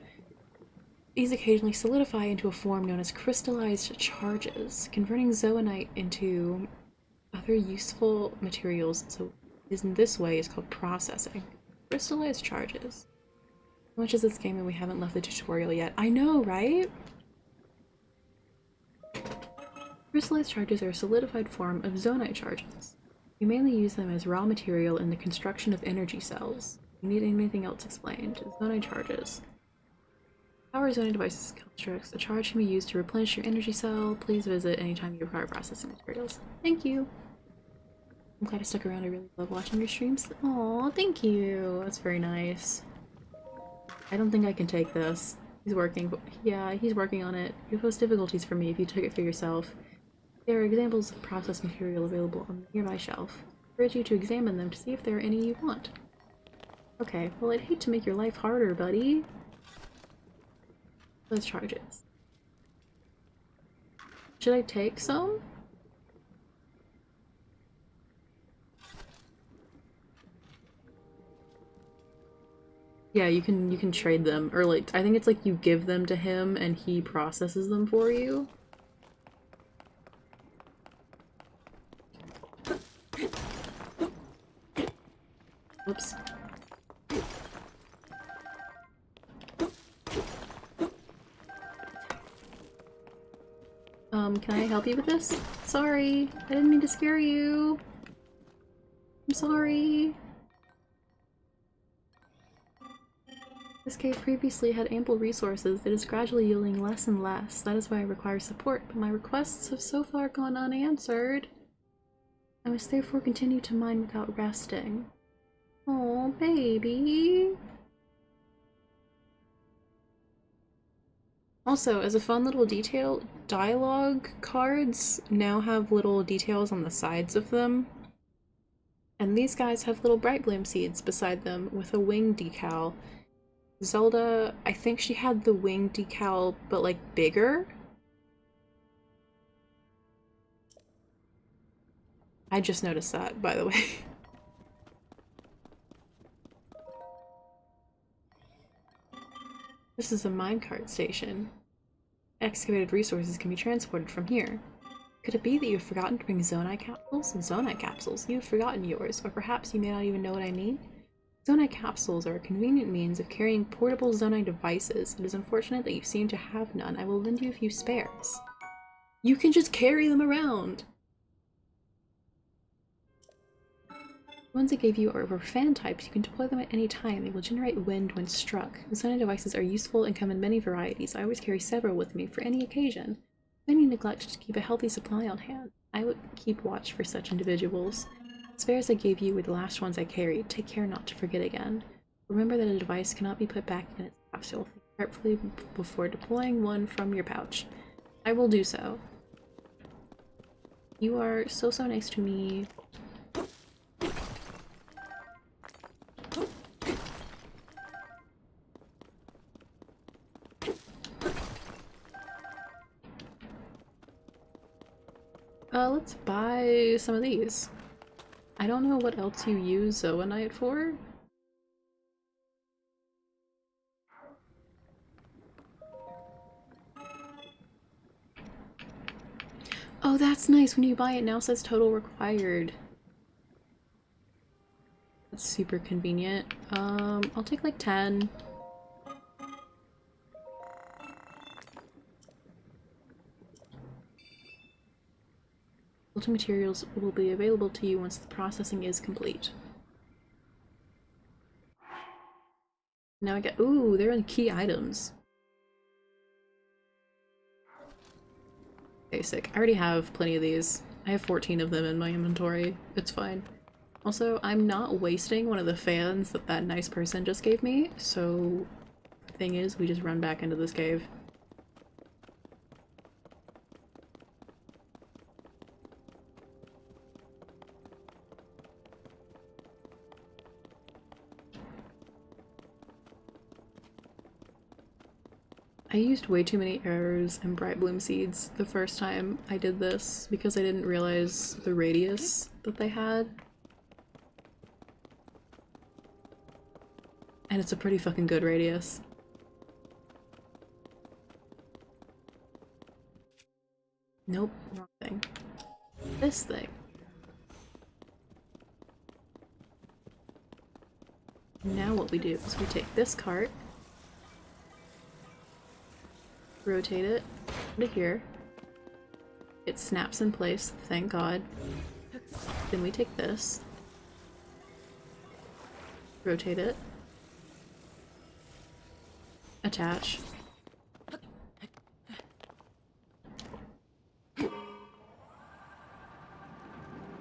These occasionally solidify into a form known as crystallized charges, converting zoanite into other useful materials, so in this way is called processing. Crystallized charges. How much is this game and we haven't left the tutorial yet? I know, right? Crystallized charges are a solidified form of zonite charges. You mainly use them as raw material in the construction of energy cells. You need anything else explained? Zonite charges. Power zonite devices constructs. A charge can be used to replenish your energy cell. Please visit anytime you require processing materials. Thank you. I'm glad I stuck around. I really love watching your streams. Aw, thank you. That's very nice. I don't think I can take this. He's working. Yeah, he's working on it. You'll pose difficulties for me if you took it for yourself. There are examples of processed material available on the nearby shelf. I urge you to examine them to see if there are any you want. Okay, well, I'd hate to make your life harder, buddy. Those charges. Should I take some? Yeah, you can trade them, or like I think it's like you give them to him and he processes them for you. Oops. Can I help you with this? Sorry, I didn't mean to scare you. I'm sorry. This cave previously had ample resources. It is gradually yielding less and less. That is why I require support, but my requests have so far gone unanswered. I must therefore continue to mine without resting. Oh, baby. Also, as a fun little detail, dialogue cards now have little details on the sides of them. And these guys have little bright bloom seeds beside them with a wing decal. Zelda, I think she had the wing decal, but like bigger? I just noticed that, by the way. This is a minecart station. Excavated resources can be transported from here. Could it be that you've forgotten to bring zonite capsules? Zonite capsules? You've forgotten yours, or perhaps you may not even know what I mean? Zonite capsules are a convenient means of carrying portable zonite devices. It is unfortunate that you seem to have none. I will lend you a few spares. You can just carry them around! The ones I gave you are fan types. You can deploy them at any time. They will generate wind when struck. Zonite devices are useful and come in many varieties. I always carry several with me for any occasion. Many neglect to keep a healthy supply on hand. I would keep watch for such individuals. The spares I gave you were the last ones I carried. Take care not to forget again. Remember that a device cannot be put back in its capsule. Think carefully before deploying one from your pouch. I will do so. You are so nice to me. Let's buy some of these. I don't know what else you use zoanite for. Oh, that's nice. When you buy it, now says total required. That's super convenient. I'll take like 10. Filter materials will be available to you once the processing is complete. Now I get— ooh, they're the key items. Basic. I already have plenty of these. I have 14 of them in my inventory. It's fine. Also, I'm not wasting one of the fans that that nice person just gave me, so the thing is, we just run back into this cave. I used way too many arrows and bright bloom seeds the first time I did this because I didn't realize the radius that they had. And it's a pretty fucking good radius. Nope, wrong thing. This thing. Now what we do is we take this cart, rotate it to here. It snaps in place, thank God. Then we take this, rotate it, attach.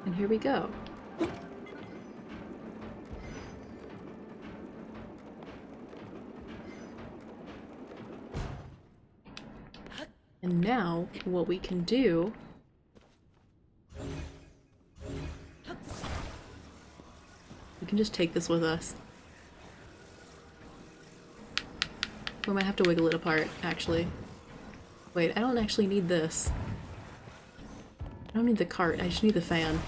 And here we go. And now, what we can do we can just take this with us. We might have to wiggle it apart, actually. Wait, I don't actually need this. I don't need the cart, I just need the fan.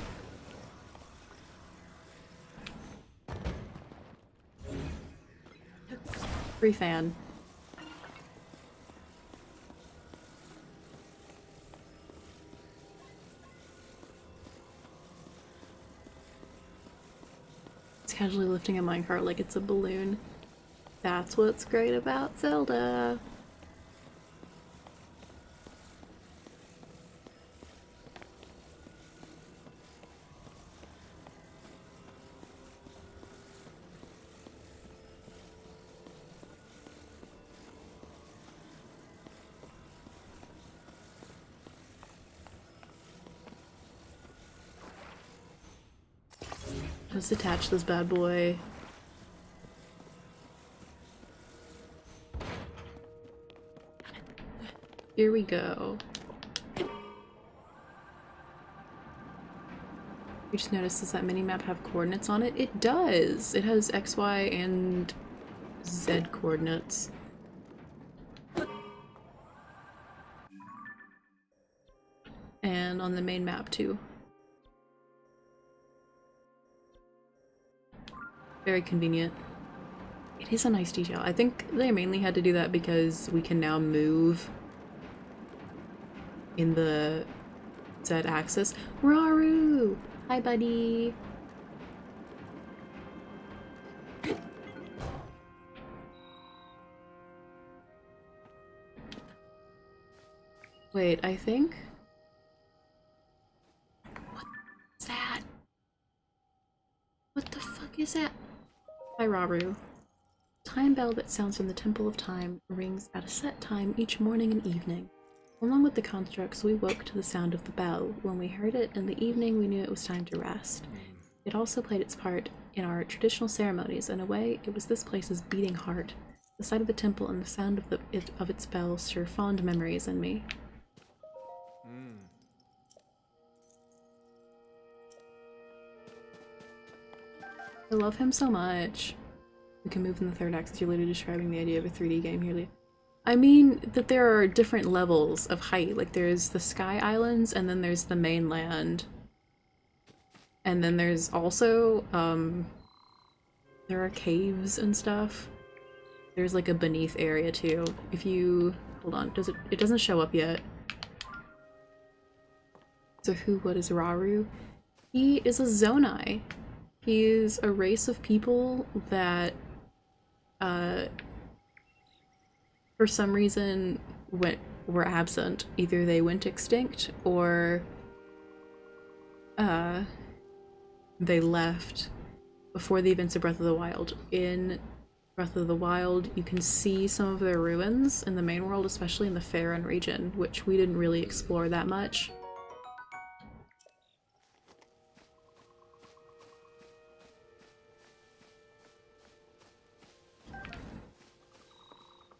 Free fan. It's casually lifting a minecart like it's a balloon. That's what's great about Zelda. Let's attach this bad boy. Here we go. You just noticed, does that mini-map have coordinates on it? It does! It has X, Y, and Z coordinates. And on the main map too. Very convenient. It is a nice detail. I think they mainly had to do that because we can now move in the Z axis. Raru! Hi, buddy! Wait, I think? What's that? What the fuck is that? Hi, Raru. Time bell that sounds from the Temple of Time rings at a set time each morning and evening. Along with the constructs, we woke to the sound of the bell. When we heard it in the evening, we knew it was time to rest. It also played its part in our traditional ceremonies. In a way, it was this place's beating heart. The sight of the temple and the sound of its bell stir fond memories in me. I love him so much. We can move in the third axis. You're literally describing the idea of a 3D game here. I mean that there are different levels of height. Like there's the sky islands and then there's the mainland. And then there's also, there are caves and stuff. There's like a beneath area too. If you, hold on, it doesn't show up yet. So what is Raru? He is a Zonai. He's a race of people that, for some reason were absent. Either they went extinct or they left before the events of Breath of the Wild. In Breath of the Wild, you can see some of their ruins in the main world, especially in the Faerun region, which we didn't really explore that much.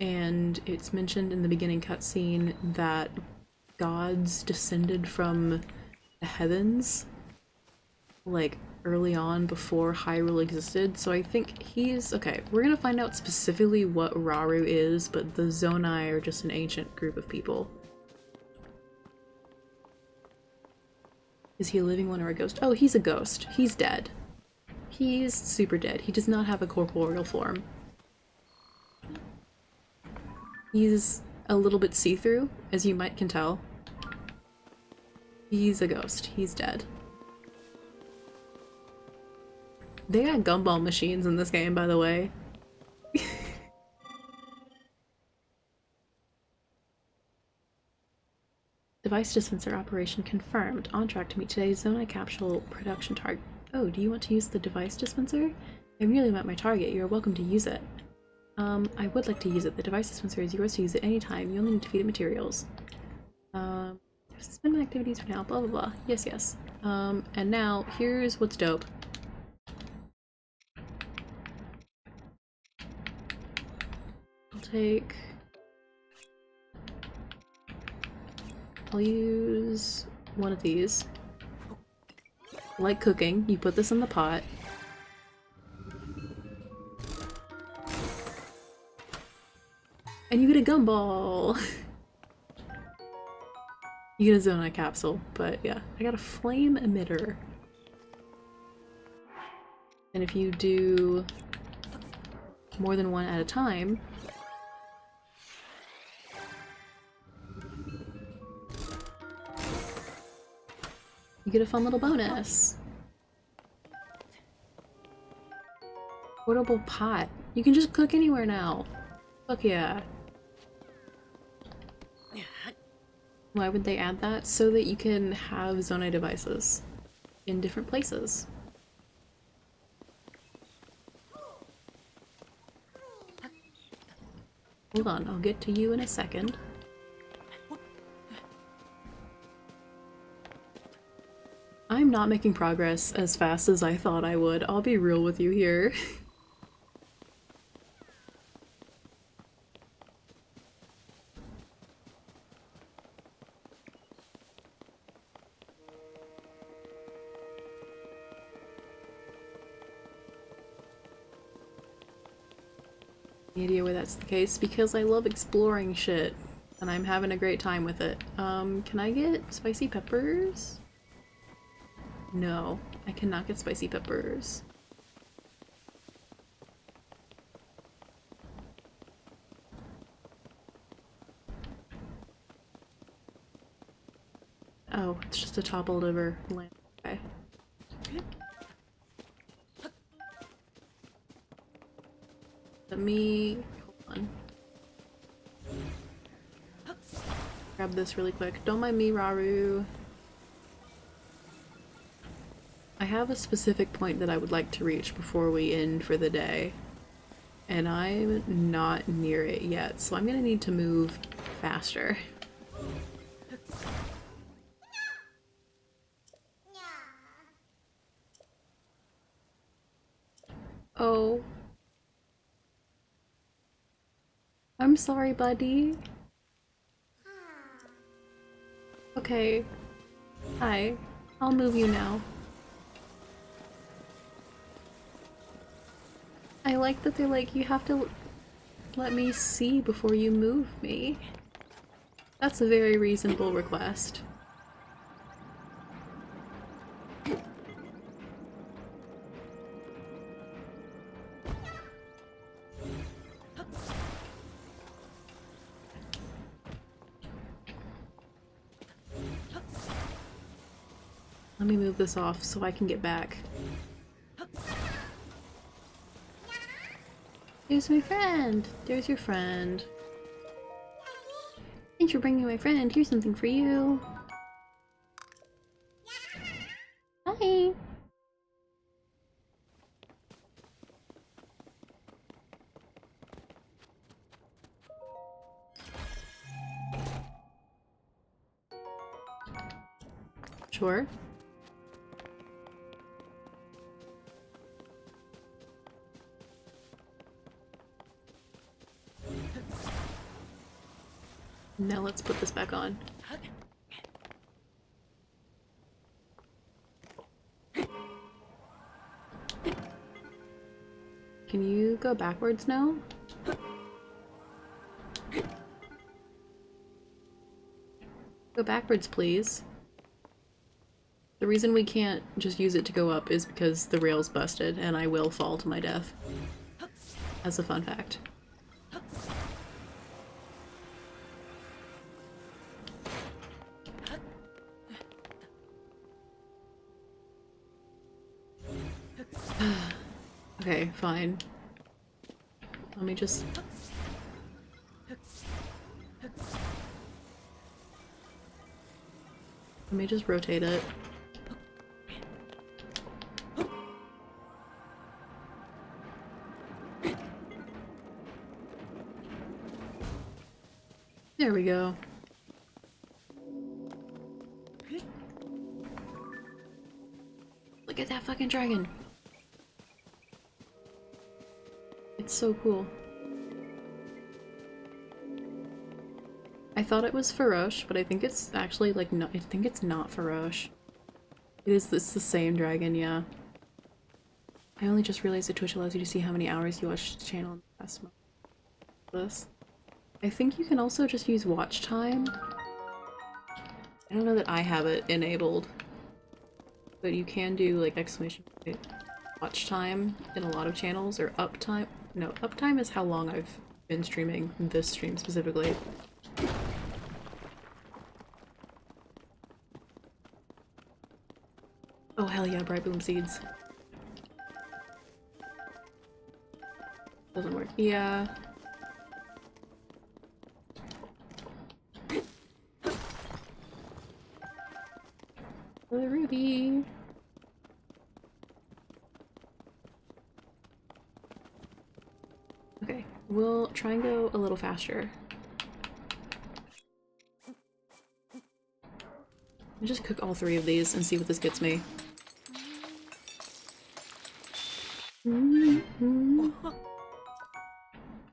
And it's mentioned in the beginning cutscene that gods descended from the heavens, like, early on before Hyrule existed, so I think he's... okay, we're gonna find out specifically what Raru is, but the Zonai are just an ancient group of people. Is he a living one or a ghost? Oh, he's a ghost. He's dead. He's super dead. He does not have a corporeal form. He's a little bit see-through, as you can tell. He's a ghost. He's dead. They got gumball machines in this game, by the way. Device dispenser operation confirmed. On track to meet today's Zonai capsule production target. Oh, do you want to use the device dispenser? I really want my target. You are welcome to use it. I would like to use it. The device dispenser is yours to use at any time. You only need to feed it materials. Suspend my activities for now, blah blah blah. Yes, yes. And now, here's what's dope. I'll use one of these. Like cooking, you put this in the pot. And you get a gumball! You get a Zonai capsule, but yeah. I got a flame emitter. And if you do more than one at a time, you get a fun little bonus. Portable pot. You can just cook anywhere now. Fuck yeah. Why would they add that? So that you can have Zonai devices in different places. Hold on, I'll get to you in a second. I'm not making progress as fast as I thought I would. I'll be real with you here. Any idea why that's the case? Because I love exploring shit, and I'm having a great time with it. Can I get spicy peppers? No, I cannot get spicy peppers. Oh, it's just a toppled over lamp. Okay. Let me... hold on. Grab this really quick. Don't mind me, Raru. I have a specific point that I would like to reach before we end for the day. And I'm not near it yet, so I'm gonna need to move faster. Oh. I'm sorry, buddy. Okay. Hi. I'll move you now. I like that they're like, you have to let me see before you move me. That's a very reasonable request. Let me move this off so I can get back. There's my friend! There's your friend. Thanks for bringing my friend. Here's something for you. Hi! Sure. Now let's put this back on. Can you go backwards now? Go backwards, please. The reason we can't just use it to go up is because the rail's busted and I will fall to my death. As a fun fact. Okay, fine. Let me just... Let me just rotate it. There we go. Look at that fucking dragon! It's so cool. I thought it was Farosh, but I think it's actually like no, I think it's not Farosh. It's the same dragon, yeah. I only just realized that Twitch allows you to see how many hours you watched the channel in the past month. This. I think you can also just use watch time. I don't know that I have it enabled, but you can do like exclamation point watch time in a lot of channels, or up time. no, uptime is how long I've been streaming this stream specifically. Oh hell yeah, bright bloom seeds. Doesn't work. Yeah. The ruby. Okay, we'll try and go a little faster. I'll just cook all 3 of these and see what this gets me.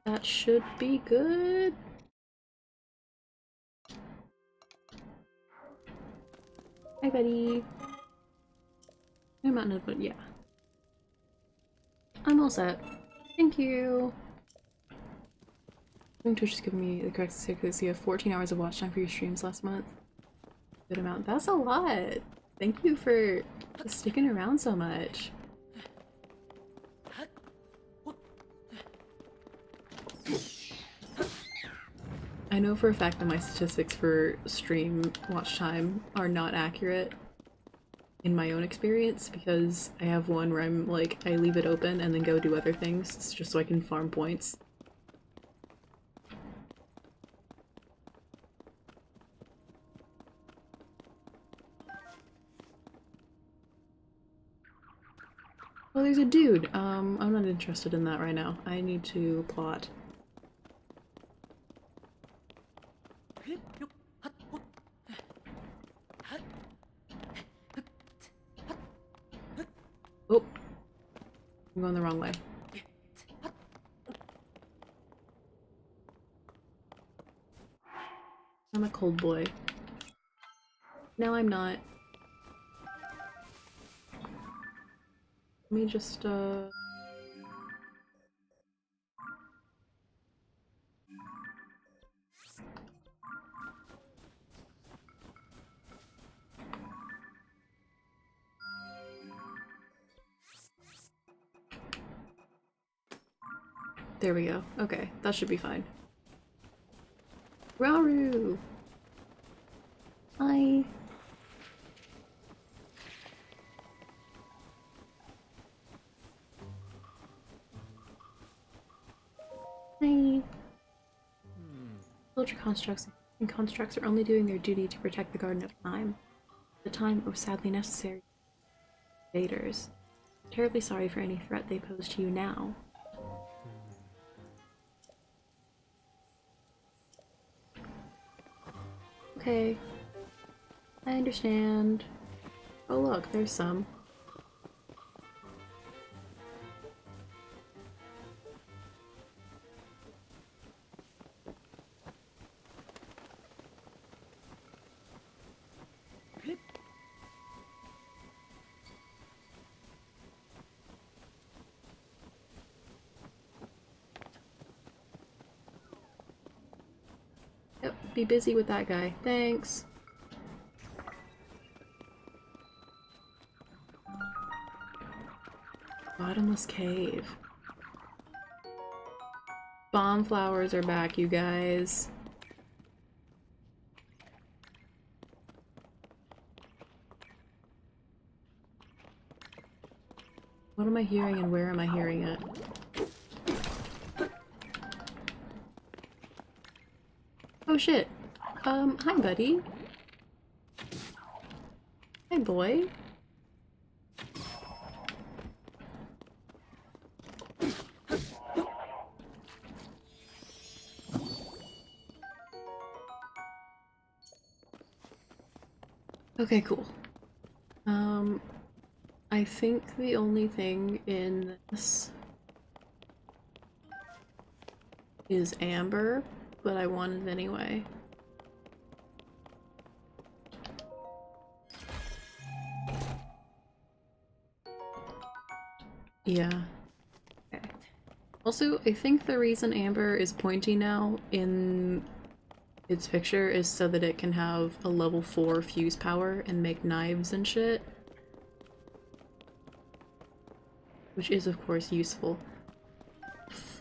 That should be good. Hi, buddy. No mountain, but yeah. I'm all set. Thank you. I think Twitch is giving me the correct statistics. You have 14 hours of watch time for your streams last month. Good amount. That's a lot. Thank you for sticking around so much. I know for a fact that my statistics for stream watch time are not accurate in my own experience because I have one where I'm like, I leave it open and then go do other things just so I can farm points. Oh, there's a dude. I'm not interested in that right now. I need to plot. Oh, I'm going the wrong way. I'm a cold boy. No, I'm not. Let me just, there we go. Okay, that should be fine. Rauru! Hi! Hi! Soldier constructs and constructs are only doing their duty to protect the Garden of Time. The time was sadly necessary. Invaders. Terribly sorry for any threat they pose to you now. Okay. I understand. Oh look, there's some. Yep, be busy with that guy. Thanks. Bottomless cave. Bomb flowers are back, you guys. What am I hearing and where am I hearing it? Oh shit. Hi buddy. Hi boy. Okay, cool. I think the only thing in this is amber, but I want it anyway. Yeah. Okay. Also, I think the reason amber is pointy now in its picture is so that it can have a level 4 fuse power and make knives and shit. Which is, of course, useful.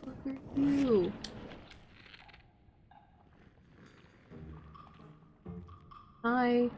fuck are you? Hi.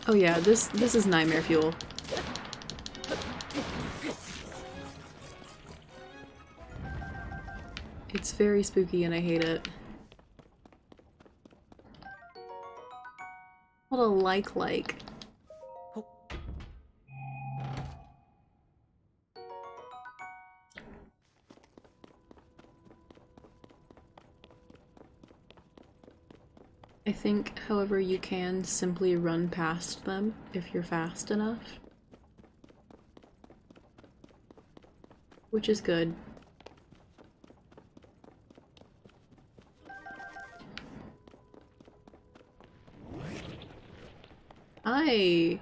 Oh yeah, this is nightmare fuel. It's very spooky and I hate it. What a like. I think, however, you can simply run past them if you're fast enough. Which is good. Hi!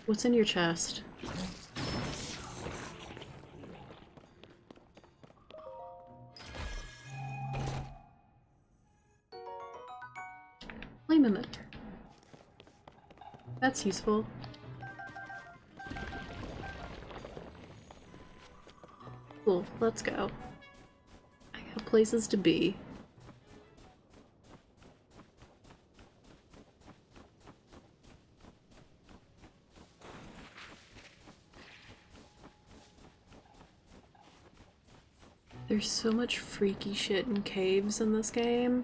What's in your chest? Flame emitter. That's useful. Cool, let's go. I got places to be. There's so much freaky shit in caves in this game.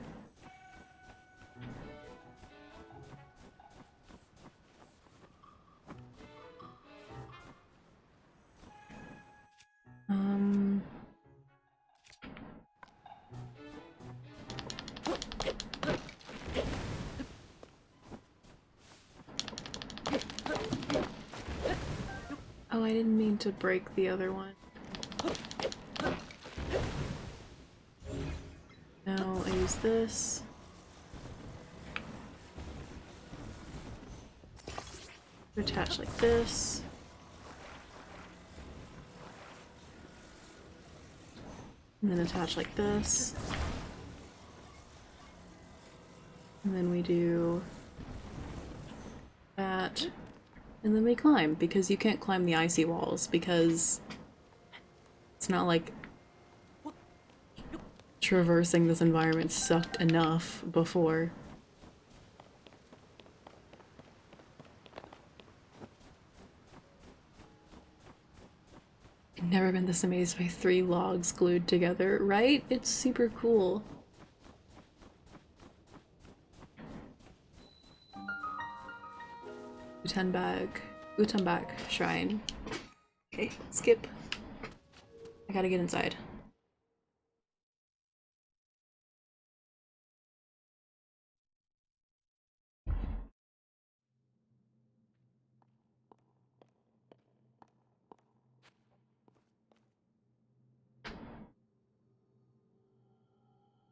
Oh, I didn't mean to break the other one. Now I use this. Attach like this. And then attach like this. And then we do that. And then we climb, because you can't climb the icy walls, because it's not like traversing this environment sucked enough before. I've never been this amazed by 3 logs glued together, right? It's super cool. Utenbag Shrine. Okay, skip. I gotta get inside.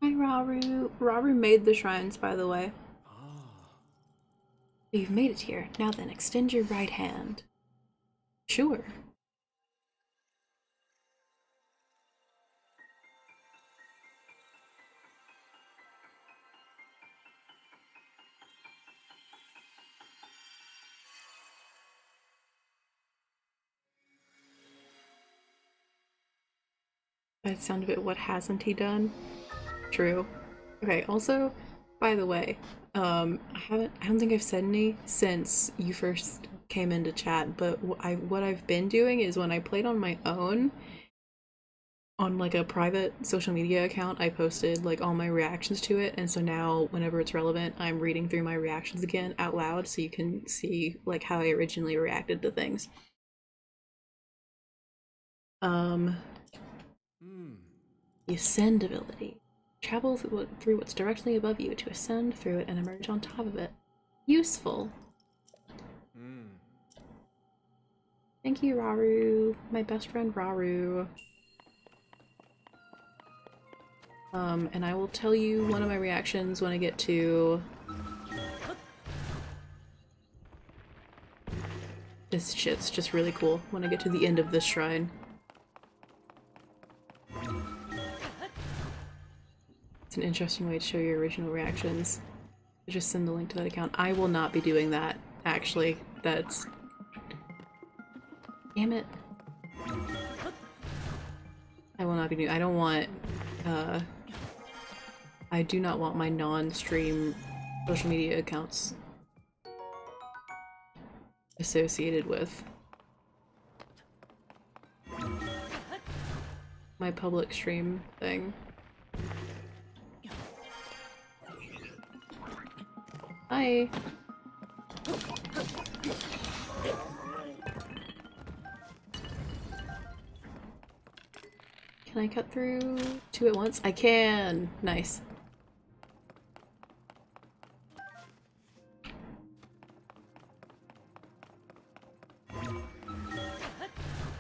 Hi, Raru. Raru made the shrines, by the way. You've made it here. Now then, extend your right hand. Sure. By the sound of it, what hasn't he done? True. Okay, also, by the way, I don't think I've said any since you first came into chat, but what I've been doing is when I played on my own, on like a private social media account, I posted like all my reactions to it, and so now whenever it's relevant, I'm reading through my reactions again out loud so you can see like how I originally reacted to things. The Ascend ability. Travel through what's directly above you to ascend through it and emerge on top of it. Useful. Thank you, Raru. My best friend, Raru. And I will tell you one of my reactions when I get to this shit's just really cool when I get to the end of this shrine. It's an interesting way to show your original reactions. Just send the link to that account. I will not be doing that, actually. That's... Damn it. I will not be doing- I don't want, I do not want my non-stream social media accounts associated with my public stream thing. Hi! Can I cut through two at once? I can! Nice.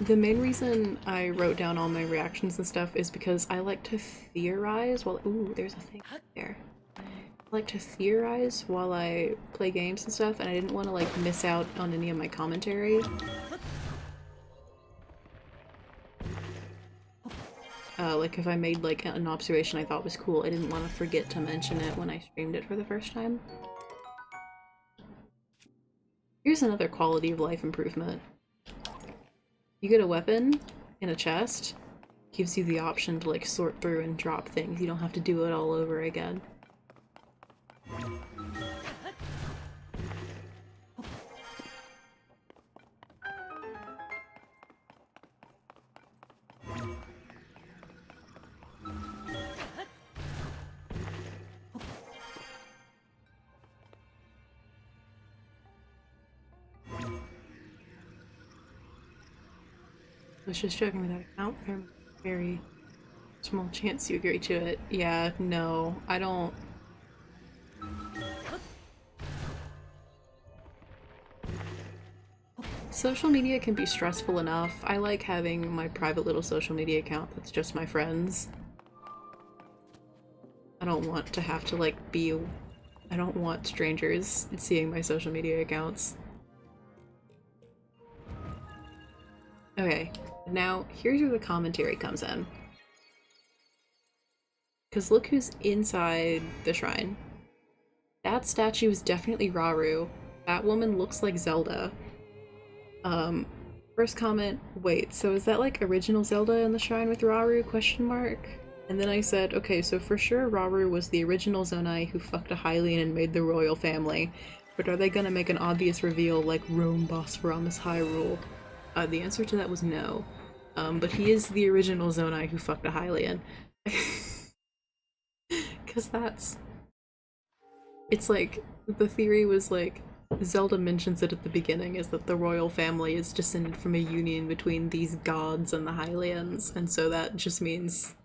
The main reason I wrote down all my reactions and stuff is because I like to theorize while- ooh, there's a thing there. I like to theorize while I play games and stuff, and I didn't want to like miss out on any of my commentary. Like if I made like an observation I thought was cool, I didn't want to forget to mention it when I streamed it for the first time. Here's another quality of life improvement. You get a weapon in a chest, gives you the option to like sort through and drop things. You don't have to do it all over again. I was just joking with that account. There's a very small chance you agree to it. Yeah, no, I don't. Social media can be stressful enough. I like having my private little social media account that's just my friends. I don't want to have to like be. I don't want strangers seeing my social media accounts. Okay, now here's where the commentary comes in. Because look who's inside the shrine. That statue is definitely Rauru. That woman looks like Zelda. First comment, wait, so is that like original Zelda in the shrine with Rauru, question mark? And then I said, okay, so for sure Rauru was the original Zonai who fucked a Hylian and made the royal family. But are they gonna make an obvious reveal like Rome Bosphoramus Hyrule? The answer to that was no. But he is the original Zonai who fucked a Hylian. Cause that's... It's like, the theory was like, Zelda mentions it at the beginning, is that the royal family is descended from a union between these gods and the Hylians, and so that just means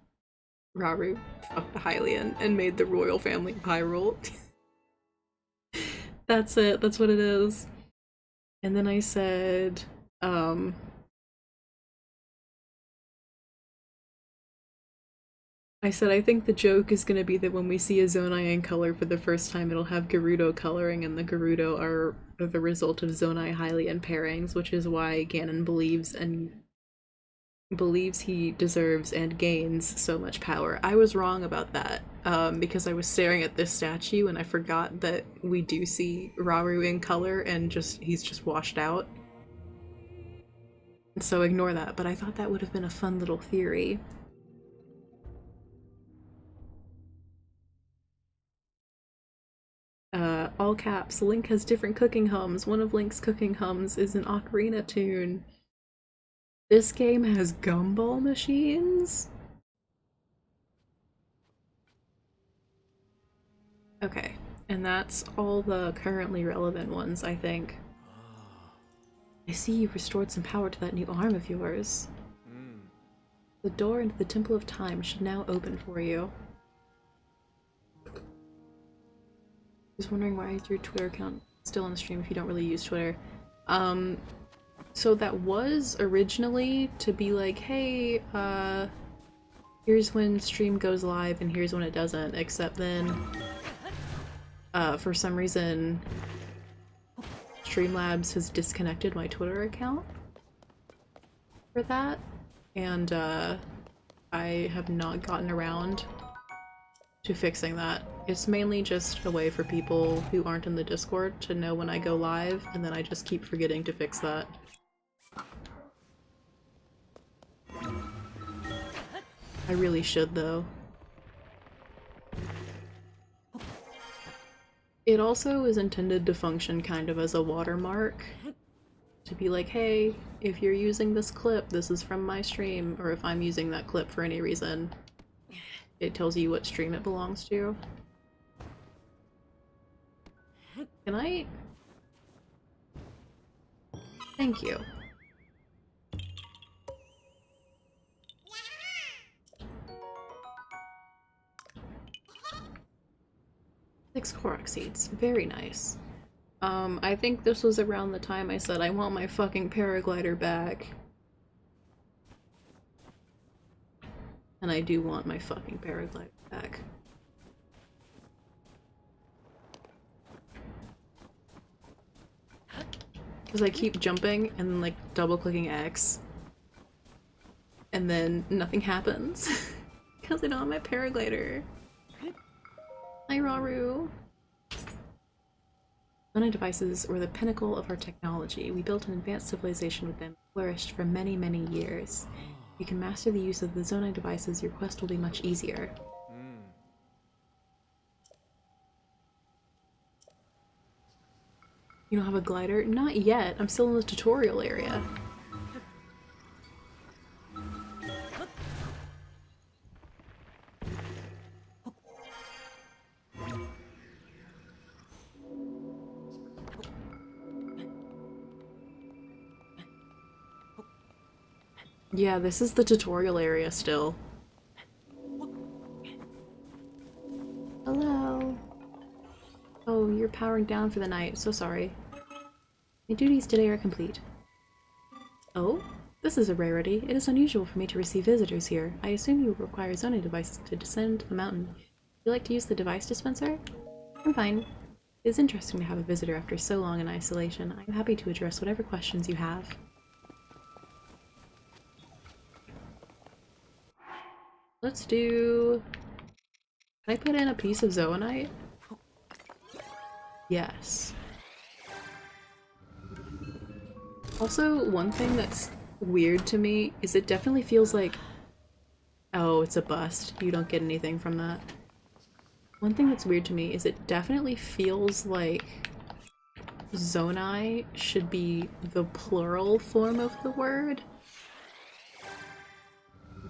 Rauru fucked the Hylian and made the royal family of Hyrule. That's it, that's what it is. And then I said, I think the joke is gonna be that when we see a Zonai in color for the first time, it'll have Gerudo coloring, and the Gerudo are the result of Zonai Hylian pairings, which is why Ganon believes he deserves and gains so much power. I was wrong about that, because I was staring at this statue and I forgot that we do see Rauru in color and he's just washed out. So ignore that, but I thought that would have been a fun little theory. All caps, Link has different cooking hums. One of Link's cooking hums is an ocarina tune. This game has gumball machines? Okay, and that's all the currently relevant ones, I think. I see you restored some power to that new arm of yours. The door into the Temple of Time should now open for you. I was wondering why is your Twitter account still on the stream if you don't really use Twitter. So that was originally to be like, hey, here's when stream goes live and here's when it doesn't, except then for some reason Streamlabs has disconnected my Twitter account for that, and I have not gotten around to fixing that. It's mainly just a way for people who aren't in the Discord to know when I go live, and then I just keep forgetting to fix that. I really should, though. It also is intended to function kind of as a watermark. To be like, hey, if you're using this clip, this is from my stream, or if I'm using that clip for any reason, it tells you what stream it belongs to. Can I? Thank you. 6 Korok seeds. Very nice. I think this was around the time I said I want my fucking paraglider back. And I do want my fucking paraglider back. Because I keep jumping and like double clicking X. And then nothing happens. Because I don't have my paraglider. Hi Raru. Zona devices were the pinnacle of our technology. We built an advanced civilization with them, flourished for many, many years. If you can master the use of the Zona devices, your quest will be much easier. You don't have a glider? Not yet. I'm still in the tutorial area. Yeah, this is the tutorial area still. Hello. Oh, you're powering down for the night. So sorry. My duties today are complete. Oh? This is a rarity. It is unusual for me to receive visitors here. I assume you require zoning devices to descend the mountain. Would you like to use the device dispenser? I'm fine. It is interesting to have a visitor after so long in isolation. I'm happy to address whatever questions you have. Let's do... Can I put in a piece of zoanite? Yes. Also, one thing that's weird to me is it definitely feels like... Oh, it's a bust. You don't get anything from that. One thing that's weird to me is it definitely feels like zonai should be the plural form of the word.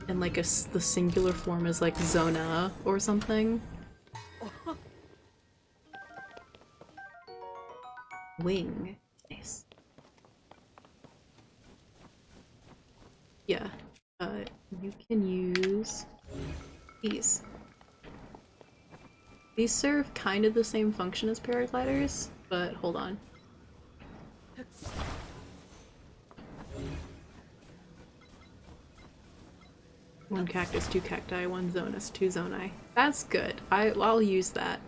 And like the singular form is like zona or something. Wing. Nice. Yeah. You can use these. These serve kind of the same function as paragliders, but hold on. One cactus, 2 cacti, 1 zonus, 2 zonai. That's good. I'll use that.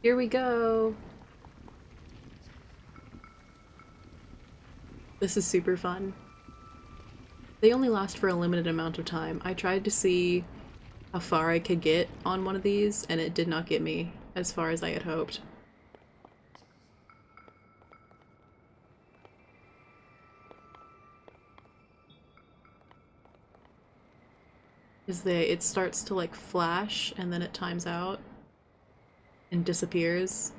Here we go! This is super fun. They only last for a limited amount of time. I tried to see how far I could get on one of these, and it did not get me as far as I had hoped. Because it starts to like flash and then it times out and disappears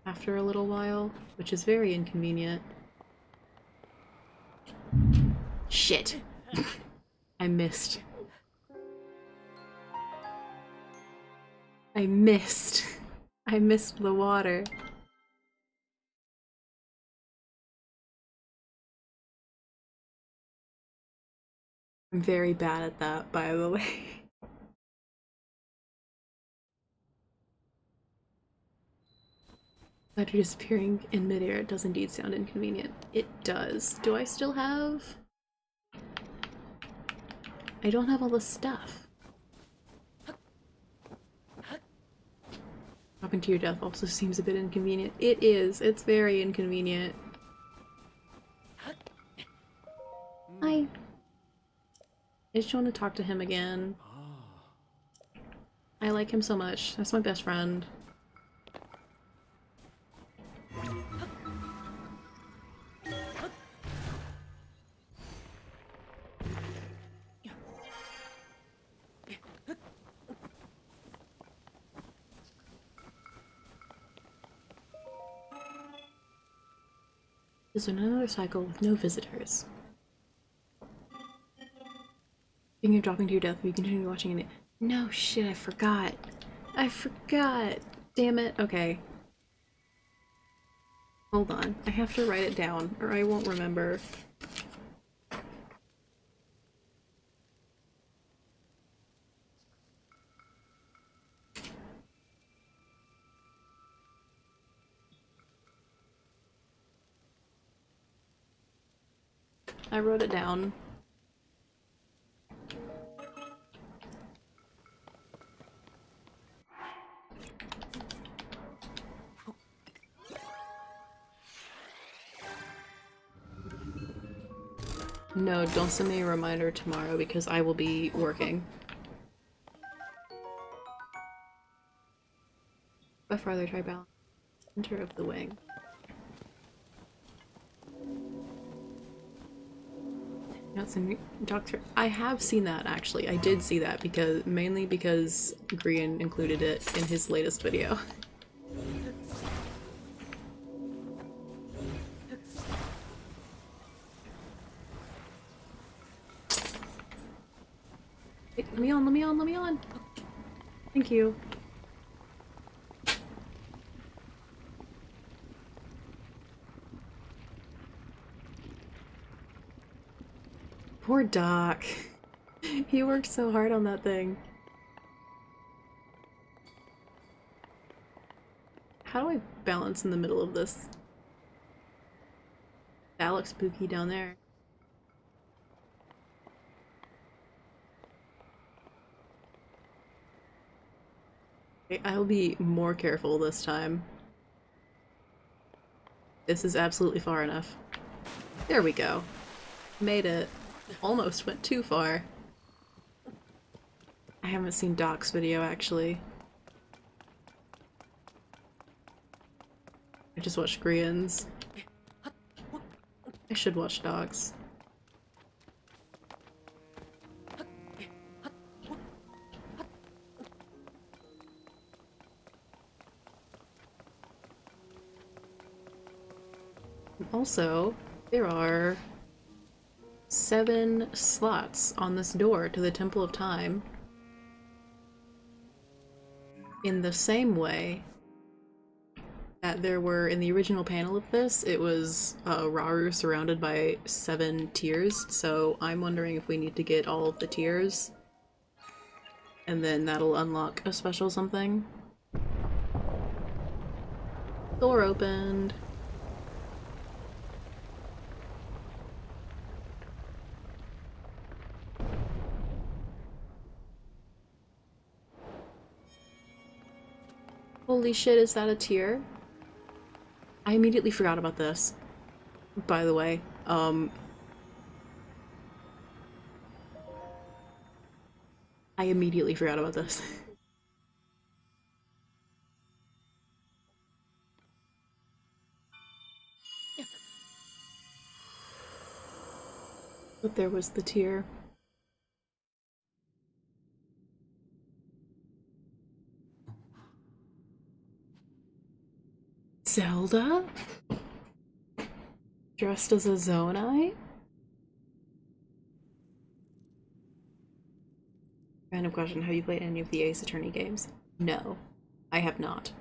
after a little while, which is very inconvenient. Shit! I missed. I missed. I missed the water. I'm very bad at that, by the way. Glider disappearing in midair does indeed sound inconvenient. It does. Do I still have... I don't have all the stuff. Dropping to your death also seems a bit inconvenient. It is. It's very inconvenient. Hi. I just want to talk to him again. I like him so much. That's my best friend. This is another cycle with no visitors. Being dropping to your death, we continue watching it. No shit, I forgot. I forgot. Damn it. Okay. Hold on. I have to write it down, or I won't remember. I wrote it down. No, don't send me a reminder tomorrow because I will be working. By farther try balance. Center of the wing. Not sending Doctor. I have seen that actually. I did see that because mainly because Grian included it in his latest video. Hey, let me on, let me on, let me on! Thank you. Poor Doc. He worked so hard on that thing. How do I balance in the middle of this? That looks spooky down there. Okay, I'll be more careful this time. This is absolutely far enough. There we go. Made it. Almost went too far. I haven't seen Doc's video actually. I just watched Grian's. I should watch Doc's. Also, there are 7 slots on this door to the Temple of Time. In the same way that there were in the original panel of this, it was Rauru surrounded by 7 tiers, so I'm wondering if we need to get all of the tiers, and then that'll unlock a special something. Door opened. Holy shit, is that a tier? I immediately forgot about this. By the way, I immediately forgot about this. But there was the tier. Zelda? Dressed as a Zonai? Random question, have you played any of the Ace Attorney games? No, I have not.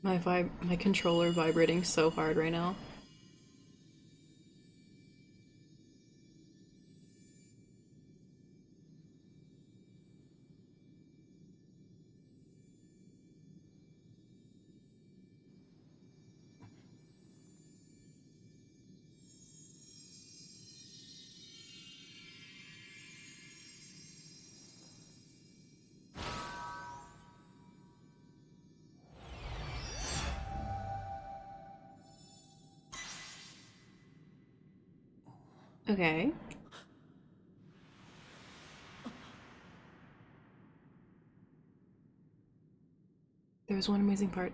My controller vibrating so hard right now. Okay. There was one amazing part.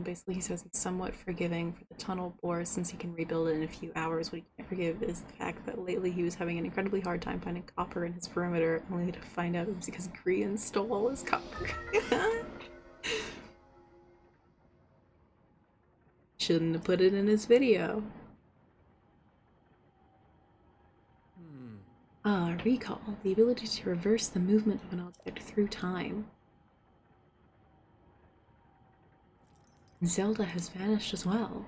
Basically, he says it's somewhat forgiving for the tunnel bore since he can rebuild it in a few hours. What he can't forgive is the fact that lately he was having an incredibly hard time finding copper in his perimeter, only to find out it was because Grian stole all his copper. Shouldn't have put it in his video. Recall. The ability to reverse the movement of an object through time. Zelda has vanished as well.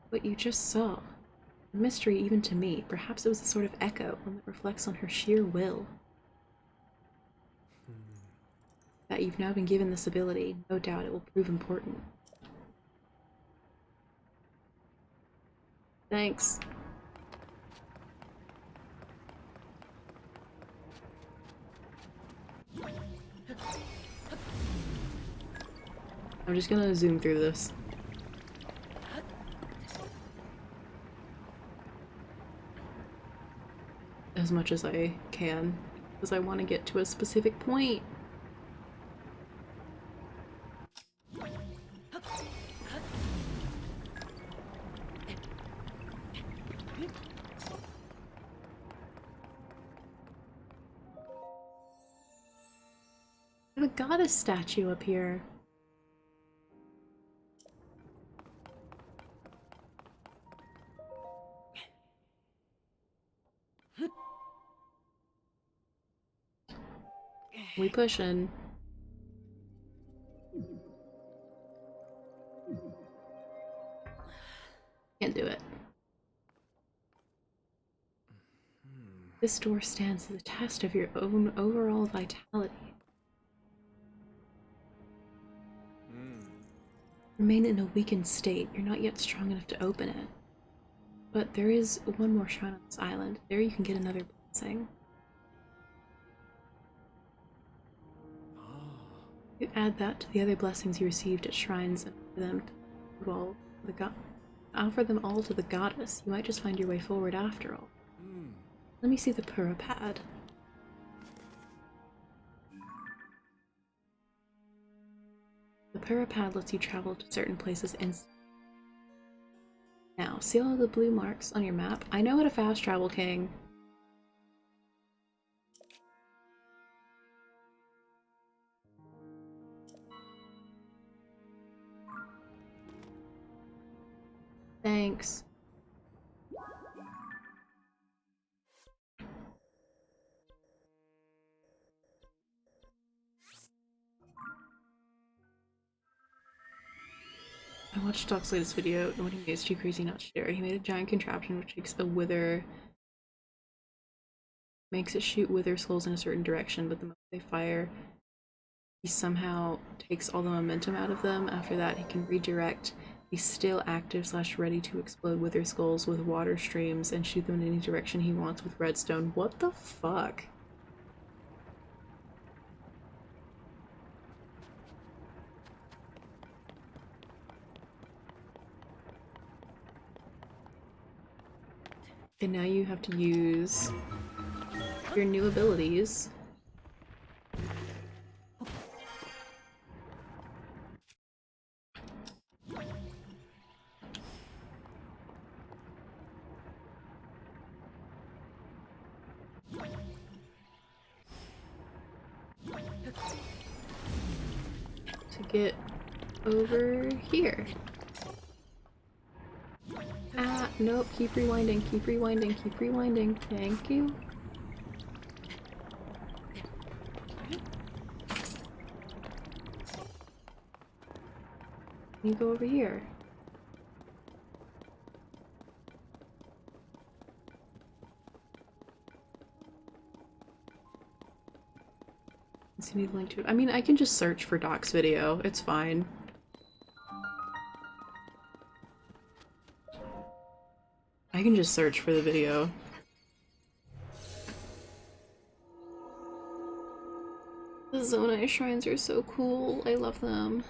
What you just saw. A mystery even to me. Perhaps it was a sort of echo, one that reflects on her sheer will. That you've now been given this ability, no doubt it will prove important. Thanks. I'm just gonna zoom through this. As much as I can, because I want to get to a specific point. I have a goddess statue up here. We pushing. Can't do it. This door stands the test of your own overall vitality. Remain in a weakened state. You're not yet strong enough to open it. But there is one more shrine on this island. There you can get another blessing. You add that to the other blessings you received at shrines and offer them all to the goddess. You might just find your way forward after all. Let me see the Pura pad. The Pura pad lets you travel to certain places instantly. Now, see all the blue marks on your map? I know how to fast travel, King. Thanks. I watched Doc's latest video, and what he made is too crazy not to share. He made a giant contraption which takes a wither, makes it shoot wither skulls in a certain direction, but the moment they fire, he somehow takes all the momentum out of them. After that, he can redirect the still active / ready to explode wither skulls with water streams and shoot them in any direction he wants with redstone. What the fuck? And now you have to use your new abilities. To get over here. Ah, nope, keep rewinding, keep rewinding, keep rewinding. Thank you. You go over here. Does he need a link to it? I mean, I can just search for Doc's video. It's fine. I can just search for the video. The Zonai shrines are so cool. I love them.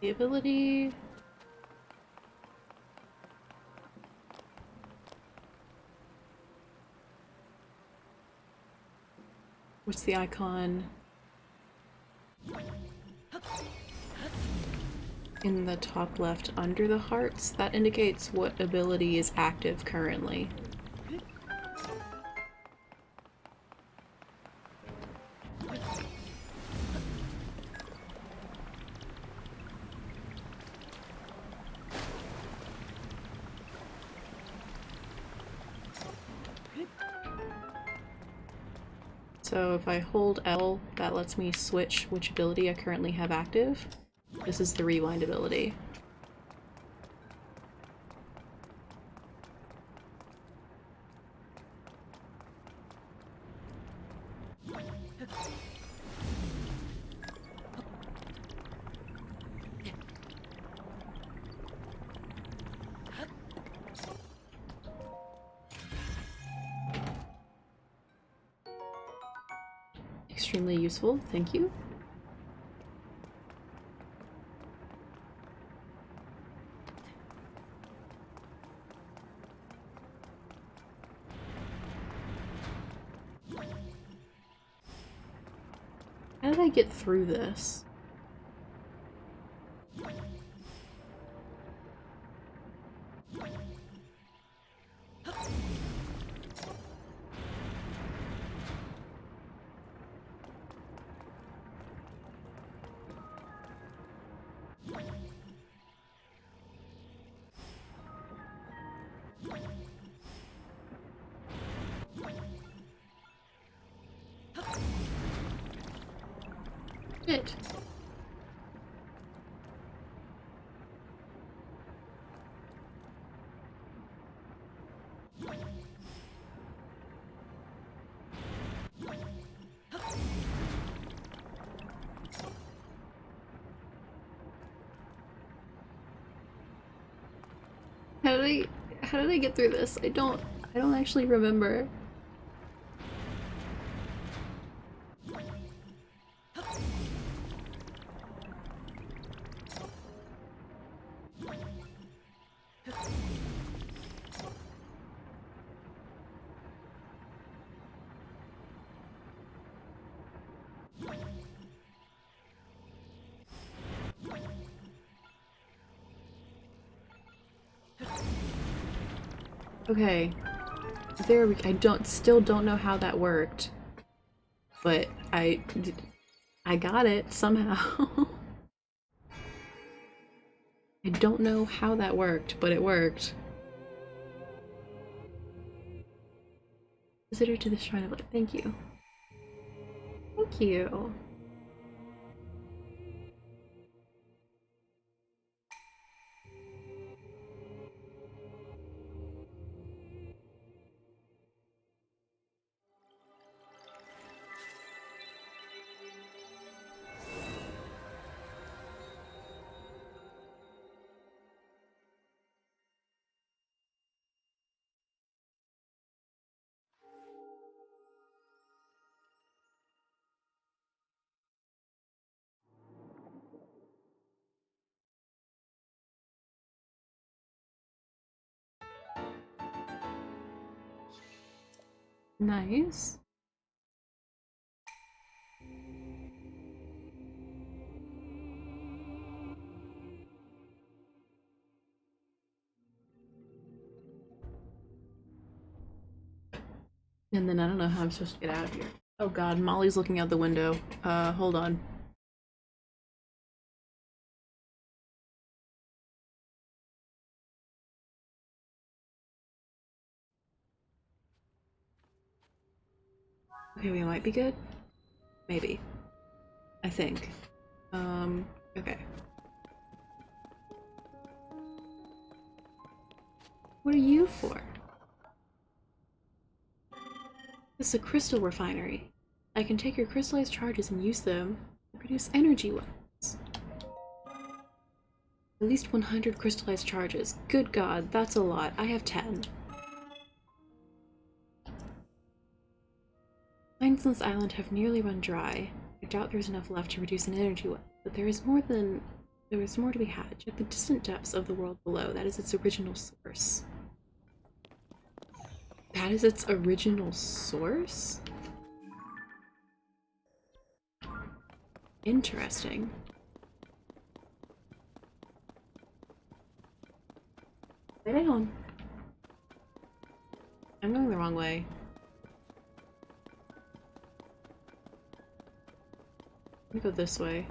The ability... What's the icon? In the top left under the hearts, that indicates what ability is active currently. So if I hold L, that lets me switch which ability I currently have active. This is the rewind ability. Extremely useful, thank you. How did I get through this? Shit. How did I get through this? I don't actually remember. Okay, there we. Still don't know how that worked, but I got it somehow. I don't know how that worked, but it worked. Visitor to the Shrine of Light. Thank you. Thank you. Nice. And then I don't know how I'm supposed to get out of here. Oh god, Molly's looking out the window. Hold on. Okay, we might be good? Maybe. I think. Okay. What are you for? This is a crystal refinery. I can take your crystallized charges and use them to produce energy weapons. At least 100 crystallized charges. Good god, that's a lot. I have 10. Mines on this island have nearly run dry. I doubt there's enough left to produce an energy weapon, but there is more to be had. Check the distant depths of the world below. That is its original source. That is its original source? Interesting. Lay down. I'm going the wrong way. Let me go this way.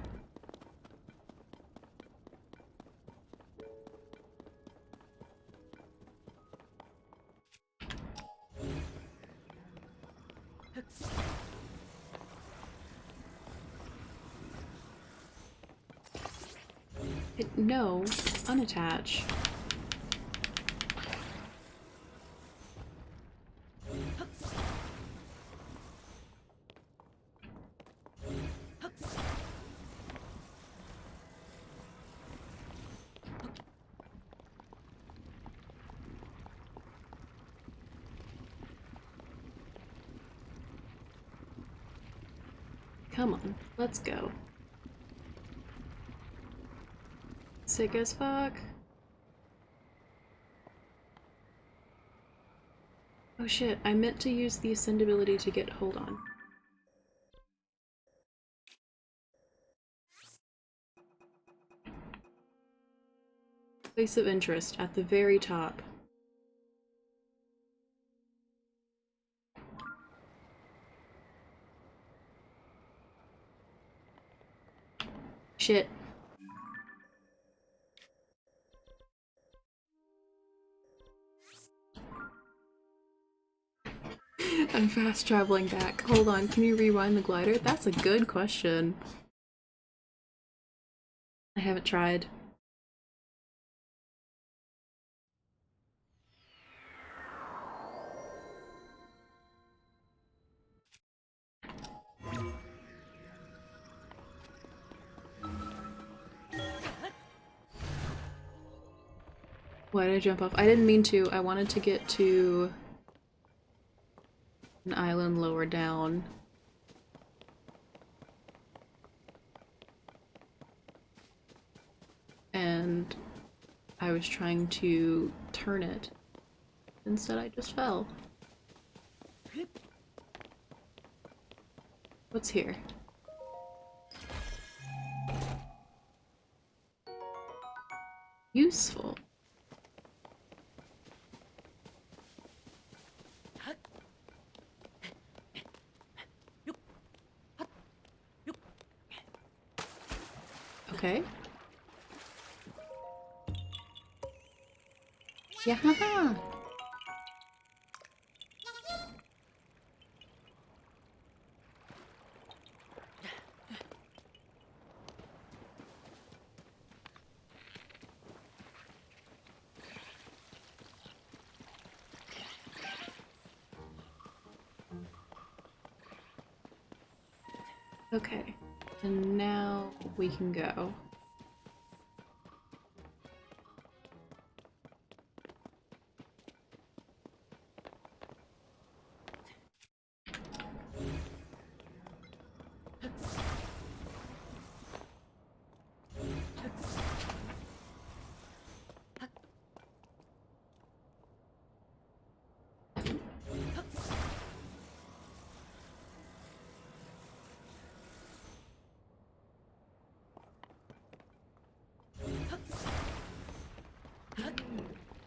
No, unattach. Come on, let's go. Sick as fuck. Oh shit, I meant to use the ascend ability to get hold on. Place of interest at the very top. Shit. I'm fast traveling back. Hold on, can you rewind the glider? That's a good question. I haven't tried. Why did I jump off? I didn't mean to. I wanted to get to an island lower down. And I was trying to turn it. Instead, I just fell. What's here? Useful. Okay. Yeah. Okay. And now we can go.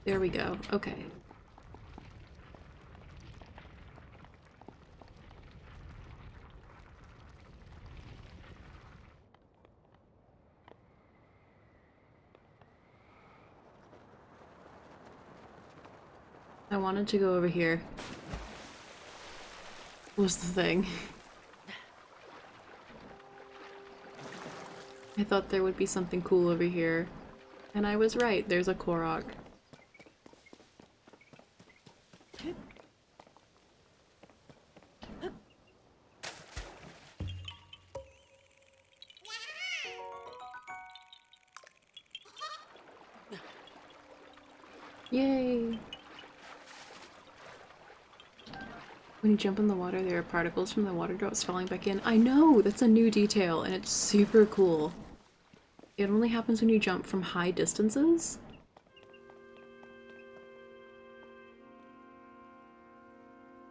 There we go. Okay. I wanted to go over here. Was the thing. I thought there would be something cool over here. And I was right, there's a Korok. Yay! When you jump in the water, there are particles from the water drops falling back in. I know! That's a new detail, and it's super cool. It only happens when you jump from high distances.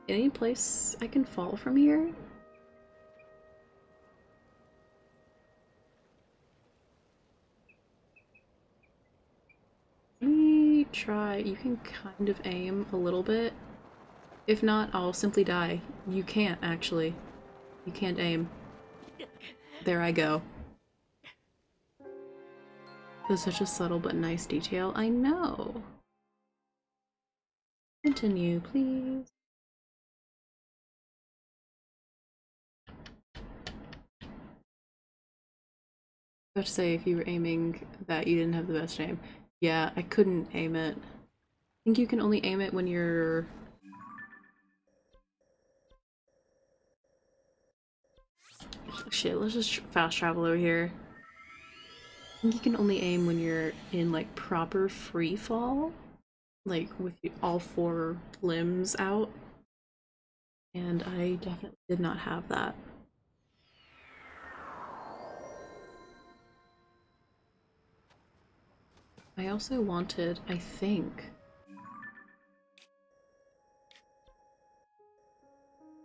Any place I can fall from here? Let me try. You can kind of aim a little bit. If not, I'll simply die. You can't, actually. You can't aim. There I go. That's such a subtle but nice detail. I know. Continue, please. I was about to say, if you were aiming that, you didn't have the best aim. Yeah, I couldn't aim it. I think you can only aim it when you're... Shit, let's just fast travel over here. I think you can only aim when you're in, like, proper free fall. Like, with all four limbs out. And I definitely did not have that. I also wanted, I think...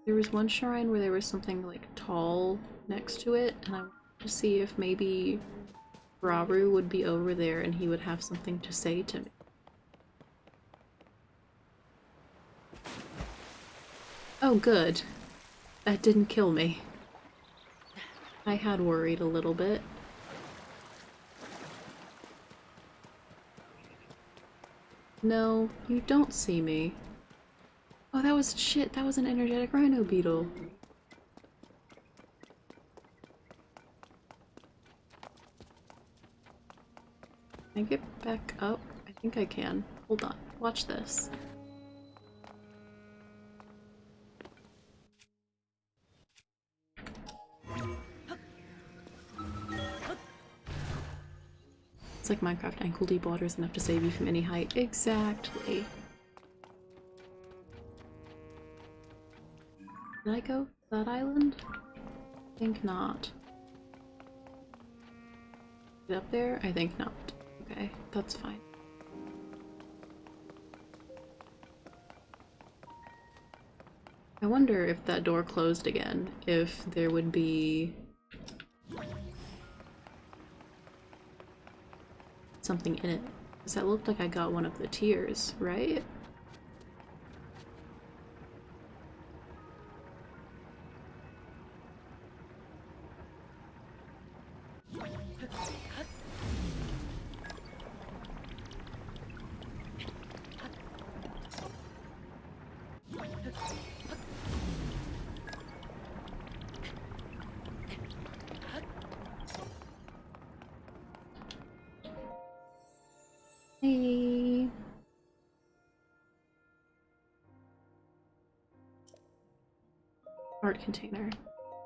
There was one shrine where there was something, like, tall next to it, and I wanted to see if maybe Rauru would be over there and he would have something to say to me. Oh, good. That didn't kill me. I had worried a little bit. No, you don't see me. Oh, that was shit. That was an energetic rhino beetle. Can I get back up? I think I can. Hold on. Watch this. It's like Minecraft, ankle deep water is enough to save you from any height. Exactly. Did I go to that island? I think not. Get up there? I think not. Okay, that's fine. I wonder if that door closed again, if there would be something in it. Because that looked like I got one of the tiers, right? Hey. Art container.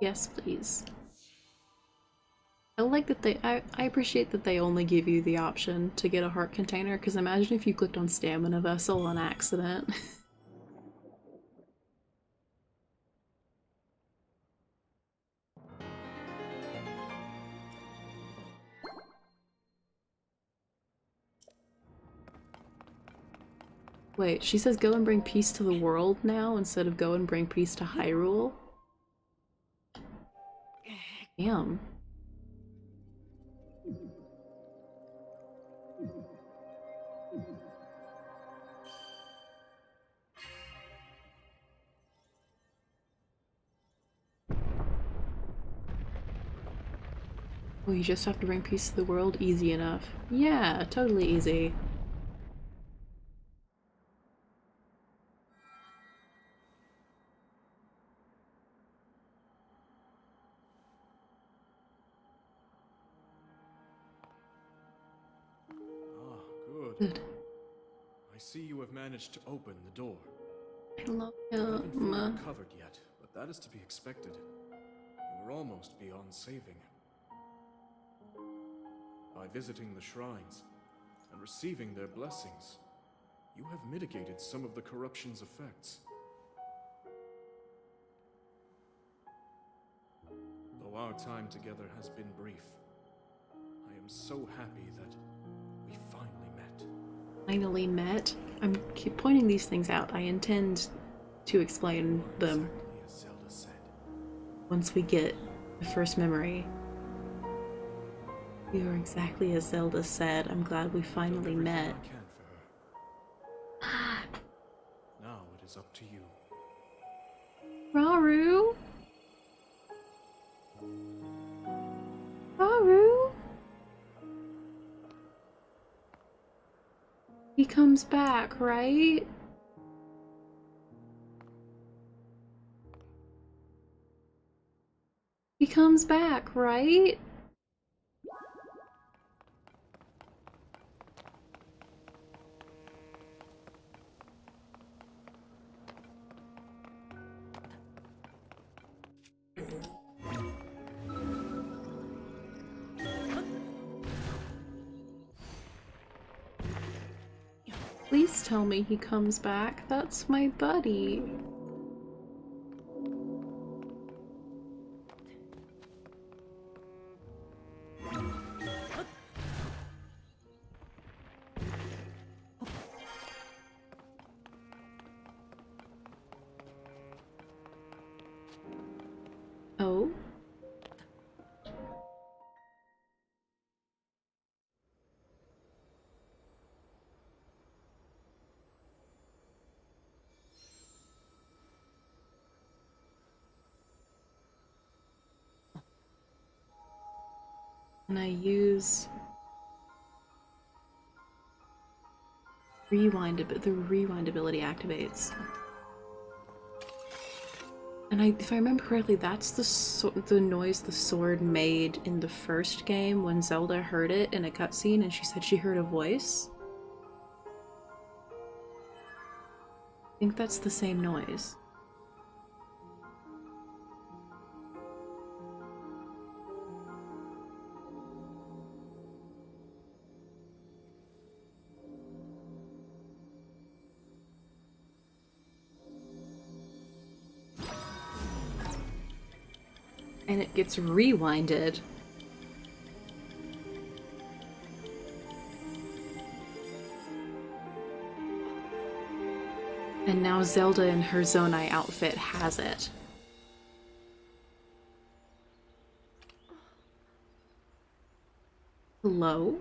Yes, please. I like that I appreciate that they only give you the option to get a heart container, because imagine if you clicked on stamina vessel on accident. Wait, she says go and bring peace to the world now instead of go and bring peace to Hyrule? Damn. Oh, you just have to bring peace to the world? Easy enough. Yeah, totally easy. Good. I see you have managed to open the door. I love You haven't fully him. recovered yet, but that is to be expected. You were almost beyond saving. By visiting the shrines and receiving their blessings, you have mitigated some of the corruption's effects. Though our time together has been brief, I am so happy that we finally met. Finally met? I'm keep pointing these things out. I intend to explain them Exactly as Zelda said. once we get the first memory. You are exactly as Zelda said. I'm glad we finally Done everything met. I can for her. Now it is up to you. Raru? Raru? He comes back, right? He comes back, right? Please tell me he comes back. That's my buddy. Oh? And I use rewind, but the rewind ability activates. And if I remember correctly, that's the noise the sword made in the first game when Zelda heard it in a cutscene and she said she heard a voice. I think that's the same noise. And it gets rewinded. And now Zelda in her Zonai outfit has it. Hello?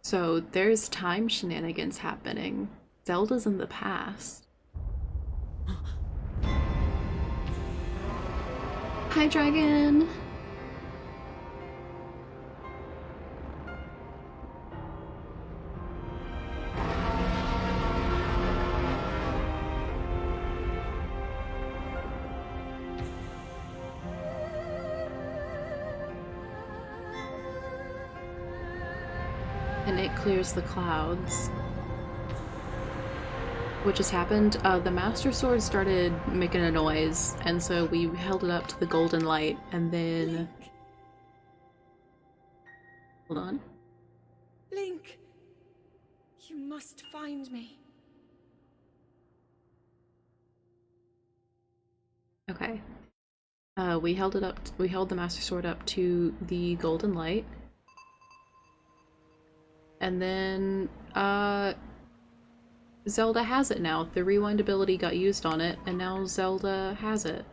So there's time shenanigans happening. Zelda's in the past. Hi, dragon! And it clears the clouds. What just happened? The Master Sword started making a noise, and so we held it up to the golden light, and then... Link! Hold on. Link! You must find me. Okay. We held it up. We held the Master Sword up to the golden light, and then Zelda has it now. The rewind ability got used on it, and now Zelda has it.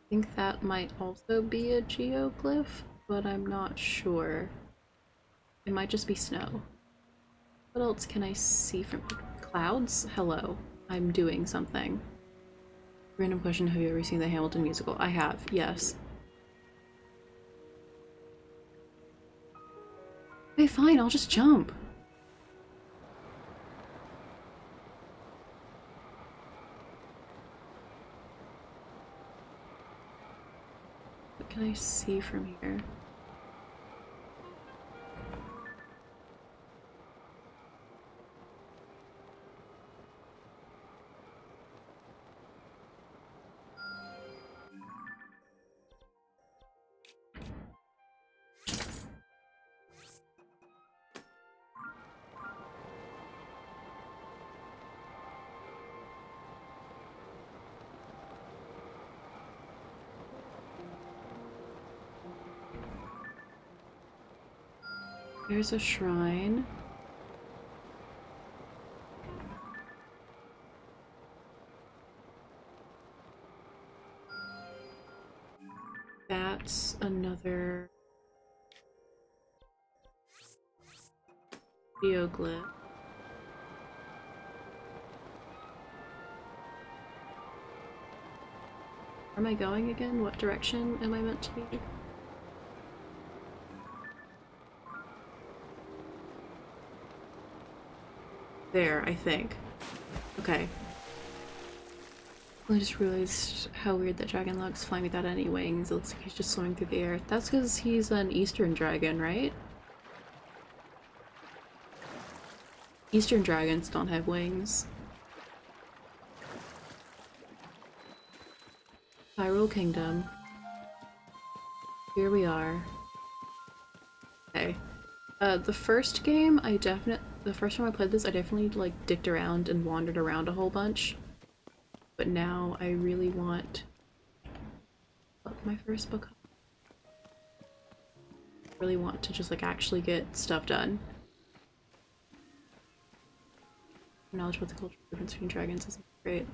think that might also be a geoglyph, but I'm not sure. It might just be snow. What else can I see from clouds? Hello, I'm doing something. Random question, have you ever seen the Hamilton musical? I have, yes. Okay, fine, I'll just jump. What can I see from here? There's a shrine. That's another geoglyph. Where am I going again? What direction am I meant to be? There, I think. Okay. I just realized how weird that dragon looks, flying without any wings. It looks like he's just swimming through the air. That's because he's an Eastern dragon, right? Eastern dragons don't have wings. Hyrule Kingdom. Here we are. Okay. The first game, the first time I played this, I definitely, like, dicked around and wandered around a whole bunch. But now I really want... my first book. I really want to just, like, actually get stuff done. Knowledge about the cultural difference between dragons isn't great.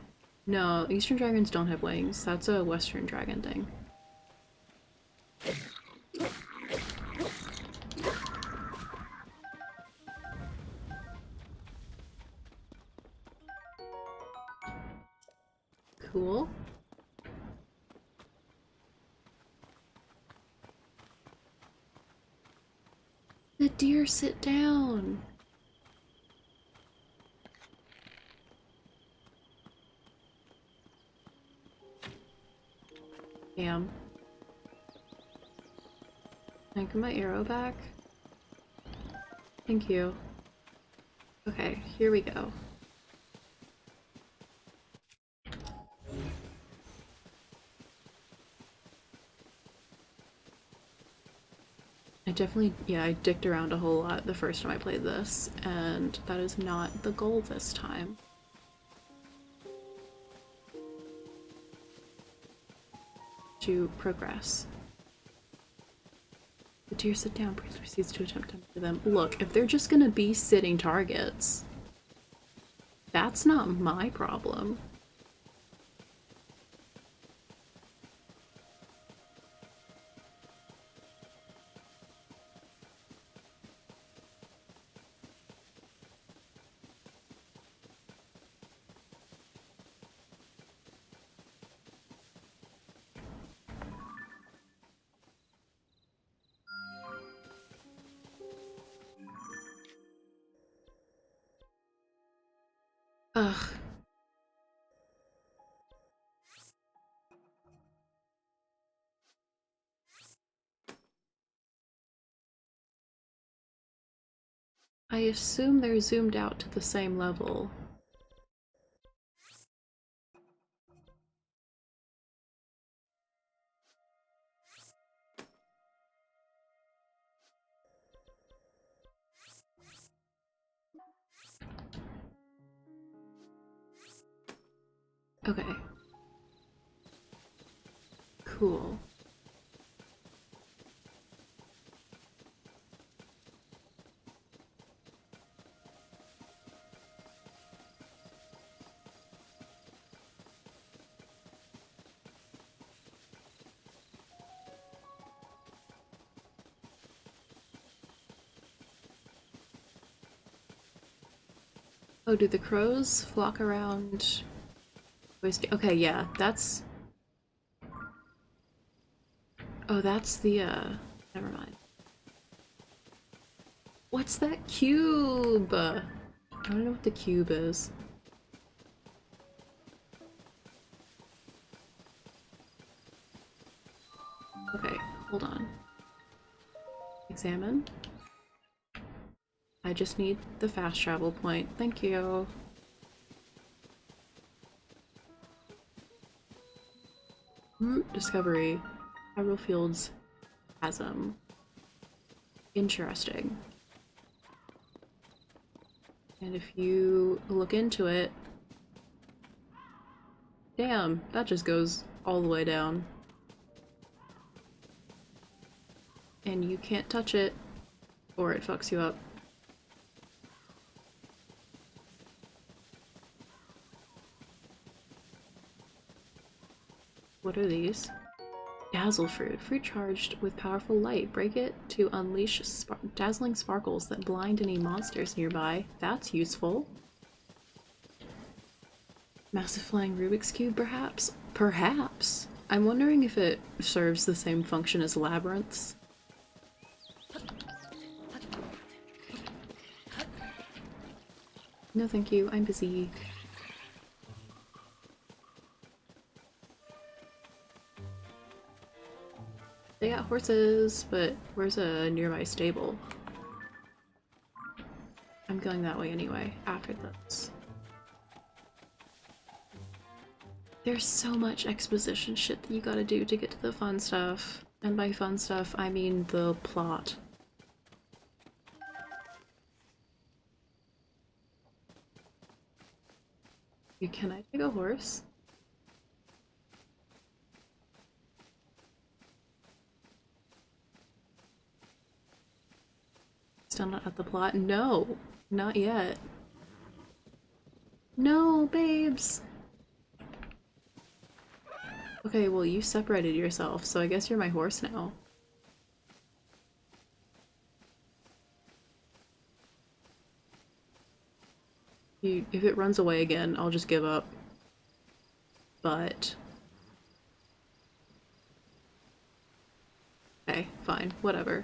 No, Eastern dragons don't have wings. That's a Western dragon thing. Cool. The deer sit down! Damn. Can I get my arrow back? Thank you. Okay, here we go. I dicked around a whole lot the first time I played this, and that is not the goal this time. To progress. The deer sit down, priest proceeds to attempt to enter them. Look, if they're just gonna be sitting targets, that's not my problem. Ugh. I assume they're zoomed out to the same level. Okay. Cool. Oh, do the crows flock around? Okay, yeah, that's... Oh, that's the, never mind. What's that cube? I don't know what the cube is. Okay, hold on. Examine. I just need the fast travel point. Thank you. Route discovery. Hyrule Fields chasm. Interesting. And if you look into it, damn, that just goes all the way down. And you can't touch it, or it fucks you up. What are these? Dazzle fruit. Fruit charged with powerful light. Break it to unleash dazzling sparkles that blind any monsters nearby. That's useful. Massive flying Rubik's Cube, perhaps? Perhaps! I'm wondering if it serves the same function as labyrinths. No thank you, I'm busy. They got horses, but where's a nearby stable? I'm going that way anyway, after this. There's so much exposition shit that you gotta do to get to the fun stuff. And by fun stuff, I mean the plot. Can I take a horse? Still not at the plot? No! Not yet. No, babes! Okay, well you separated yourself, so I guess you're my horse now. If it runs away again, I'll just give up. But... okay, fine, whatever.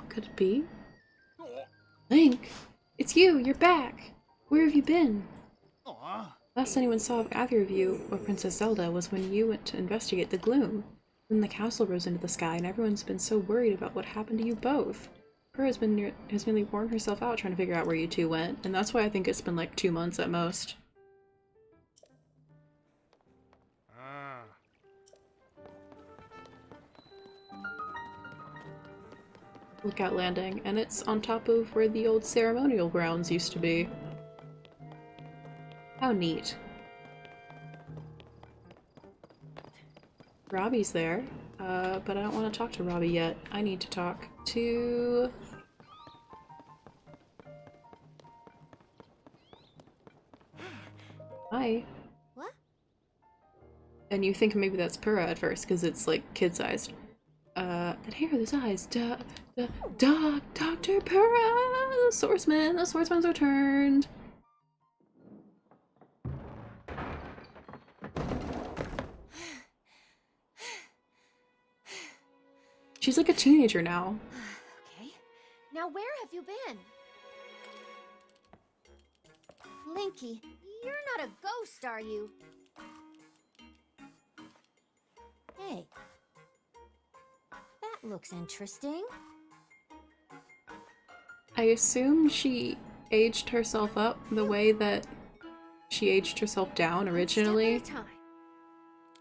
Could it be? Link! It's you! You're back! Where have you been? Last anyone saw of either of you or Princess Zelda was when you went to investigate the gloom. Then the castle rose into the sky and everyone's been so worried about what happened to you both. Her has nearly worn herself out trying to figure out where you two went, and that's why I think it's been like 2 months at most. Lookout Landing, and it's on top of where the old ceremonial grounds used to be. How neat. Robbie's there, but I don't want to talk to Robbie yet. I need to talk to... Hi. What? And you think maybe that's Purah at first, because it's like kid-sized. That hair, those eyes, Dr. Purah! The swordsman's returned! She's like a teenager now. Okay. Now where have you been? Linky, you're not a ghost, are you? Hey. That looks interesting. I assume she aged herself up the way that she aged herself down originally.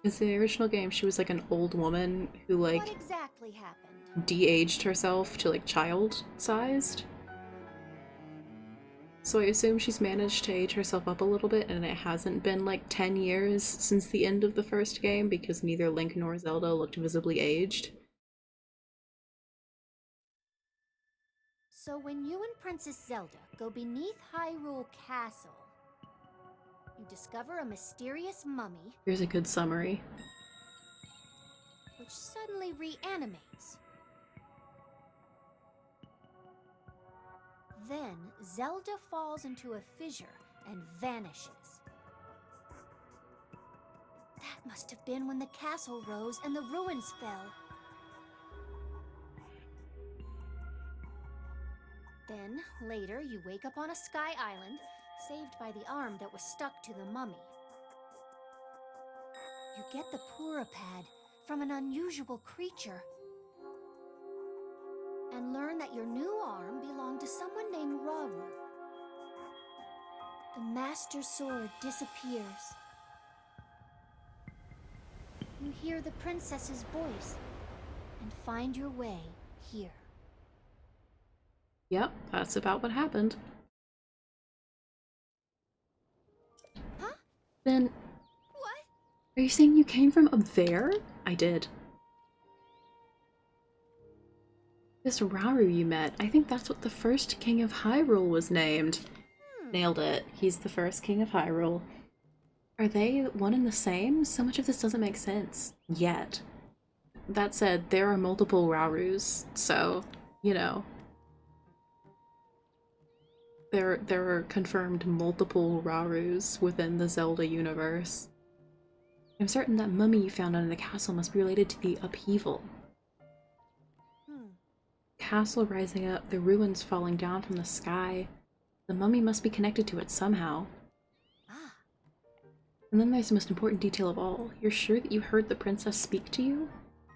In the original game, she was like an old woman who like What exactly happened? de-aged herself to like child-sized. So I assume she's managed to age herself up a little bit, and it hasn't been like 10 years since the end of the first game because neither Link nor Zelda looked visibly aged. So when you and Princess Zelda go beneath Hyrule Castle, you discover a mysterious mummy, Here's a good summary. which suddenly reanimates. Then, Zelda falls into a fissure and vanishes. That must have been when the castle rose and the ruins fell. Then, later, you wake up on a sky island, saved by the arm that was stuck to the mummy. You get the Purapad from an unusual creature, and learn that your new arm belonged to someone named Rauru. The Master Sword disappears. You hear the princess's voice, and find your way here. Yep, that's about what happened. Huh? Then, What? are you saying you came from up there? I did. This Rauru you met, I think that's what the first king of Hyrule was named. Nailed it. He's the first king of Hyrule. Are they one and the same? So much of this doesn't make sense. Yet. That said, there are multiple Raurus, so, you know. There are confirmed multiple Raurus within the Zelda universe. I'm certain that mummy you found under the castle must be related to the upheaval. Castle rising up, the ruins falling down from the sky. The mummy must be connected to it somehow. Ah. And then there's the most important detail of all. You're sure that you heard the princess speak to you?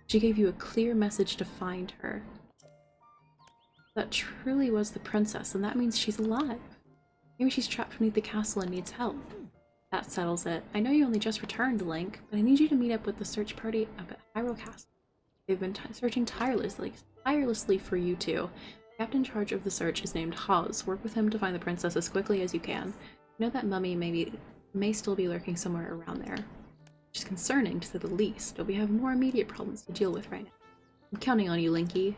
She gave you a clear message to find her. That truly was the princess, and that means she's alive. Maybe she's trapped beneath the castle and needs help. That settles it. I know you only just returned, Link, but I need you to meet up with the search party up at Hyrule Castle. They've been searching tirelessly for you two. The captain in charge of the search is named Haz. Work with him to find the princess as quickly as you can. You know that mummy may still be lurking somewhere around there. Which is concerning, to say the least, but we have more immediate problems to deal with right now. I'm counting on you, Linky.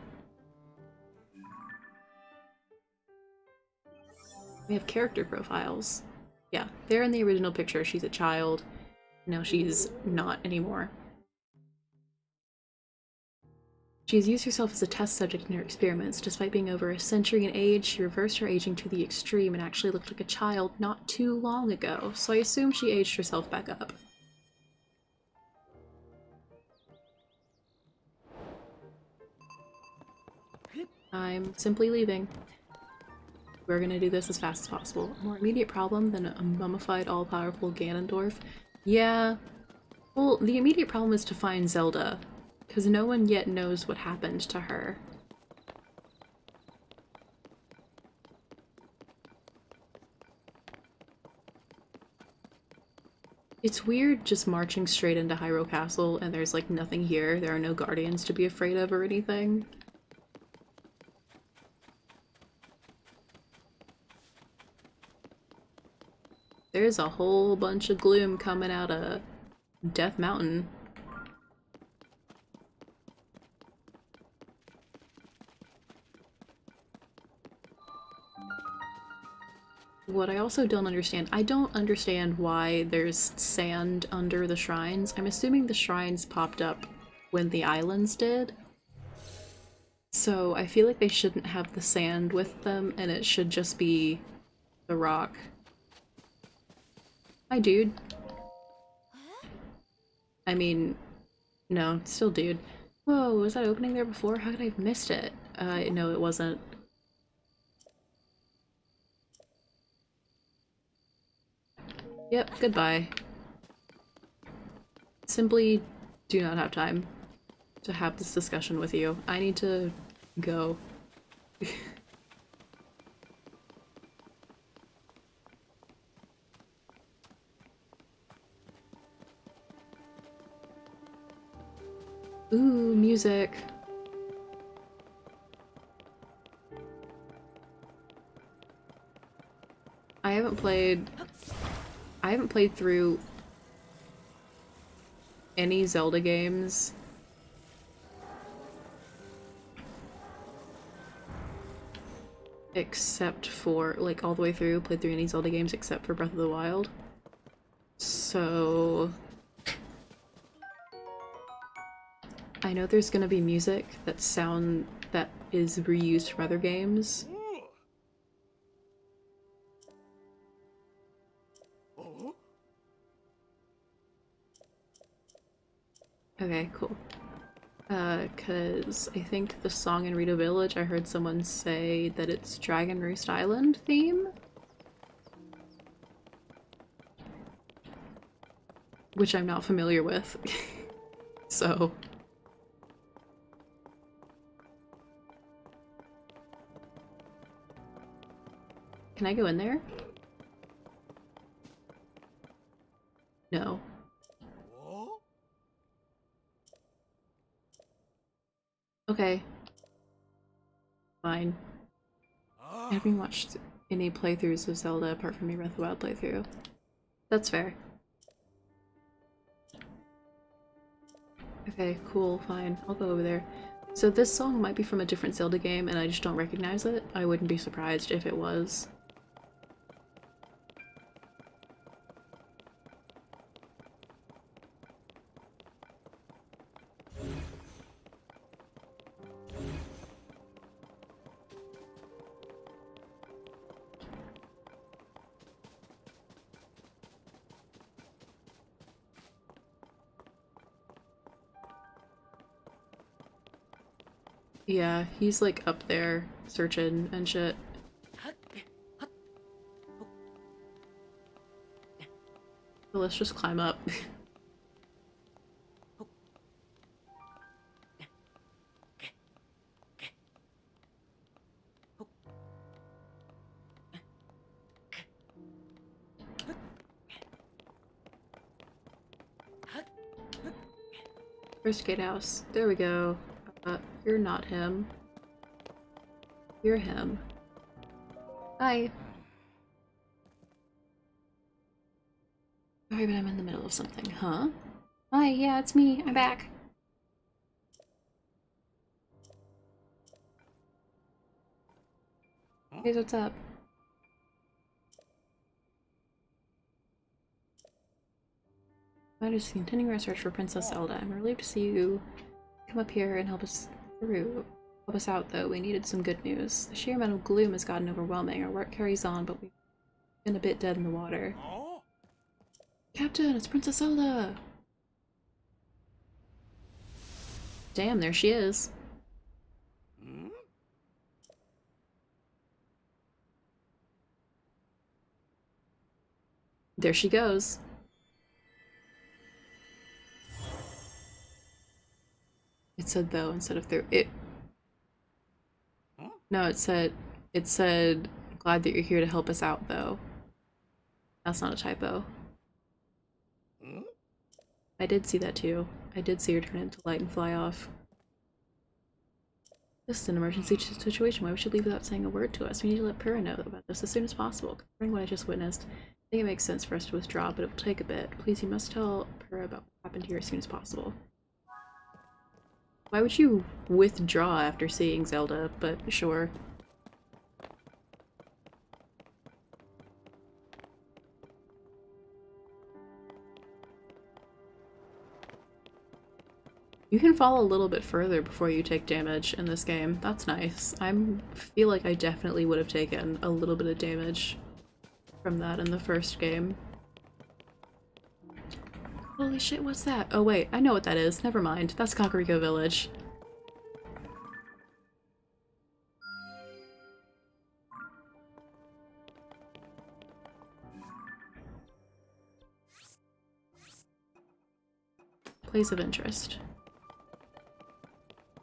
We have character profiles. Yeah, there in the original picture, she's a child. No, she's not anymore. She has used herself as a test subject in her experiments. Despite being over a century in age, she reversed her aging to the extreme and actually looked like a child not too long ago, so I assume she aged herself back up. I'm simply leaving. We're gonna do this as fast as possible. A more immediate problem than a mummified, all-powerful Ganondorf? Yeah. Well, the immediate problem is to find Zelda, because no one yet knows what happened to her. It's weird just marching straight into Hyrule Castle and there's like nothing here. There are no guardians to be afraid of or anything. There's a whole bunch of gloom coming out of Death Mountain. What I also don't understand, I don't understand why there's sand under the shrines. I'm assuming the shrines popped up when the islands did. So I feel like they shouldn't have the sand with them and it should just be the rock. Hi, dude. I mean, no, still dude. Whoa, was that opening there before? How could I have missed it? No, it wasn't. Yep, goodbye. Simply do not have time to have this discussion with you. I need to go. Ooh, music. I haven't played through any Zelda games except for, like, all the way through, played through any Zelda games except for Breath of the Wild. So I know there's gonna be music that is reused from other games. Okay, cool. Cause I think the song in Rito Village, I heard someone say that it's Dragon Roost Island theme? Which I'm not familiar with. So... Can I go in there? No. Okay. Fine. I haven't watched any playthroughs of Zelda apart from your Breath of the Wild playthrough. That's fair. Okay, cool, fine. I'll go over there. So this song might be from a different Zelda game and I just don't recognize it. I wouldn't be surprised if it was. Yeah, he's like up there searching and shit. So let's just climb up. First gatehouse. There we go. You're not him. You're him. Hi. Sorry, but I'm in the middle of something, huh? Hi, yeah, it's me. I'm back. Hey, what's up? I'm just continuing our search for Princess Zelda. I'm relieved to see you come up here and help us out, though. We needed some good news. The sheer amount of gloom has gotten overwhelming. Our work carries on, but we've been a bit dead in the water. Captain, it's Princess Zelda! Damn, there she is. There she goes. It said though instead of through. No, it said, glad that you're here to help us out though. That's not a typo. I did see that too. I did see her turn into light and fly off. This is an emergency situation. Why we should leave without saying a word to us? We need to let Pura know about this as soon as possible. Considering what I just witnessed, I think it makes sense for us to withdraw, but it will take a bit. Please, you must tell Pura about what happened here as soon as possible. Why would you withdraw after seeing Zelda? But sure. You can fall a little bit further before you take damage in this game. That's nice. I feel like I definitely would have taken a little bit of damage from that in the first game. Holy shit, what's that? Oh wait, I know what that is. Never mind. That's Kakariko Village. Place of interest.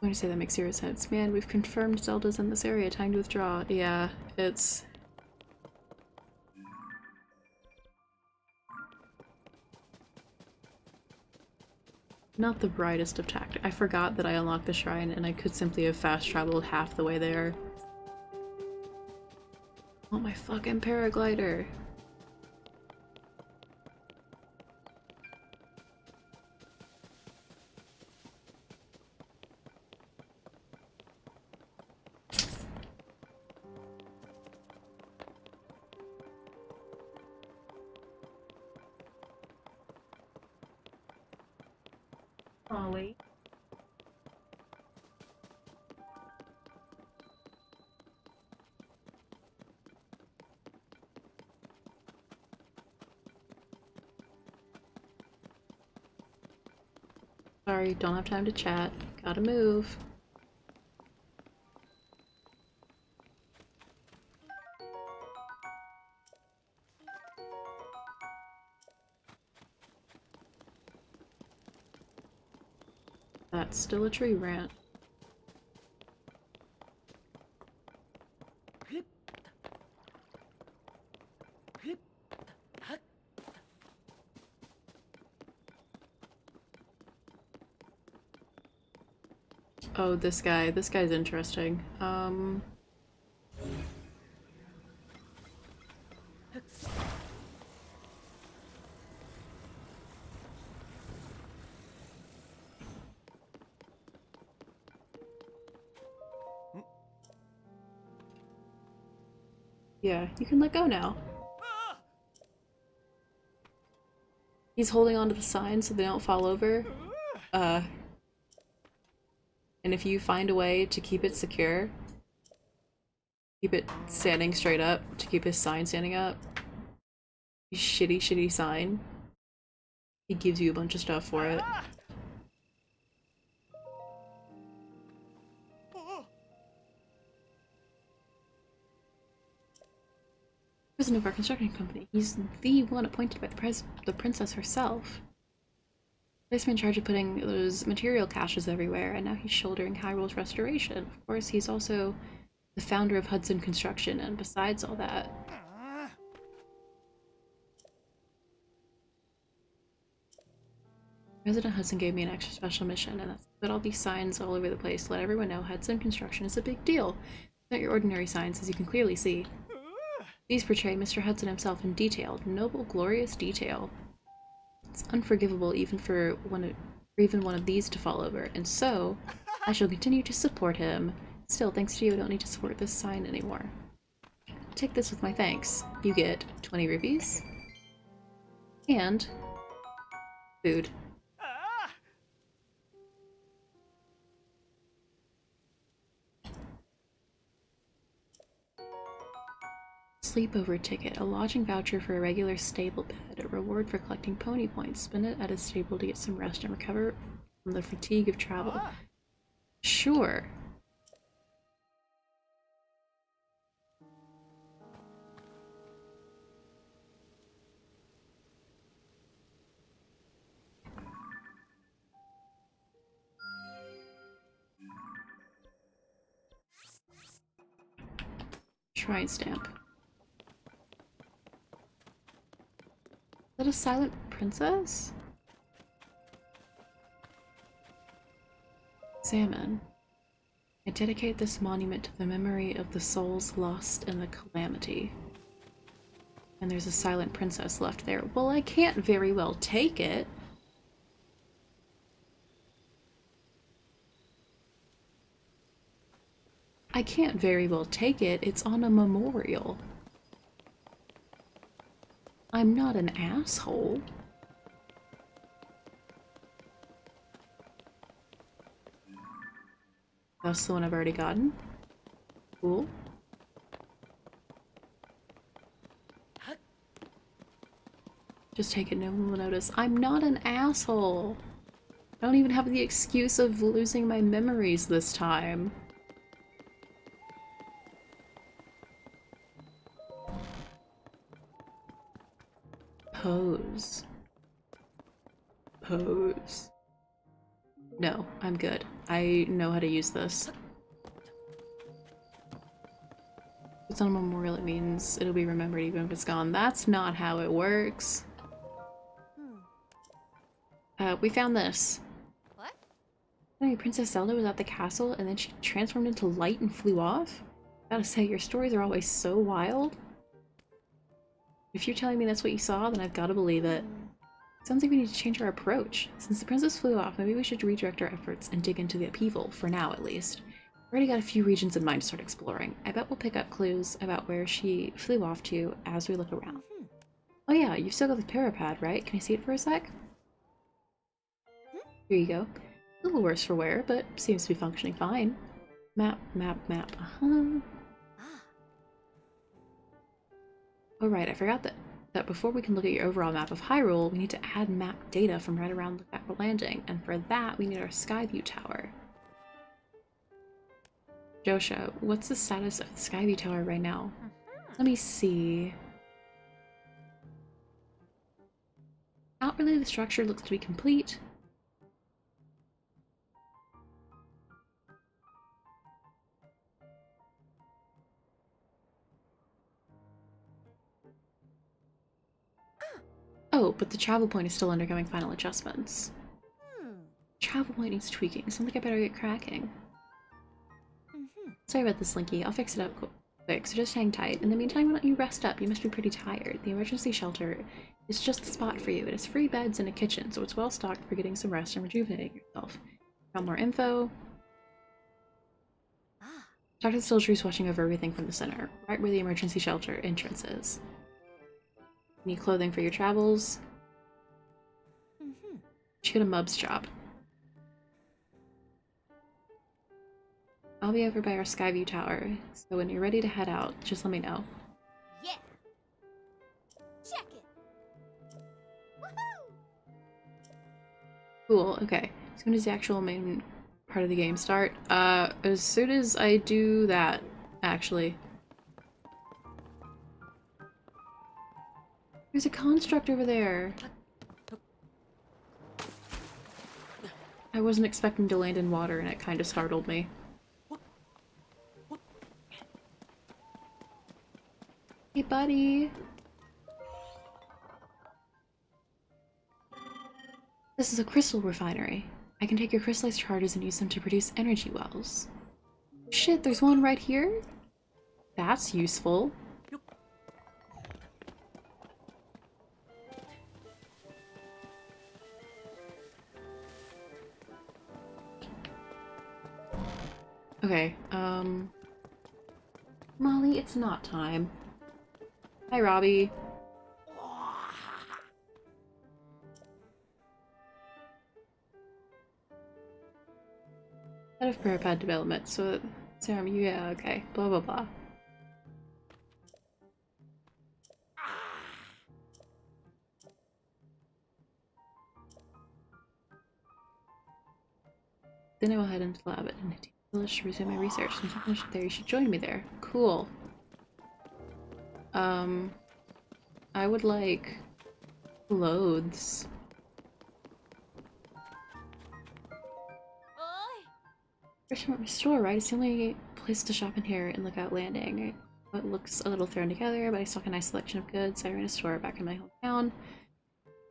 I'm going to say that makes zero sense. Man, we've confirmed Zelda's in this area. Time to withdraw. Yeah, it's... not the brightest of tactics. I forgot that I unlocked the shrine and I could simply have fast traveled half the way there. Oh, my fucking paraglider. Molly. Sorry, don't have time to chat. Gotta move. That's still a tree branch. Oh, this guy. This guy's interesting. Yeah, you can let go now. He's holding onto the sign so they don't fall over. And if you find a way to keep it secure, keep it standing straight up, to keep his sign standing up, his shitty sign, he gives you a bunch of stuff for it. President of our construction company. He's the one appointed by the princess herself. He's been in charge of putting those material caches everywhere, and now he's shouldering Hyrule's restoration. Of course, he's also the founder of Hudson Construction, and besides all that... President Hudson gave me an extra special mission, and that's to put all these signs all over the place to let everyone know Hudson Construction is a big deal. Not your ordinary signs, as you can clearly see. These portray Mr. Hudson himself in detail, noble, glorious detail. It's unforgivable even for even one of these to fall over, and so I shall continue to support him. Still, thanks to you, I don't need to support this sign anymore. Take this with my thanks. You get 20 rupees and food. Sleepover ticket, a lodging voucher for a regular stable bed, a reward for collecting pony points. Spend it at a stable to get some rest and recover from the fatigue of travel. Sure. Shrine stamp. Is that a silent princess? Examine. I dedicate this monument to the memory of the souls lost in the calamity. And there's a silent princess left there. Well, I can't very well take it. I can't very well take it. It's on a memorial. I'm not an asshole. That's the one I've already gotten. Cool. Just take it, no one will notice. I'm not an asshole. I don't even have the excuse of losing my memories this time. Pose. Pose. No, I'm good. I know how to use this. If it's on a memorial, it means it'll be remembered even if it's gone. That's not how it works. We found this. What? Hey, Princess Zelda was at the castle and then she transformed into light and flew off? Gotta say, your stories are always so wild. If you're telling me that's what you saw, then I've gotta believe it. Sounds like we need to change our approach. Since the princess flew off, maybe we should redirect our efforts and dig into the upheaval, for now at least. We've already got a few regions in mind to start exploring. I bet we'll pick up clues about where she flew off to as we look around. Oh yeah, you've still got the parapad, right? Can I see it for a sec? Here you go. A little worse for wear, but seems to be functioning fine. Map, map, map. Oh right, I forgot that before we can look at your overall map of Hyrule, we need to add map data from right around the capital landing, and for that we need our Skyview Tower. Josha, what's the status of the Skyview Tower right now? Let me see. Outwardly, the structure looks to be complete. Oh, but the travel point is still undergoing final adjustments. Travel point needs tweaking. Sounds like I better get cracking. Sorry about this, Slinky. I'll fix it up quick, so just hang tight. In the meantime, why don't you rest up? You must be pretty tired. The emergency shelter is just the spot for you. It has free beds and a kitchen, so it's well stocked for getting some rest and rejuvenating yourself. Got more info? Dr. Stiltree's watching over everything from the center, right where the emergency shelter entrance is. Need clothing for your travels? Should get a mub's job. I'll be over by our Skyview Tower, so when you're ready to head out, just let me know. Yeah. Check it. Woohoo! Cool, okay. So when does the actual main part of the game start? As soon as I do that, actually. There's a construct over there! I wasn't expecting to land in water and it kind of startled me. Hey, buddy! This is a crystal refinery. I can take your crystallized charges and use them to produce energy wells. Shit, there's one right here? That's useful. Okay, Molly, it's not time. Hi, Robbie. Head of Parapad development, so serum, yeah, okay, blah blah blah. Then I will head into the lab and village to resume my research. Since I'm finished there, you should join me there. Cool. I would like clothes. Restaurant store, right? It's the only place to shop in here in Lookout Landing. It looks a little thrown together, but I still have a nice selection of goods. I ran a store back in my hometown.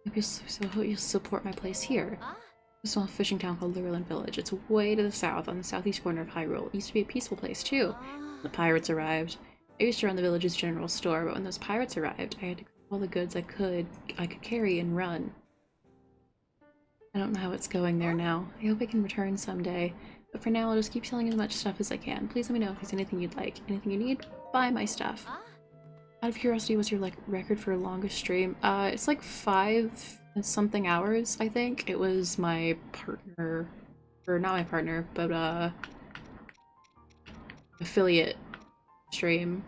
I hope you'll support my place here. A small fishing town called Lurelin Village. It's way to the south, on the southeast corner of Hyrule. It used to be a peaceful place, too. The pirates arrived. I used to run the village's general store, but when those pirates arrived, I had to grab all the goods I could carry and run. I don't know how it's going there now. I hope I can return someday. But for now, I'll just keep selling as much stuff as I can. Please let me know if there's anything you'd like. Anything you need, buy my stuff. Out of curiosity, what's your record for longest stream? It's like 5 and something hours, I think. It was my partner, or not my partner, but affiliate stream.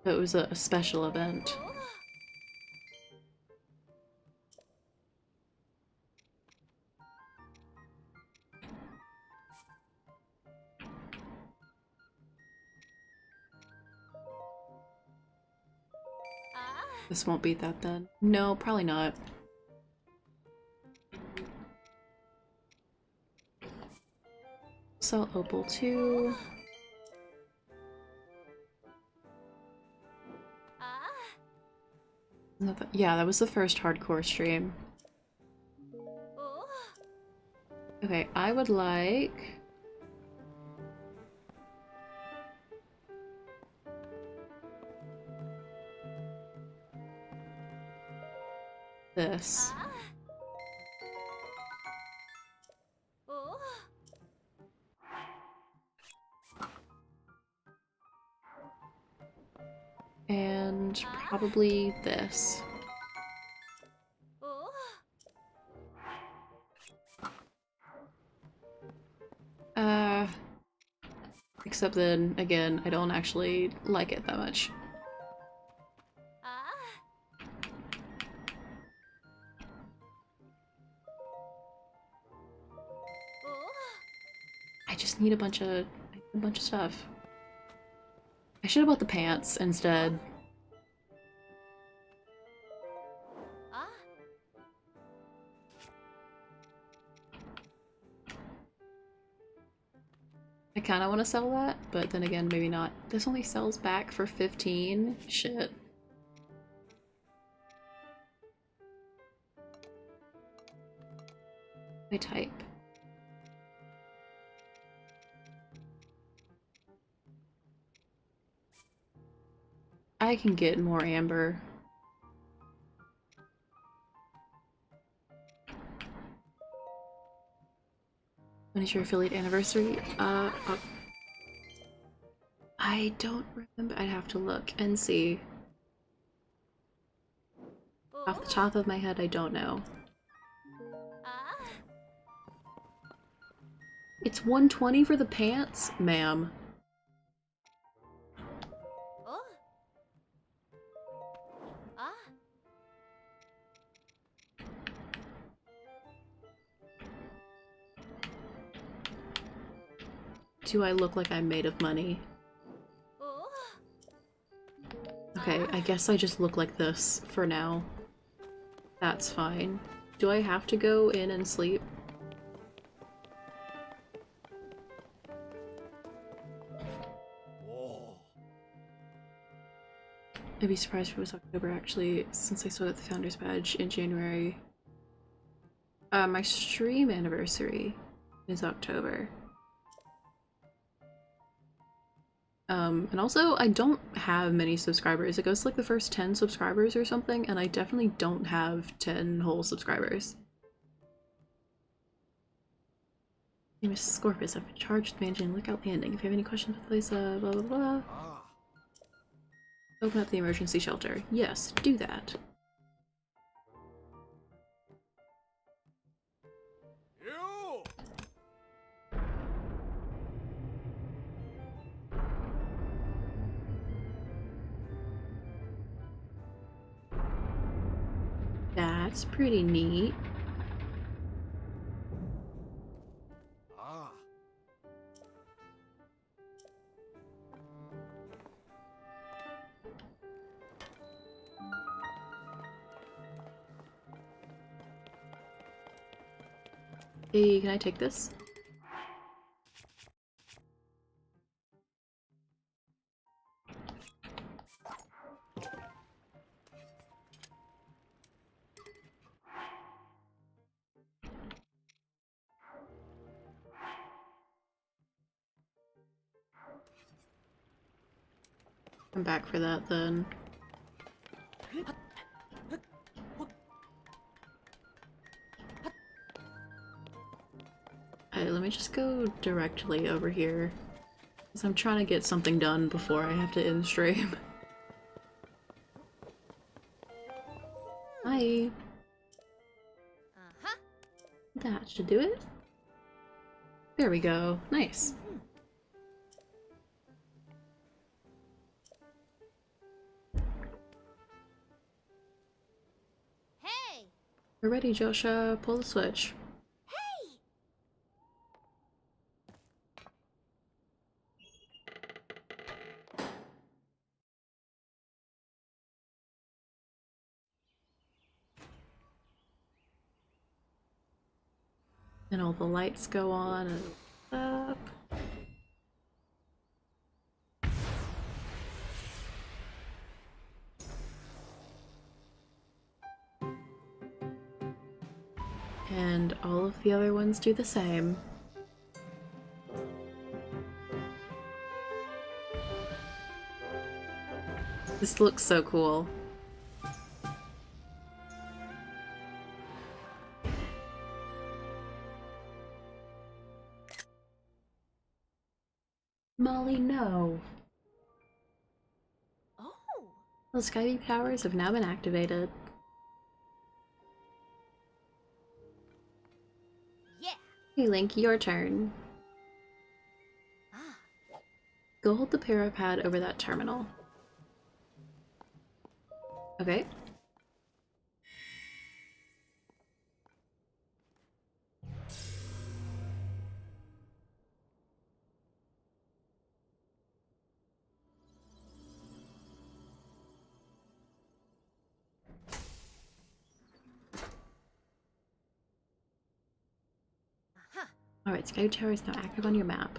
It was a special event. This won't beat that then. No, probably not. Sell Opal too. Yeah, that was the first hardcore stream. Okay, I would like... this. And probably this. Except then, again, I don't actually like it that much. I just need a bunch of stuff. I should have bought the pants instead. I kinda wanna sell that, but then again, maybe not. This only sells back for 15? Shit. I type. I can get more amber. When is your affiliate anniversary? I don't remember. I'd have to look and see. Off the top of my head, I don't know. It's 120 for the pants? Ma'am. Do I look like I'm made of money? Okay, I guess I just look like this for now. That's fine. Do I have to go in and sleep? I'd be surprised if it was October actually, since I saw the Founder's Badge in January. My stream anniversary is October. And also, I don't have many subscribers. It goes to like the first 10 subscribers or something, and I definitely don't have 10 whole subscribers. Name is Scorpus. I've been charged with managing Lookout Landing. If you have any questions with the place, blah blah blah. Open up the emergency shelter. Yes, do that. That's pretty neat. Hey, can I take this? I'm back for that then. Alright, let me just go directly over here. Because I'm trying to get something done before I have to end stream. Hi! That should do it. There we go. Nice. Hey! We're ready, Joshua. Pull the switch. And all the lights go on and up. And all of the other ones do the same. This looks so cool. Molly, no. Oh! The Skyview powers have now been activated. Yeah! Hey Link, your turn. go hold the parapad over that terminal. Okay. Alright, Sky Tower is now active on your map.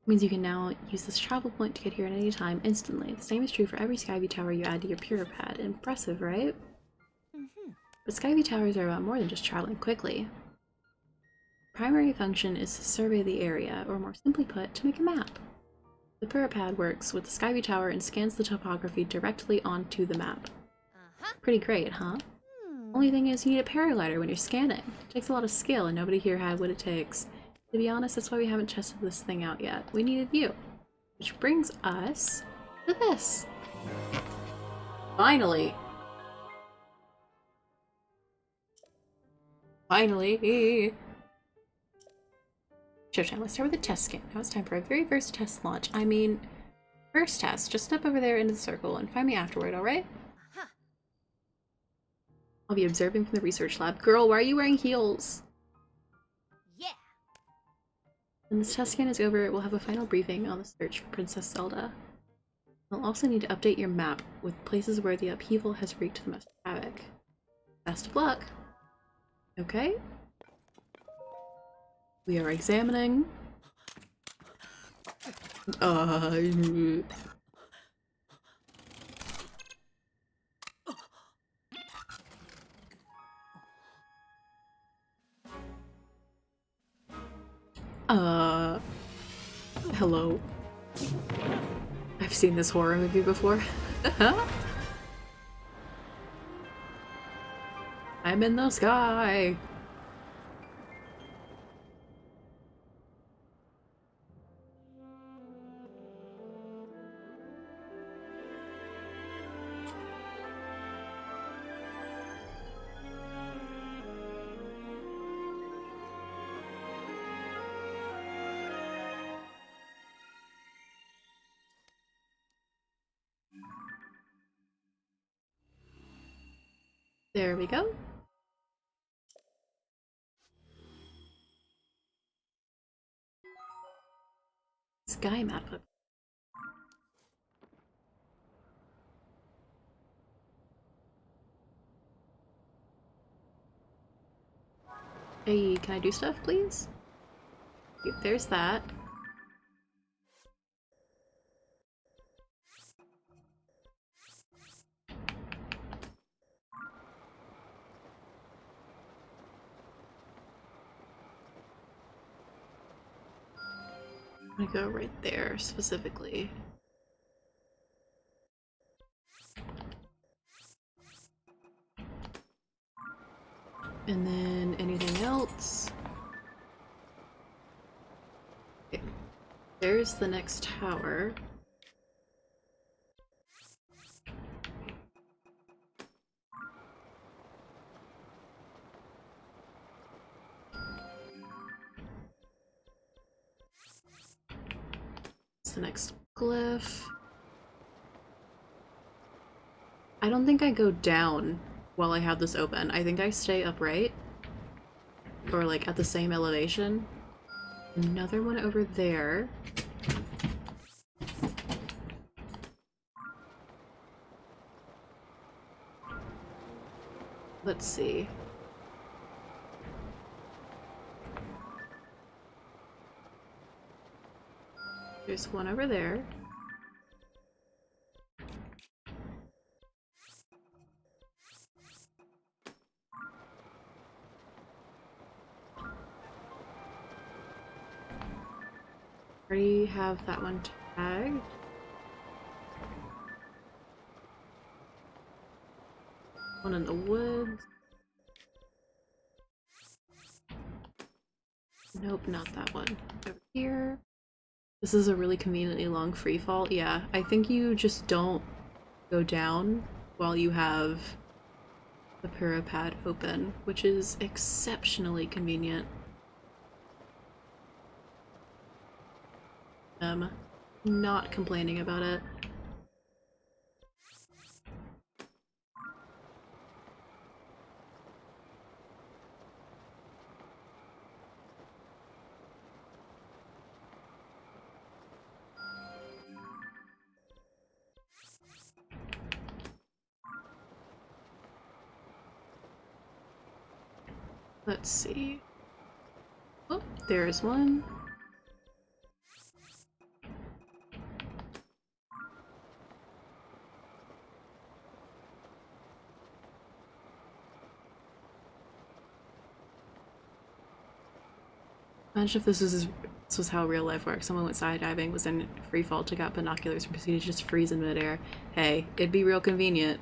Means you can now use this travel point to get here at any time instantly. The same is true for every Skyview tower you add to your Puripad. Impressive, right? But Skyview towers are about more than just traveling quickly. Primary function is to survey the area, or more simply put, to make a map. The Puripad works with the Skyview tower and scans the topography directly onto the map. Pretty great, huh? Only thing is, you need a paraglider when you're scanning. It takes a lot of skill, and nobody here had what it takes. To be honest, that's why we haven't tested this thing out yet. We needed you. Which brings us to this. Finally! Finally! Shift time. Let's start with a test scan. Now it's time for our very first test launch. I mean, first test. Just step over there into the circle and find me afterward, alright? I'll be observing from the research lab. Girl, why are you wearing heels? Yeah. When this test scan is over, we'll have a final briefing on the search for Princess Zelda. I'll also need to update your map with places where the upheaval has wreaked the most havoc. Best of luck! Okay. We are examining. Hello. I've seen this horror movie before. I'm in the sky. There we go. Sky map. Hey, can I do stuff, please? There's that. I'm gonna go right there, specifically. And then anything else? Okay. There's the next tower. The next glyph. I don't think I go down while I have this open. I think I stay upright. Or like at the same elevation. Another one over there. Let's see. There's one over there. Already have that one tagged. One in the woods. Nope, not that one. Over here. This is a really conveniently long free fall. Yeah, I think you just don't go down while you have the Puripad open, which is exceptionally convenient. Not complaining about it. Let's see. Oh, there's one. Imagine if this was how real life works. Someone went skydiving, was in free fall, took out binoculars, and proceeded to just freeze in midair. Hey, it'd be real convenient.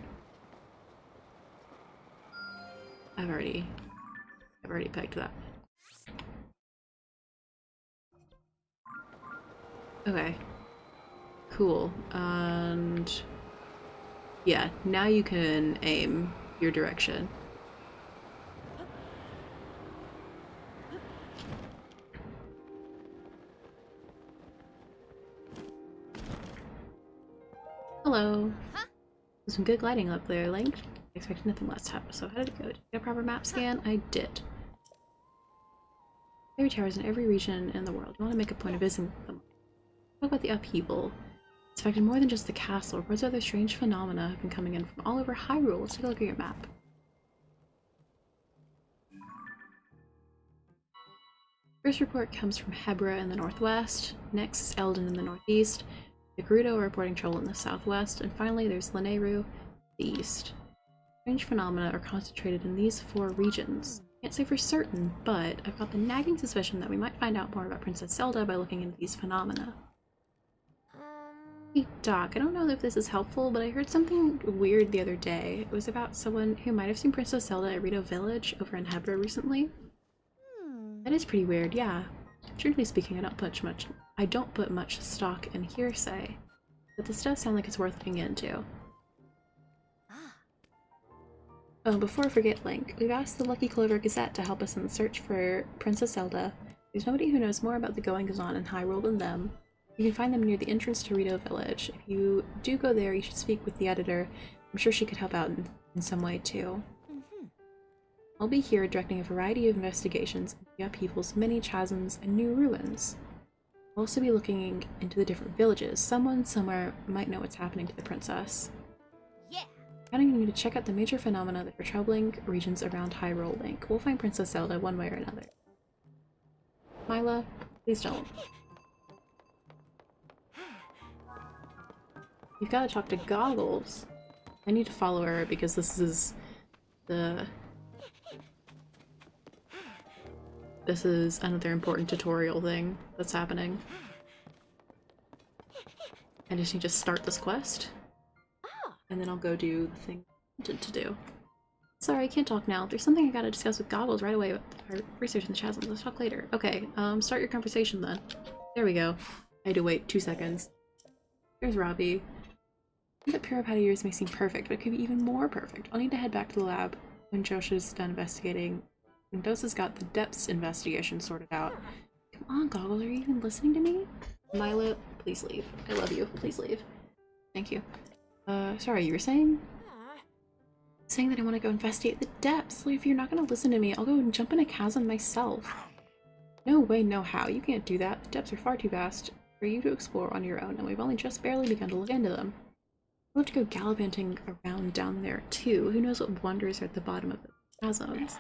I've already pegged that. Okay. Cool. And yeah, now you can aim your direction. Hello. Huh? There's some good gliding up there, Link. I expected nothing last time. So how did it go? Did you get a proper map scan? I did. There are towers in every region in the world. You want to make a point of visiting them. Talk about the upheaval. It's affected more than just the castle. Reports of other strange phenomena have been coming in from all over Hyrule. Let's take a look at your map. First report comes from Hebra in the northwest. Next is Eldin in the northeast. The Gerudo are reporting trouble in the southwest. And finally there's Lanayru in the east. Strange phenomena are concentrated in these 4 regions. Can't say for certain, but I've got the nagging suspicion that we might find out more about Princess Zelda by looking into these phenomena. Hey Doc, I don't know if this is helpful, but I heard something weird the other day. It was about someone who might have seen Princess Zelda at Rito Village over in Hebra recently. That is pretty weird, yeah. Truthfully speaking, I don't put much stock in hearsay, but this does sound like it's worth looking into. Oh, before I forget, Link, we've asked the Lucky Clover Gazette to help us in the search for Princess Zelda. There's nobody who knows more about the goings-on in Hyrule than them. You can find them near the entrance to Rito Village. If you do go there, you should speak with the editor. I'm sure she could help out in some way, too. I'll be here directing a variety of investigations into the upheavals, many chasms, and new ruins. I'll also be looking into the different villages. Someone somewhere might know what's happening to the princess. Counting on you to check out the major phenomena that are troubling regions around Hyrule, Link. We'll find Princess Zelda one way or another. Mila, please don't. You've got to talk to Goggles. I need to follow her because this is another important tutorial thing that's happening. I just need to start this quest. And then I'll go do the thing I wanted to do. Sorry, I can't talk now. There's something I gotta discuss with Goggles right away about our research in the chasms. Let's talk later. Okay, start your conversation then. There we go. I had to wait 2 seconds. Here's Robbie. I think that Puripad of yours may seem perfect, but it could be even more perfect. I'll need to head back to the lab when Josha's done investigating. And Dosa's got the depths investigation sorted out. Come on, Goggles, are you even listening to me? Milo, please leave. I love you. Please leave. Thank you. Sorry, you were saying? Saying that I want to go investigate the depths. Like, if you're not going to listen to me, I'll go and jump in a chasm myself. No way, no how. You can't do that. The depths are far too vast for you to explore on your own, and we've only just barely begun to look into them. I'll have to go gallivanting around down there, too. Who knows what wonders are at the bottom of the chasms.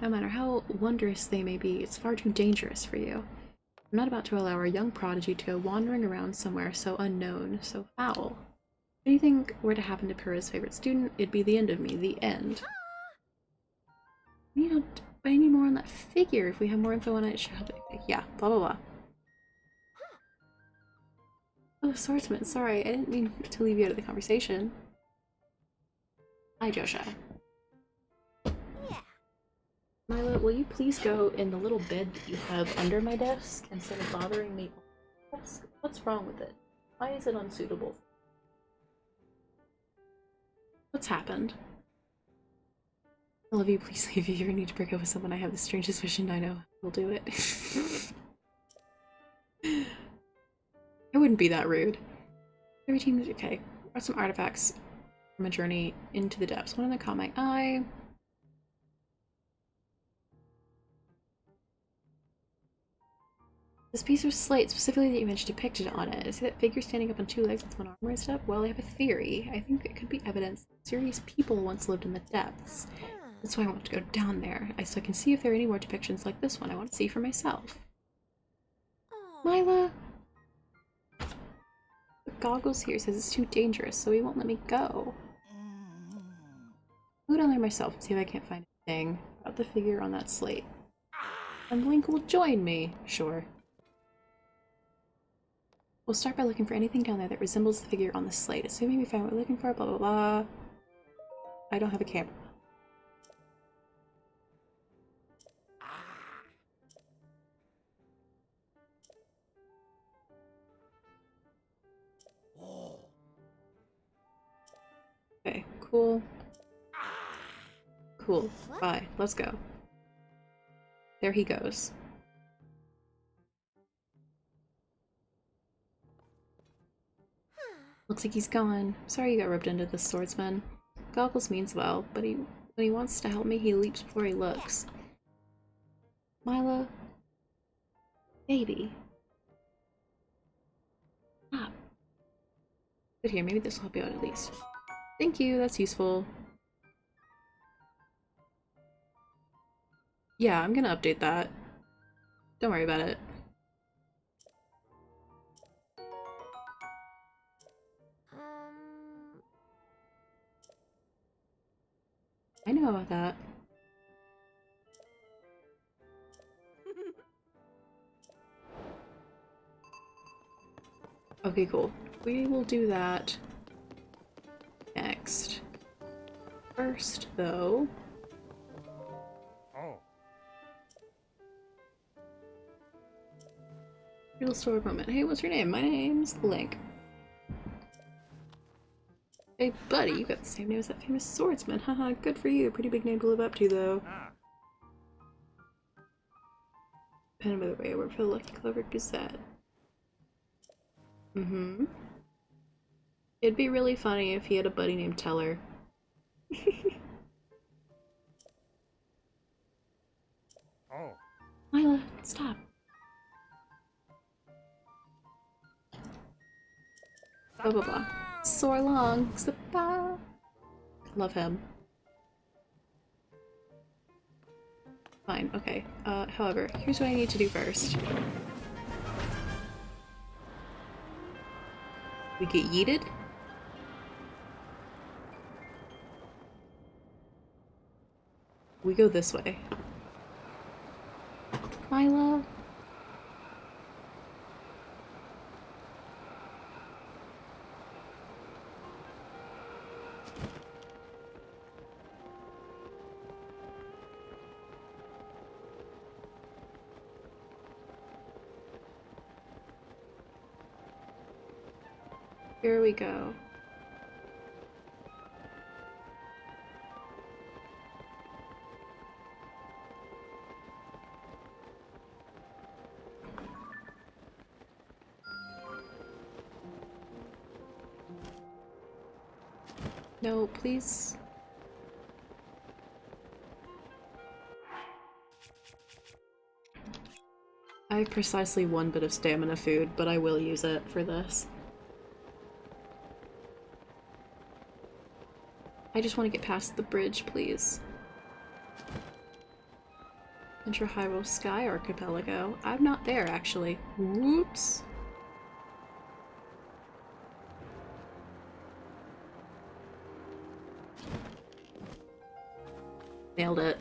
No matter how wondrous they may be, it's far too dangerous for you. I'm not about to allow our young prodigy to go wandering around somewhere so unknown, so foul. If anything were to happen to Purah's favorite student, it'd be the end of me. The end. I need more on that figure. If we have more info on it, yeah, blah blah blah. Oh, swordsman, sorry, I didn't mean to leave you out of the conversation. Hi, Josha. Milo, will you please go in the little bed that you have under my desk instead of bothering me? What's wrong with it? Why is it unsuitable? What's happened? I love you, please leave. If you ever need to break up with someone, I have the strangest vision I know. We'll do it. wouldn't be that rude. Every team, okay. Got some artifacts from a journey into the depths. One of them caught my eye. This piece of slate, specifically the image depicted on it. Is that figure standing up on two legs with one arm raised up? Well, I have a theory. I think it could be evidence that serious people once lived in the depths. That's why I want to go down there. So I can see if there are any more depictions like this one. I want to see for myself. Mila! The goggles here says it's too dangerous, so he won't let me go. I'll go down there myself and see if I can't find anything about the figure on that slate. And Link will join me. Sure. We'll start by looking for anything down there that resembles the figure on the slate. Assuming we find what we're looking for, blah blah blah. I don't have a camera. Okay, cool. Cool. Bye. Let's go. There he goes. Looks like he's gone. Sorry you got roped into this, swordsman. Goggles means well, but when he wants to help me, he leaps before he looks. Mila? Baby? Ah. Good here, maybe this will help you out at least. Thank you, that's useful. Yeah, I'm gonna update that. Don't worry about it. I know about that. Okay, cool. We will do that next. First, though... Real story moment. Hey, what's your name? My name's Link. Hey, buddy, you got the same name as that famous swordsman. Haha, good for you. Pretty big name to live up to, though. Pen, by the way, I work for the Lucky Clover Gazette. Mm-hmm. It'd be really funny if he had a buddy named Teller. Mila, stop. Blah blah blah. Soar long. Sapa. Love him. Fine, okay. However, here's what I need to do first. We get yeeted? We go this way. Mila? Here we go. No, please. I have precisely one bit of stamina food, but I will use it for this. I just want to get past the bridge, please. Enter Hyrule Sky Archipelago. I'm not there, actually. Whoops. Nailed it.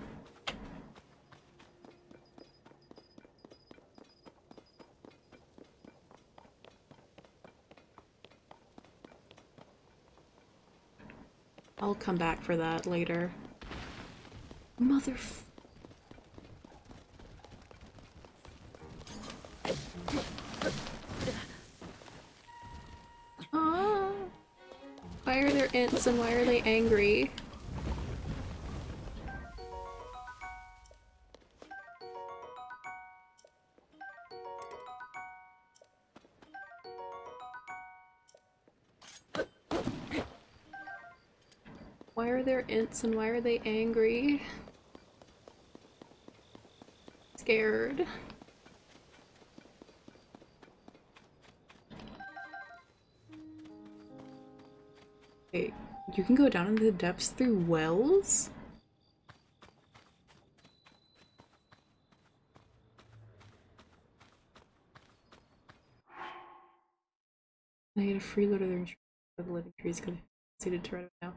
I'll come back for that later. Ah, why are there imps and why are they angry? Why are there ints and why are they angry? Scared. Wait, you can go down into the depths through wells? I get a freeload of the living trees because I'm suited to right now.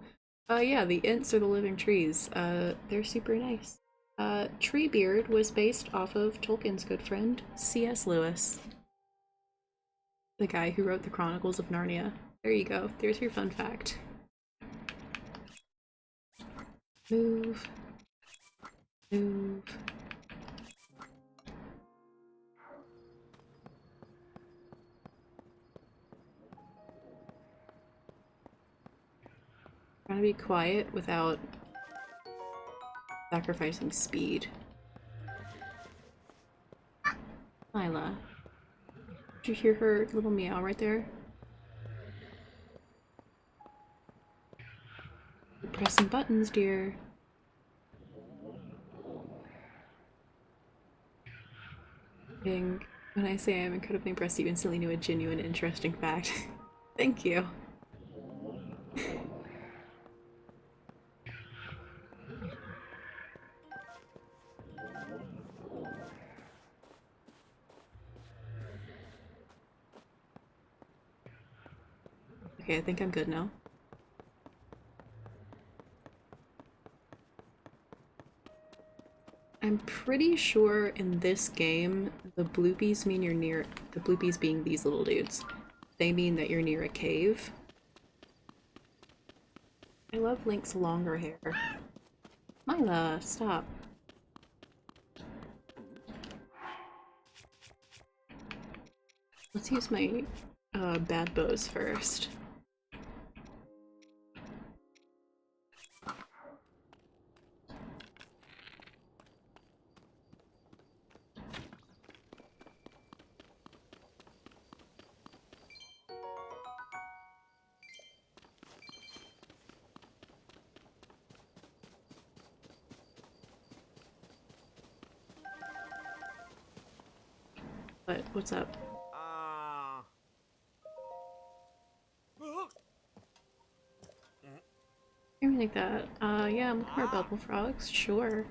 Yeah, the ints are the living trees. They're super nice. Treebeard was based off of Tolkien's good friend, C.S. Lewis. The guy who wrote the Chronicles of Narnia. There you go. There's your fun fact. Move. Move. Trying to be quiet without sacrificing speed. Lila. Did you hear her little meow right there? You're pressing buttons, dear. When I say I'm incredibly impressed, you instantly knew a genuine, interesting fact. Thank you. Okay, I think I'm good now. I'm pretty sure in this game, the bloopies mean you're near- the bloopies being these little dudes. They mean that you're near a cave. I love Link's longer hair. Mila, stop. Let's use my bad bows first. But what's up? Something like that. Yeah, I'm looking for bubble frogs. Sure.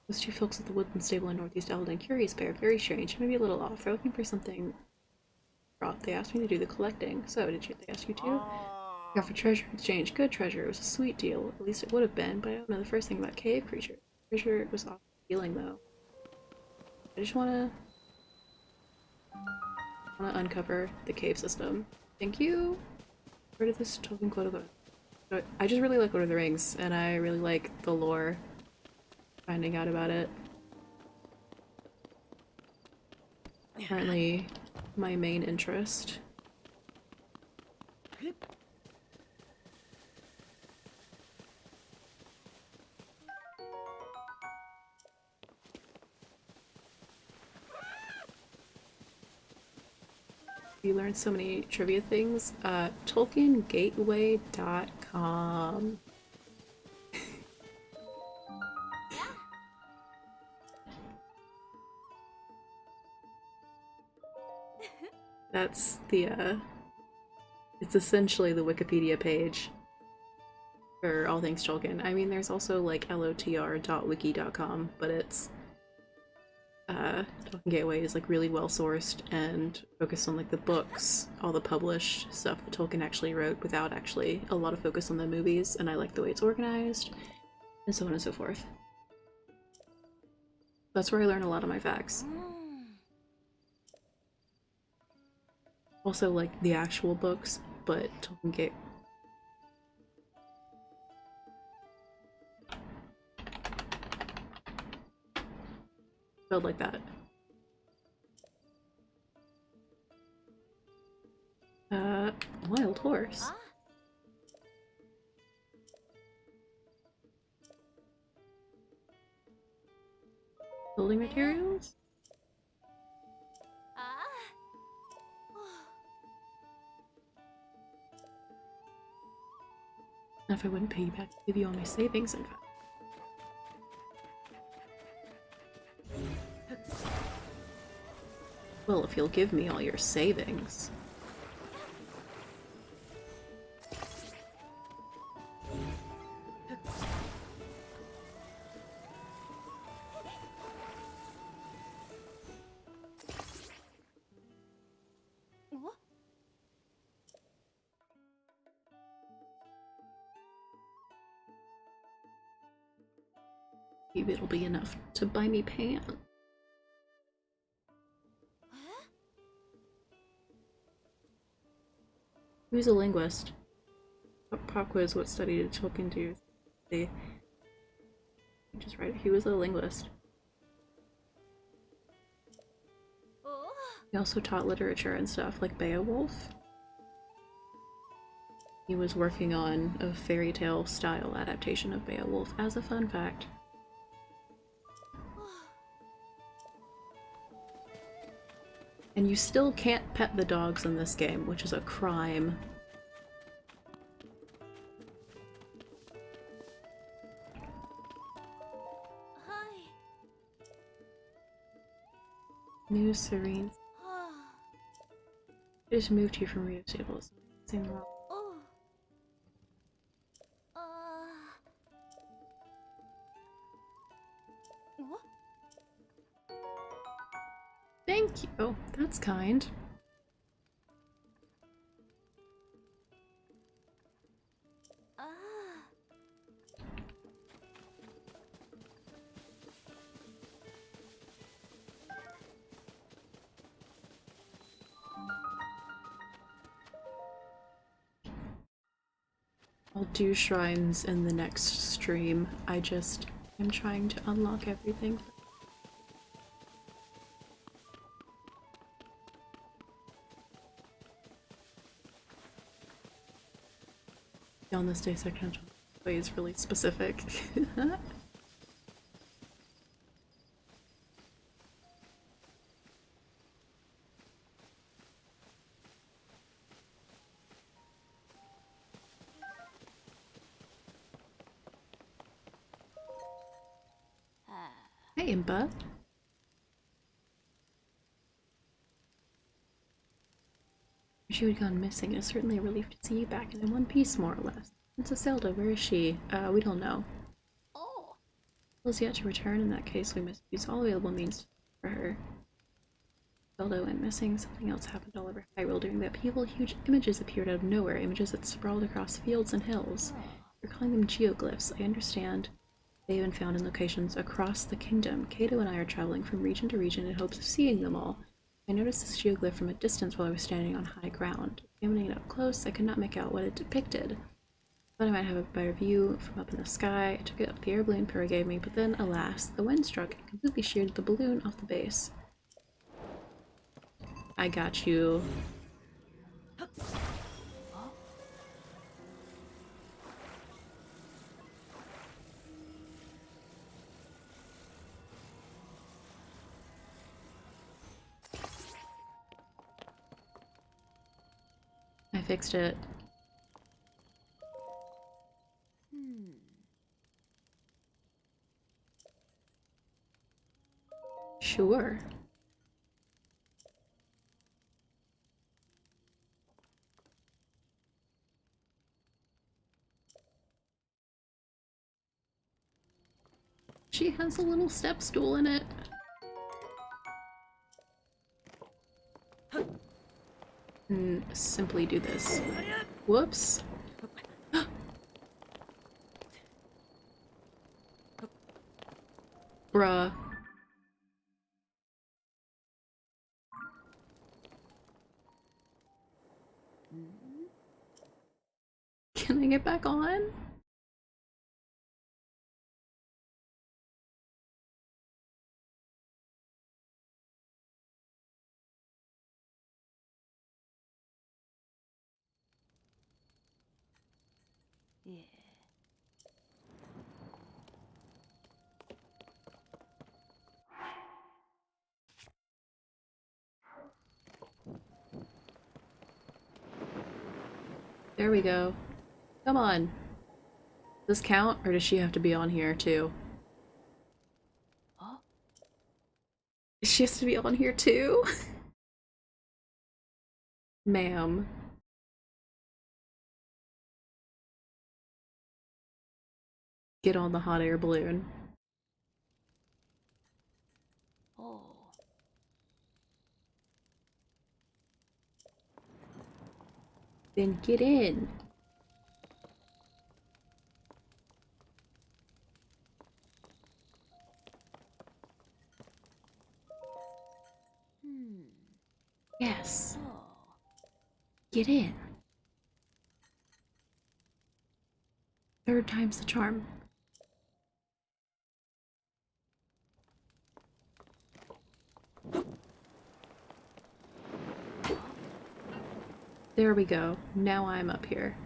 Those two folks at the woodland stable in Northeast Eldon. Curious pair. Very strange. Maybe a little off. They're looking for something fraught. They asked me to do the collecting. So, they ask you to? Got for treasure exchange. Good treasure. It was a sweet deal. At least it would have been, but I don't know the first thing about cave creatures. Pretty sure it was off healing though. I just wanna uncover the cave system. Thank you! Where did this Tolkien quote go? I just really like Lord of the Rings, and I really like the lore. Finding out about it. Currently, my main interest. You learned so many trivia things. TolkienGateway.com. That's the, it's essentially the Wikipedia page for all things Tolkien. I mean, there's also, like, lotr.wiki.com, but it's, Tolkien Gateway is, like, really well-sourced and focused on, like, the books, all the published stuff that Tolkien actually wrote without actually a lot of focus on the movies, and I like the way it's organized, and so on and so forth. That's where I learn a lot of my facts. Also, like, the actual books, but Tolkien Gateway. Spelled like that. Wild horse. Building materials? If I wouldn't pay you back, I'd give you all my savings, in fact. Well, if you'll give me all your savings. What? Maybe it'll be enough to buy me pants. Huh? Who's a linguist? Pop quiz, what study did Tolkien do? They just write it. He was a linguist. Oh. He also taught literature and stuff, like Beowulf. He was working on a fairy tale style adaptation of Beowulf, as a fun fact. And you still can't pet the dogs in this game, which is a crime. Hi. New Serene. Ah. I just moved here from Rio Stables. Same wrong. Oh. What? Thank you. Oh, that's kind. Ah. I'll do shrines in the next stream. I just am trying to unlock everything. On this day, second way is really specific. Hey, Impa. She had gone missing. It's certainly a relief to see you back and in one piece, more or less. Princess Zelda, where is she? We don't know. Oh. Zelda's yet to return. In that case, we must use all available means for her. Zelda went missing. Something else happened all over Hyrule during the upheaval. Huge images appeared out of nowhere. Images that sprawled across fields and hills. You're calling them geoglyphs. I understand. They've been found in locations across the kingdom. Kato and I are traveling from region to region in hopes of seeing them all. I noticed this geoglyph from a distance while I was standing on high ground. Examining it up close, I could not make out what it depicted. Thought I might have a better view from up in the sky. I took it up the air balloon Pyrrha gave me, but then, alas, the wind struck and completely sheared the balloon off the base. I got you. I fixed it. Sure. She has a little step stool in it. Simply do this. Whoops. Bruh. Can I get back on? Yeah. There we go. Come on. Does this count, or does she have to be on here too? Oh. She has to be on here too? Ma'am. Get on the hot air balloon. Oh. Then get in. Yes. Oh. Get in. Third time's the charm. There we go. Now I'm up here.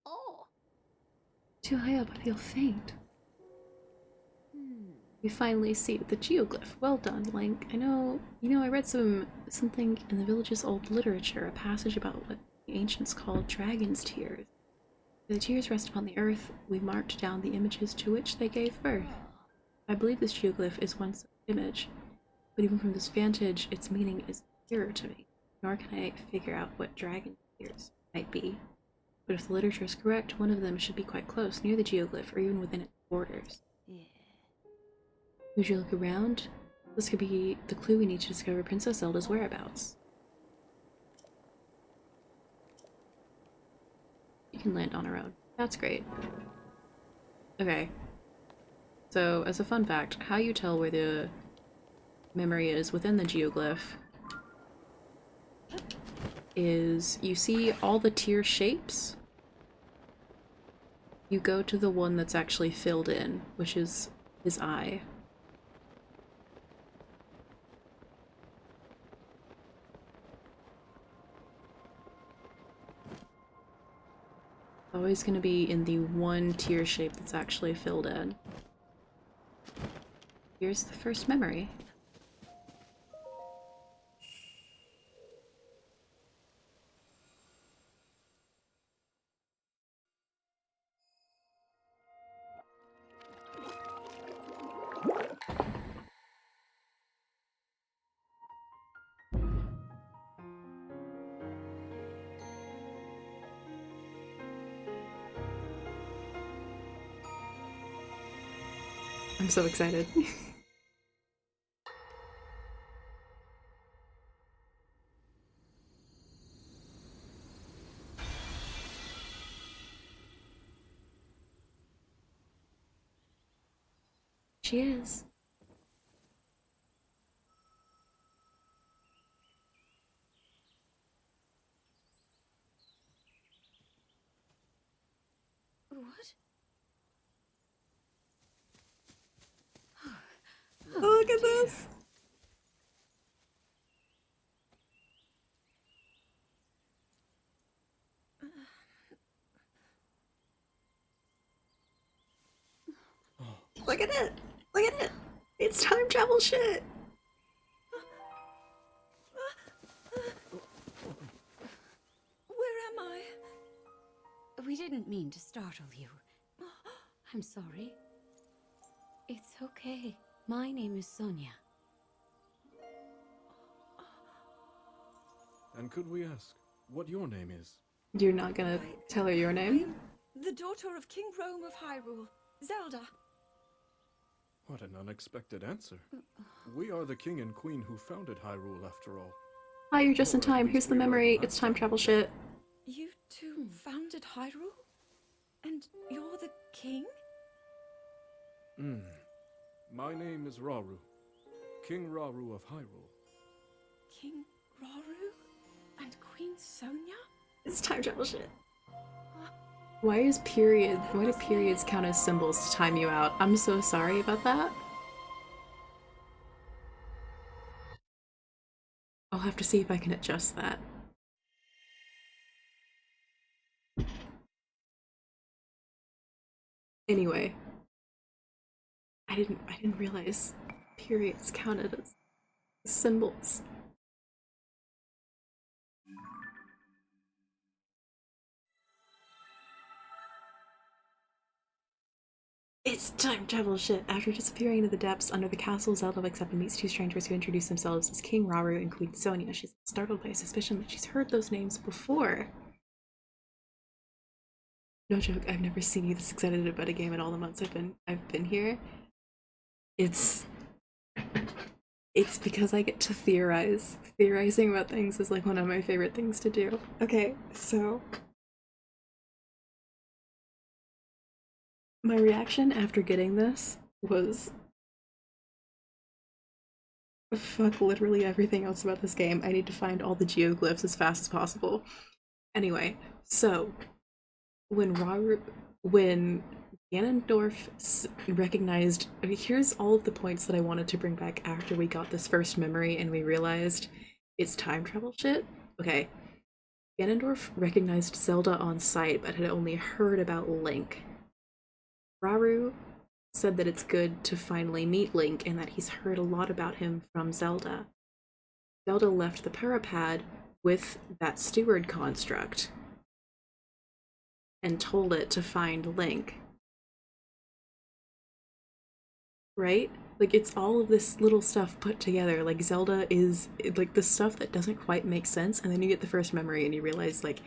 Oh. Too high up, I feel faint. We finally see the geoglyph. Well done, Link. I read something in the village's old literature, a passage about what the ancients called dragon's tears. Where the tears rest upon the earth, we marked down the images to which they gave birth. I believe this geoglyph is one such image, but even from this vantage, its meaning is clearer to me, nor can I figure out what dragon tears might be. But if the literature is correct, one of them should be quite close, near the geoglyph, or even within its borders. Yeah. Would you look around? This could be the clue we need to discover Princess Zelda's whereabouts. You can land on her own. That's great. Okay. So, as a fun fact, how you tell where the memory is within the geoglyph is you see all the tier shapes. You go to the one that's actually filled in, which is his eye. Always going to be in the one tier shape that's actually filled in. Here's the first memory. I'm so excited. She is. What? Look at this! Look at it! Look at it! It's time travel shit! Where am I? We didn't mean to startle you. I'm sorry. It's okay. My name is Sonia. And could we ask what your name is? You're not gonna tell her your name? I'm the daughter of King Rome of Hyrule, Zelda. What an unexpected answer. We are the king and queen who founded Hyrule, after all. Hi, you're just in Or at time. least Here's the we were memory. last It's time time. travel shit. You two founded Hyrule? And you're the king? My name is Rauru, King Rauru of Hyrule. King Rauru? And Queen Sonia? It's time travel shit. Why do periods count as symbols to time you out? I'm so sorry about that. I'll have to see if I can adjust that. Anyway. I didn't realize periods counted as symbols. It's time travel shit. After disappearing into the depths under the castle, Zelda wakes up and meets two strangers who introduce themselves as King Rauru and Queen Sonia. She's startled by a suspicion that she's heard those names before. No joke, I've never seen you this excited about a game in all the months I've been here. It's because I get to theorize. Theorizing about things is like one of my favorite things to do. Okay, so my reaction after getting this was fuck literally everything else about this game. I need to find all the geoglyphs as fast as possible. Anyway, so when Ganondorf recognized, here's all of the points that I wanted to bring back after we got this first memory and we realized it's time travel shit. Okay, Ganondorf recognized Zelda on sight but had only heard about Link. Rauru said that it's good to finally meet Link and that he's heard a lot about him from Zelda. Zelda left the Parapad with that steward construct and told it to find Link. Right? Like, it's all of this little stuff put together. Like, Zelda is, like, the stuff that doesn't quite make sense, and then you get the first memory and you realize, like,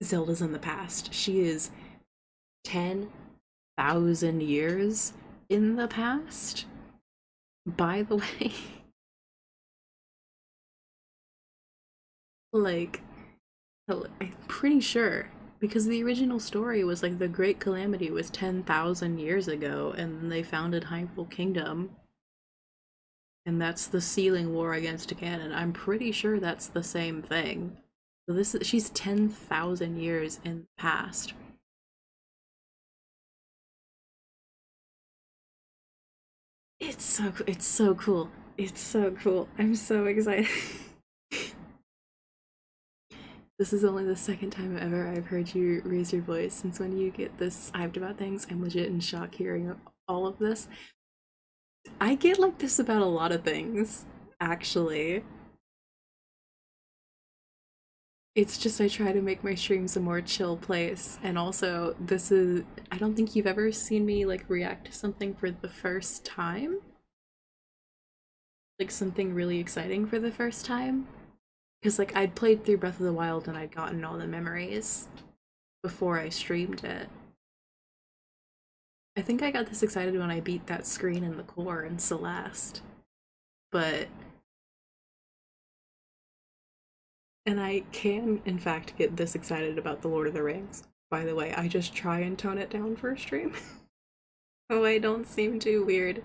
Zelda's in the past. She is 10,000 years in the past. By the way, like, I'm pretty sure, because the original story was like the Great Calamity was 10,000 years ago, and then they founded Hyrule Kingdom, and that's the sealing war against Ganon. I'm pretty sure that's the same thing. So she's 10,000 years in the past. It's so cool. It's so cool. I'm so excited. This is only the second time ever I've heard you raise your voice since when you get this hyped about things. I'm legit in shock hearing all of this. I get like this about a lot of things, actually. It's just I try to make my streams a more chill place, and also I don't think you've ever seen me like react to something for the first time. Like something really exciting for the first time. Because like I'd played through Breath of the Wild and I'd gotten all the memories before I streamed it. I think I got this excited when I beat that screen in the core in Celeste. And I can, in fact, get this excited about The Lord of the Rings. By the way, I just try and tone it down for a stream. Oh, I don't seem too weird.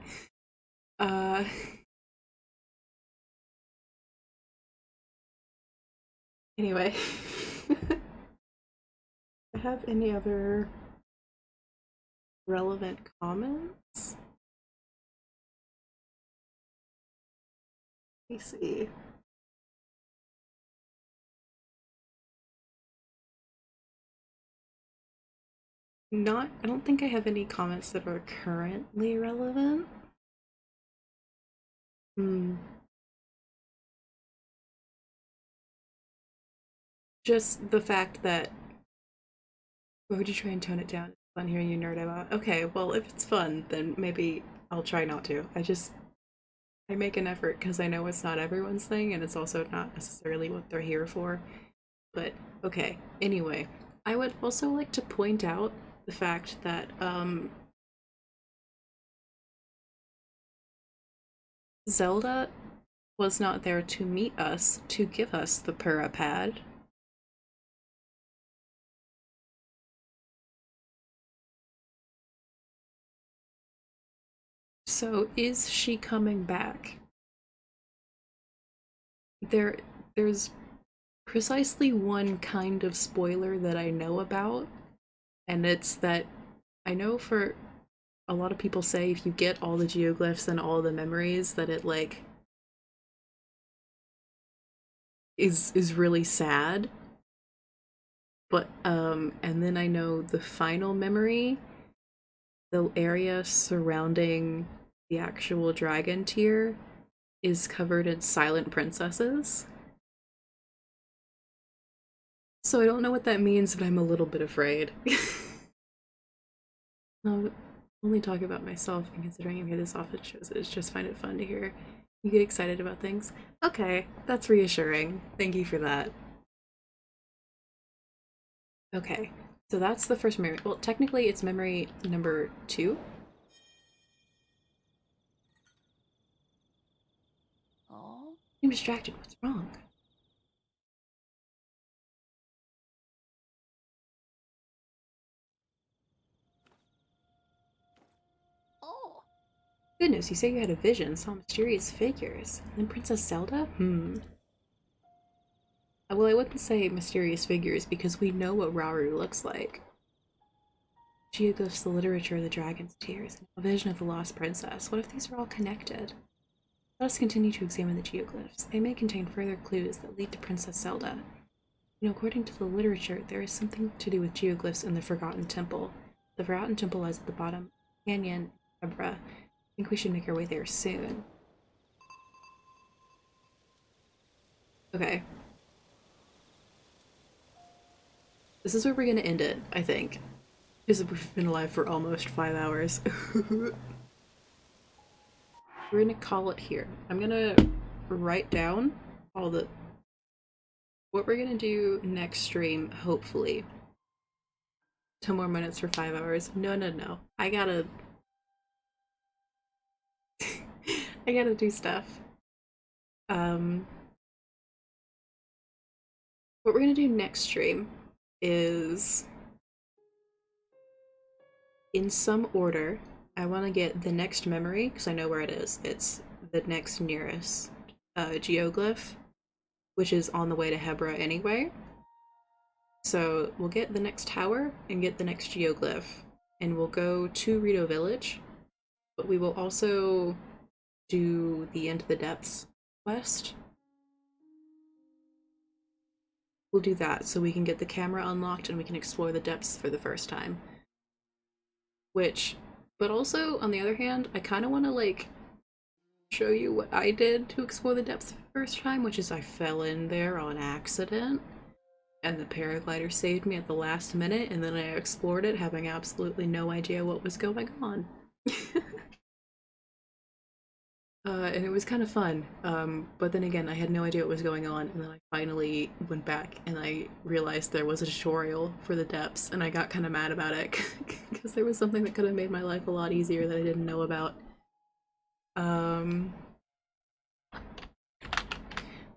Anyway. I have any other relevant comments? Let me see. I don't think I have any comments that are currently relevant. Just the fact that, why would you try and tone it down? It's fun hearing you nerd about. Okay, well, if it's fun, then maybe I'll try not to. I make an effort because I know it's not everyone's thing, and it's also not necessarily what they're here for. But, okay, anyway. I would also like to point out the fact that, Zelda was not there to meet us, to give us the Parapad. So, is she coming back? There's precisely one kind of spoiler that I know about, and it's that I know for a lot of people say if you get all the geoglyphs and all the memories that it like is really sad. But and then I know the final memory, the area surrounding the actual dragon tier is covered in silent princesses. So I don't know what that means, but I'm a little bit afraid. No, only talk about myself, and considering you hear this often shows it, just find it fun to hear you get excited about things. Okay, that's reassuring. Thank you for that. Okay, so that's the first memory. Well, technically it's memory number 2. Oh? I'm distracted. What's wrong? Oh, Goodness, you say you had a vision, saw mysterious figures. And then Princess Zelda? Well, I wouldn't say mysterious figures because we know what Rauru looks like. Geoglyphs, the literature of the dragon's tears, and a vision of the lost princess. What if these are all connected? Let us continue to examine the geoglyphs. They may contain further clues that lead to Princess Zelda. According to the literature, there is something to do with geoglyphs in the Forgotten Temple. The Forgotten Temple lies at the bottom of the canyon in Hebra. I think we should make our way there soon. Okay. This is where we're gonna end it, I think. Because we've been alive for almost 5 hours. We're gonna call it here. I'm gonna write down all the... what we're gonna do next stream, hopefully. 10 more minutes for 5 hours. No. I gotta... I gotta do stuff. What we're gonna do next stream is... in some order, I want to get the next memory, because I know where it is. It's the next nearest geoglyph, which is on the way to Hebra anyway. So we'll get the next tower and get the next geoglyph, and we'll go to Rito Village, but we will also do the Into the Depths quest. We'll do that so we can get the camera unlocked and we can explore the depths for the first time. But also, on the other hand, I kind of want to, like, show you what I did to explore the depths for the first time, which is I fell in there on accident, and the paraglider saved me at the last minute, and then I explored it having absolutely no idea what was going on. And it was kind of fun, but then again, I had no idea what was going on, and then I finally went back and I realized there was a tutorial for the depths, and I got kind of mad about it because there was something that could have made my life a lot easier that I didn't know about. But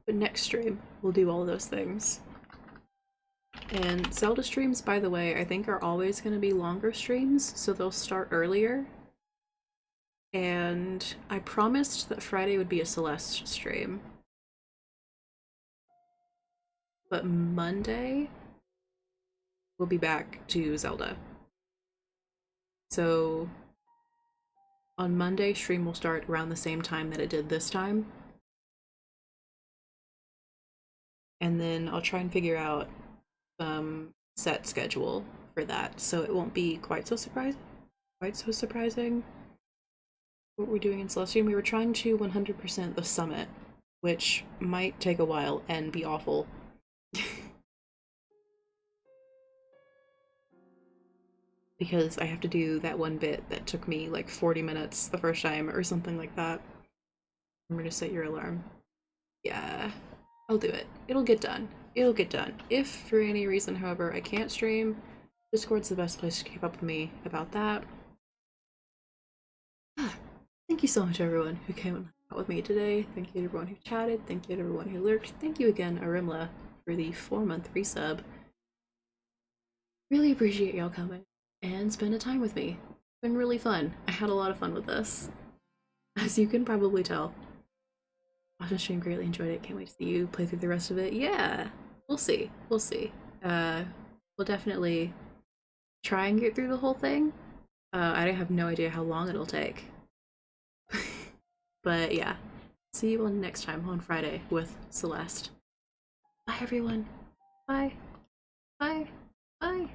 next stream, we'll do all those things. And Zelda streams, by the way, I think are always going to be longer streams, so they'll start earlier. And I promised that Friday would be a Celeste stream. But Monday, we'll be back to Zelda. So on Monday, stream will start around the same time that it did this time. And then I'll try and figure out some set schedule for that, so it won't be quite so surprising. What we're doing in Celestium, we were trying to 100% the summit, which might take a while and be awful. Because I have to do that one bit that took me like 40 minutes the first time or something like that. Remember to set your alarm. Yeah, I'll do it. It'll get done. It'll get done. If for any reason, however, I can't stream, Discord's the best place to keep up with me about that. Thank you so much, everyone who came out with me today. Thank you to everyone who chatted. Thank you to everyone who lurked. Thank you again, Arimla, for the 4-month resub. Really appreciate y'all coming and spending time with me. It's been really fun. I had a lot of fun with this, as you can probably tell. Watched the stream, greatly enjoyed it. Can't wait to see you play through the rest of it. Yeah, we'll see. We'll see. We'll definitely try and get through the whole thing. I have no idea how long it'll take. But yeah, see you on next time on Friday with Celeste. Bye everyone. Bye. Bye. Bye.